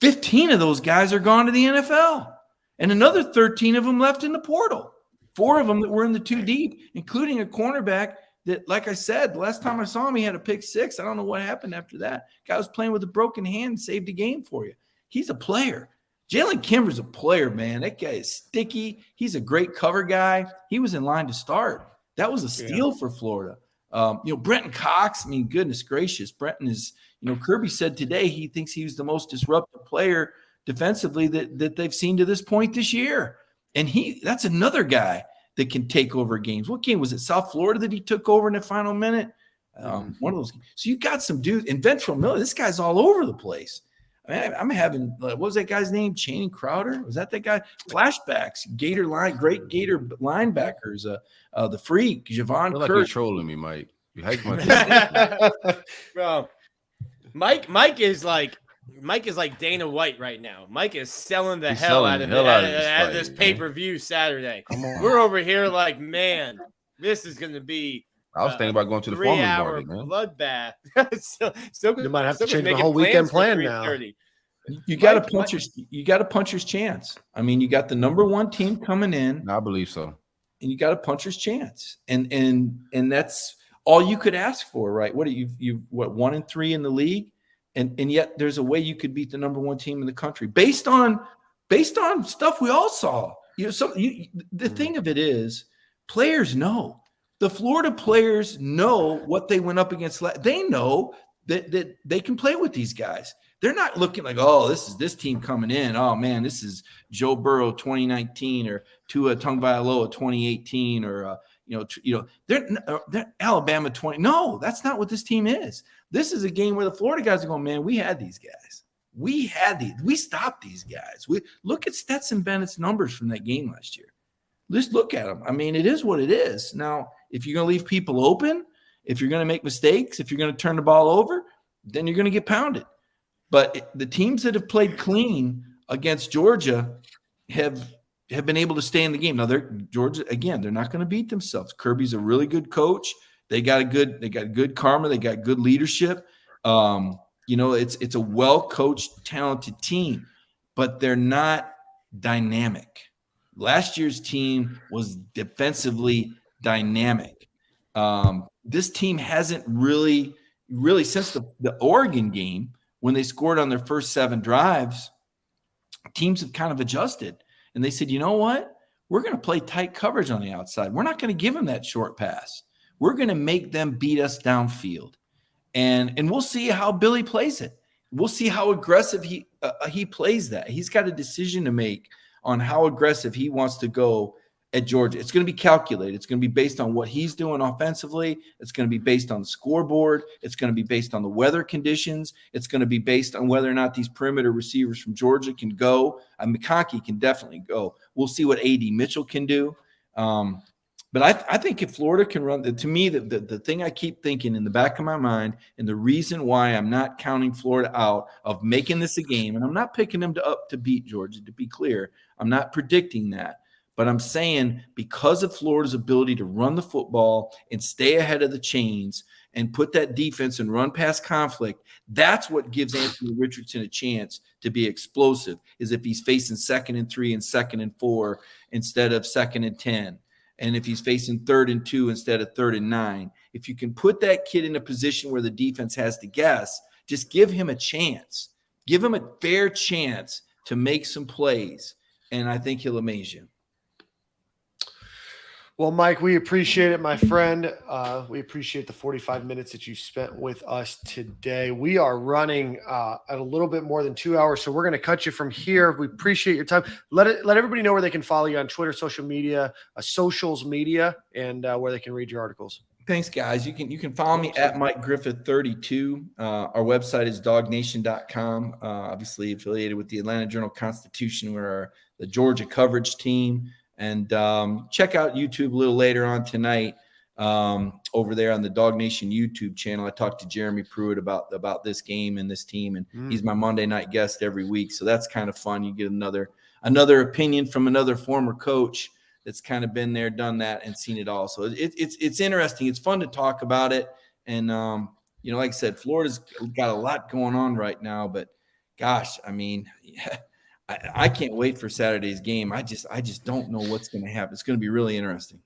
15 of those guys are gone to the NFL, and another 13 of them left in the portal. 4 of them that were in the 2 deep, including a cornerback that, like I said, the last time I saw him, he had a pick 6. I don't know what happened after that. Guy was playing with a broken hand and saved a game for you. He's a player. Jalen Kimber's a player, man. That guy is sticky. He's a great cover guy. He was in line to start. That was a steal for Florida. Brenton Cox, I mean, goodness gracious. Brenton is, Kirby said today he thinks he was the most disruptive player defensively that they've seen to this point this year. And that's another guy that can take over games. What game was it? South Florida that he took over in the final minute? One of those games. So you got some dudes. And Ventrell Miller, this guy's all over the place. I mean, I'm having, what was that guy's name? Channing Crowder? Was that guy? Flashbacks, great Gator linebackers. The freak, Javon Kirk. Like you're trolling me, Mike. You hike my bro. Mike is like Dana White right now. Mike is selling the hell out of this pay-per-view Saturday. We're over here like, man, this is going to be. I was thinking about going to the farmer's market, man. Bloodbath. You might have to change the whole weekend plan now. You got a puncher's chance. I mean, you got the number 1 team coming in. I believe so. And you got a puncher's chance. And that's all you could ask for, right? What are you 1-3 in the league? And yet there's a way you could beat the number 1 team in the country based on stuff we all saw. The thing of it is, players know. The Florida players know what they went up against. They know that they can play with these guys. They're not looking like, oh, this is this team coming in. Oh man, this is Joe Burrow 2019 or Tua Tagovailoa 2018 or they're Alabama 20. No, that's not what this team is. This is a game where the Florida guys are going, man, we had these guys. We stopped these guys. We look at Stetson Bennett's numbers from that game last year. Just look at them. I mean, it is what it is. Now, if you're going to leave people open, if you're going to make mistakes, if you're going to turn the ball over, then you're going to get pounded. But the teams that have played clean against Georgia have been able to stay in the game. Now, Georgia, again, they're not going to beat themselves. Kirby's a really good coach. They got good karma. They got good leadership. It's a well-coached, talented team, but they're not dynamic. Last year's team was defensively dynamic. This team hasn't really since the Oregon game, when they scored on their first 7 drives, teams have kind of adjusted. And they said, you know what? We're going to play tight coverage on the outside. We're not going to give them that short pass. We're going to make them beat us downfield. And we'll see how Billy plays it. We'll see how aggressive he plays that. He's got a decision to make on how aggressive he wants to go at Georgia. It's going to be calculated. It's going to be based on what he's doing offensively. It's going to be based on the scoreboard. It's going to be based on the weather conditions. It's going to be based on whether or not these perimeter receivers from Georgia can go. McConkey can definitely go. We'll see what A.D. Mitchell can do. But I think if Florida can run, to me, the thing I keep thinking in the back of my mind, and the reason why I'm not counting Florida out of making this a game, and I'm not picking them to beat Georgia, to be clear. I'm not predicting that. But I'm saying because of Florida's ability to run the football and stay ahead of the chains and put that defense and run past conflict, that's what gives Anthony Richardson a chance to be explosive, is if he's facing 2nd and 3 and 2nd and 4 instead of 2nd and 10. And if he's facing 3rd and 2 instead of 3rd and 9. If you can put that kid in a position where the defense has to guess, just give him a chance. Give him a fair chance to make some plays, and I think he'll amaze you. Well, Mike, we appreciate it, my friend. We appreciate the 45 minutes that you spent with us today. We are running at a little bit more than 2 hours, so we're going to cut you from here. We appreciate your time. Let everybody know where they can follow you on Twitter, social media, socials media, and where they can read your articles. Thanks, guys. You can follow me at Mike Griffith 32. Our website is dognation.com. Obviously affiliated with the Atlanta Journal-Constitution. We're the Georgia coverage team. And check out YouTube a little later on tonight over there on the Dog Nation YouTube channel. I talked to Jeremy Pruitt about this game and this team, and he's my Monday night guest every week. So that's kind of fun. You get another opinion from another former coach that's kind of been there, done that, and seen it all. So it's interesting. It's fun to talk about it, and like I said, Florida's got a lot going on right now, but gosh, I mean, I can't wait for Saturday's game. I just don't know what's going to happen. It's going to be really interesting.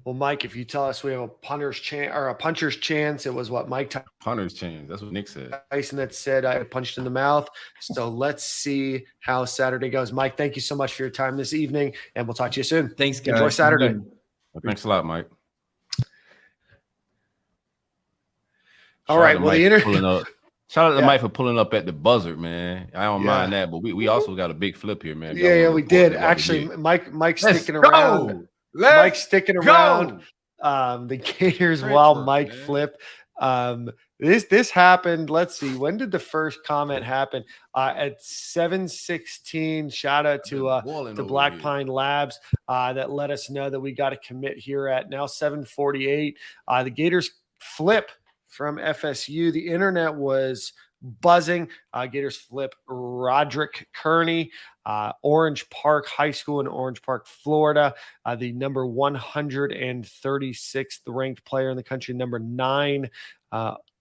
Well, Mike, if you tell us we have a puncher's chance, it was what Mike Punter's chance. That's what Nick said. Tyson that said I punched in the mouth. So let's see how Saturday goes. Mike, thank you so much for your time this evening, and we'll talk to you soon. Thanks, guys. Enjoy Saturday. Thanks a lot, Mike. All right. Well, Shout out to Mike for pulling up at the buzzer, man. I don't mind that, but we also got a big flip here, man. Yeah, we did. Actually, Mike's sticking around. Mike's sticking around. The Gators while Mike flipped. This happened. Let's see. When did the first comment happen? At 7:16. Shout out to Black Pine Labs that let us know that we got to commit here at now 7:48. The Gators flip from FSU. The internet was buzzing. Gators flip Roderick Kearney, Orange Park High School in Orange Park, Florida. The number 136th ranked player in the country, number 9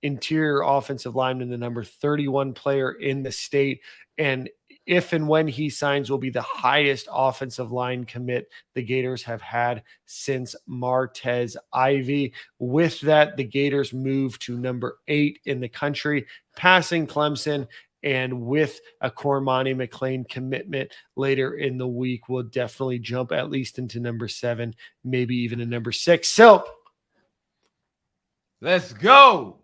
interior offensive lineman, the number 31 player in the state. And if and when he signs, will be the highest offensive line commit the Gators have had since Martez Ivy. With that, the Gators move to number 8 in the country, passing Clemson. And with a Cormani McClain commitment later in the week, we'll definitely jump at least into number 7, maybe even a number 6. So let's go.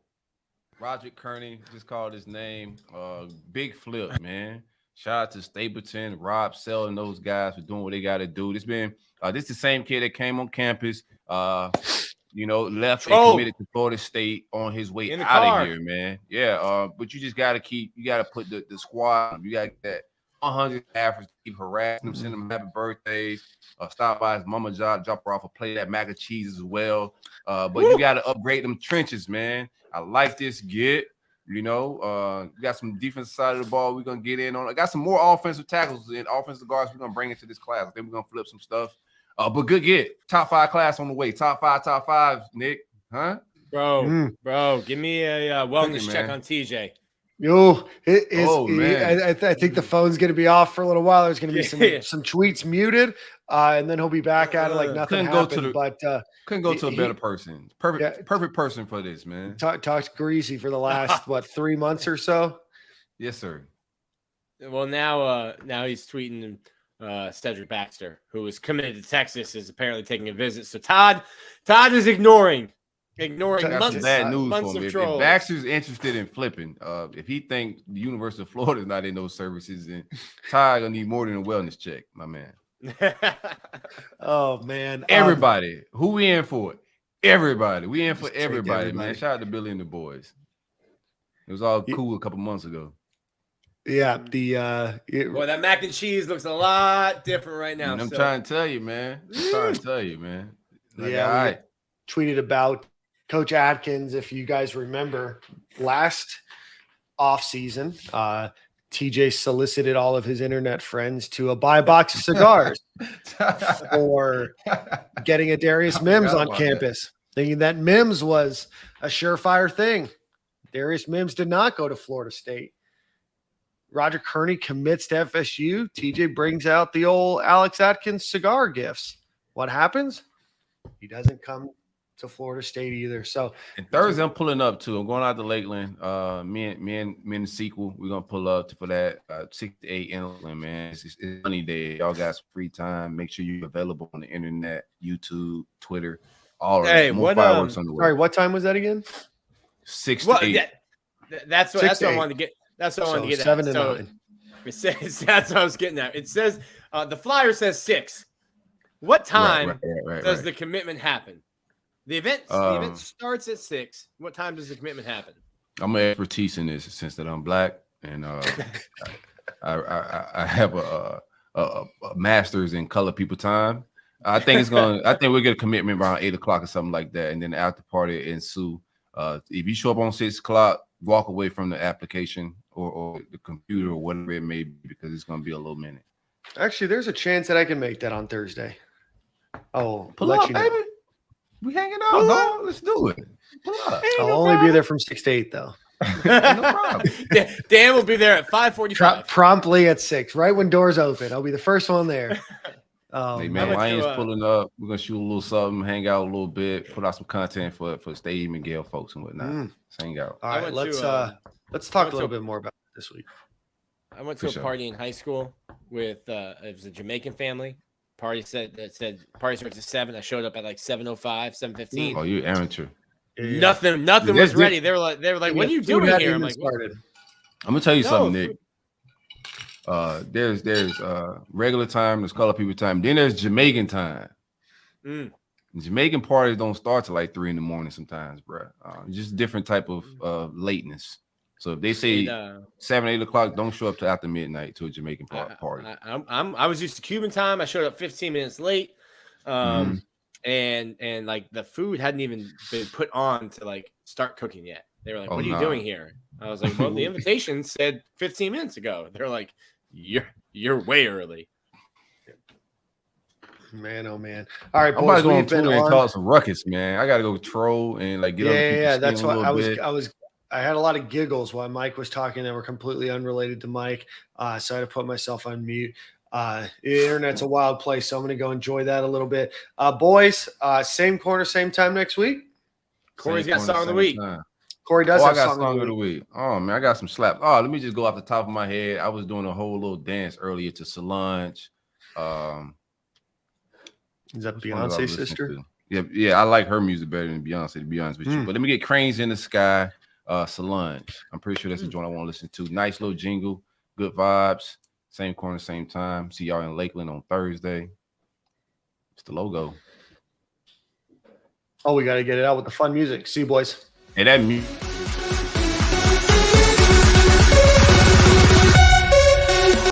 Roderick Kearney just called his name. Big flip, man. Shout out to Stapleton, Rob Sell, and those guys for doing what they got to do. This is the same kid that came on campus, left and committed to Florida State on his way out of here, man. Yeah, but you just got to put the squad. You got to get that 100 average, keep harassing them, send them happy birthdays, stop by his mama job, drop her off a plate at mac and cheese as well. But you got to upgrade them trenches, man. I like this get. We got some defensive side of the ball we're going to get in on. I got some more offensive tackles and offensive guards we're going to bring into this class. I think we're going to flip some stuff. But good get. Top 5 class on the way. Top five, Nick. Huh? Bro, give me a wellness check on TJ. Yo, I think the phone's going to be off for a little while. There's going to be some tweets muted, and then he'll be back at it like nothing happened. Couldn't go to a better person. Perfect person for this, man. Talked to Greasy for the last 3 months or so. Yes, sir. Well, now he's tweeting Cedric Baxter, who is committed to Texas, is apparently taking a visit. So Todd is ignoring months, bad news months for him. of trolls. If Baxter's interested in flipping, if he think the University of Florida is not in those services, then Todd gonna need more than a wellness check, my man. Oh man, everybody, who we in for? Everybody, we in for everybody, man. Shout out to Billy and the boys. It was all cool a couple months ago. Yeah, boy, that mac and cheese looks a lot different right now. I'm trying to tell you, man. All right. Tweeted about Coach Atkins. If you guys remember, last offseason, TJ solicited all of his internet friends to buy a box of cigars for getting a Darius Mims on campus, thinking that Mims was a surefire thing. Darius Mims did not go to Florida State. Roderick Kearney commits to FSU. TJ brings out the old Alex Atkins cigar gifts. What happens? He doesn't come to Florida State either. So and Thursday I'm pulling up too. I'm going out to Lakeland. Me and the sequel, we're gonna pull up for that 6 to 8 inland, man. It's sunny day. Y'all got some free time. Make sure you're available on the internet, YouTube, Twitter, all of it. More fireworks on the way. Sorry, what time was that again? 6 to 8. That's what I wanted to get. That's what I wanted to get 7 at. to 9. It says, that's what I was getting at. It says the flyer says 6. What time does the commitment happen? The event starts at 6. What time does the commitment happen? I'm an expertise in this since that I'm black, and I have a master's in color people time. I think we'll get a commitment around 8 o'clock or something like that, and then the after party ensue. If you show up on 6 o'clock, walk away from the application or the computer or whatever it may be, because it's going to be a little minute. Actually, there's a chance that I can make that on Thursday. Oh, pull up, baby. We hanging out, dog. Let's do it. I'll only be there from 6 to 8 though. No problem. Dan will be there at 5:45. Promptly at 6, right when doors open. I'll be the first one there. Hey man, Lions pulling up. We're gonna shoot a little something, hang out a little bit, put out some content for Stadium and Gale folks and whatnot. Let's hang out. All right, let's talk a little bit more about it this week. I went to a party in high school with it was a Jamaican family. Party said party starts at 7. I showed up at like 7:05, 7:15. Oh, you amateur. Yeah. Nothing was ready. They were like, what are you doing here? I'm like, started. I'm gonna tell you something, Nick. There's regular time, there's color people time, then there's Jamaican time. Jamaican parties don't start till like 3 a.m. sometimes, bro. Just different type of lateness. So if they say 7, 8 o'clock, don't show up till after midnight to a Jamaican party. I was used to Cuban time. I showed up 15 minutes late. And like the food hadn't even been put on to like start cooking yet. They were like, what are you doing here? I was like, well, the invitation said 15 minutes ago. They're like, you're way early. Man, oh man. All right, I'm boys, about to go on we've been Twitter and on. cause some ruckus, man. I gotta go troll and like get Yeah, that's why I had a lot of giggles while Mike was talking that were completely unrelated to Mike. So I had to put myself on mute. The internet's a wild place, so I'm going to go enjoy that a little bit. Boys, same corner, same time next week. Corey's got song of the week. Corey does have song of the week. Oh man, I got some slaps. Oh, let me just go off the top of my head. I was doing a whole little dance earlier to Solange. Is that Beyonce's sister? Yeah, I like her music better than Beyonce, to be honest with you. But let me get Cranes in the Sky, Solange. I'm pretty sure that's the joint I want to listen to. Nice little jingle, good vibes. Same corner, same time. See y'all in Lakeland on Thursday. It's the logo. Oh, we got to get it out with the fun music. See you, boys. And that music.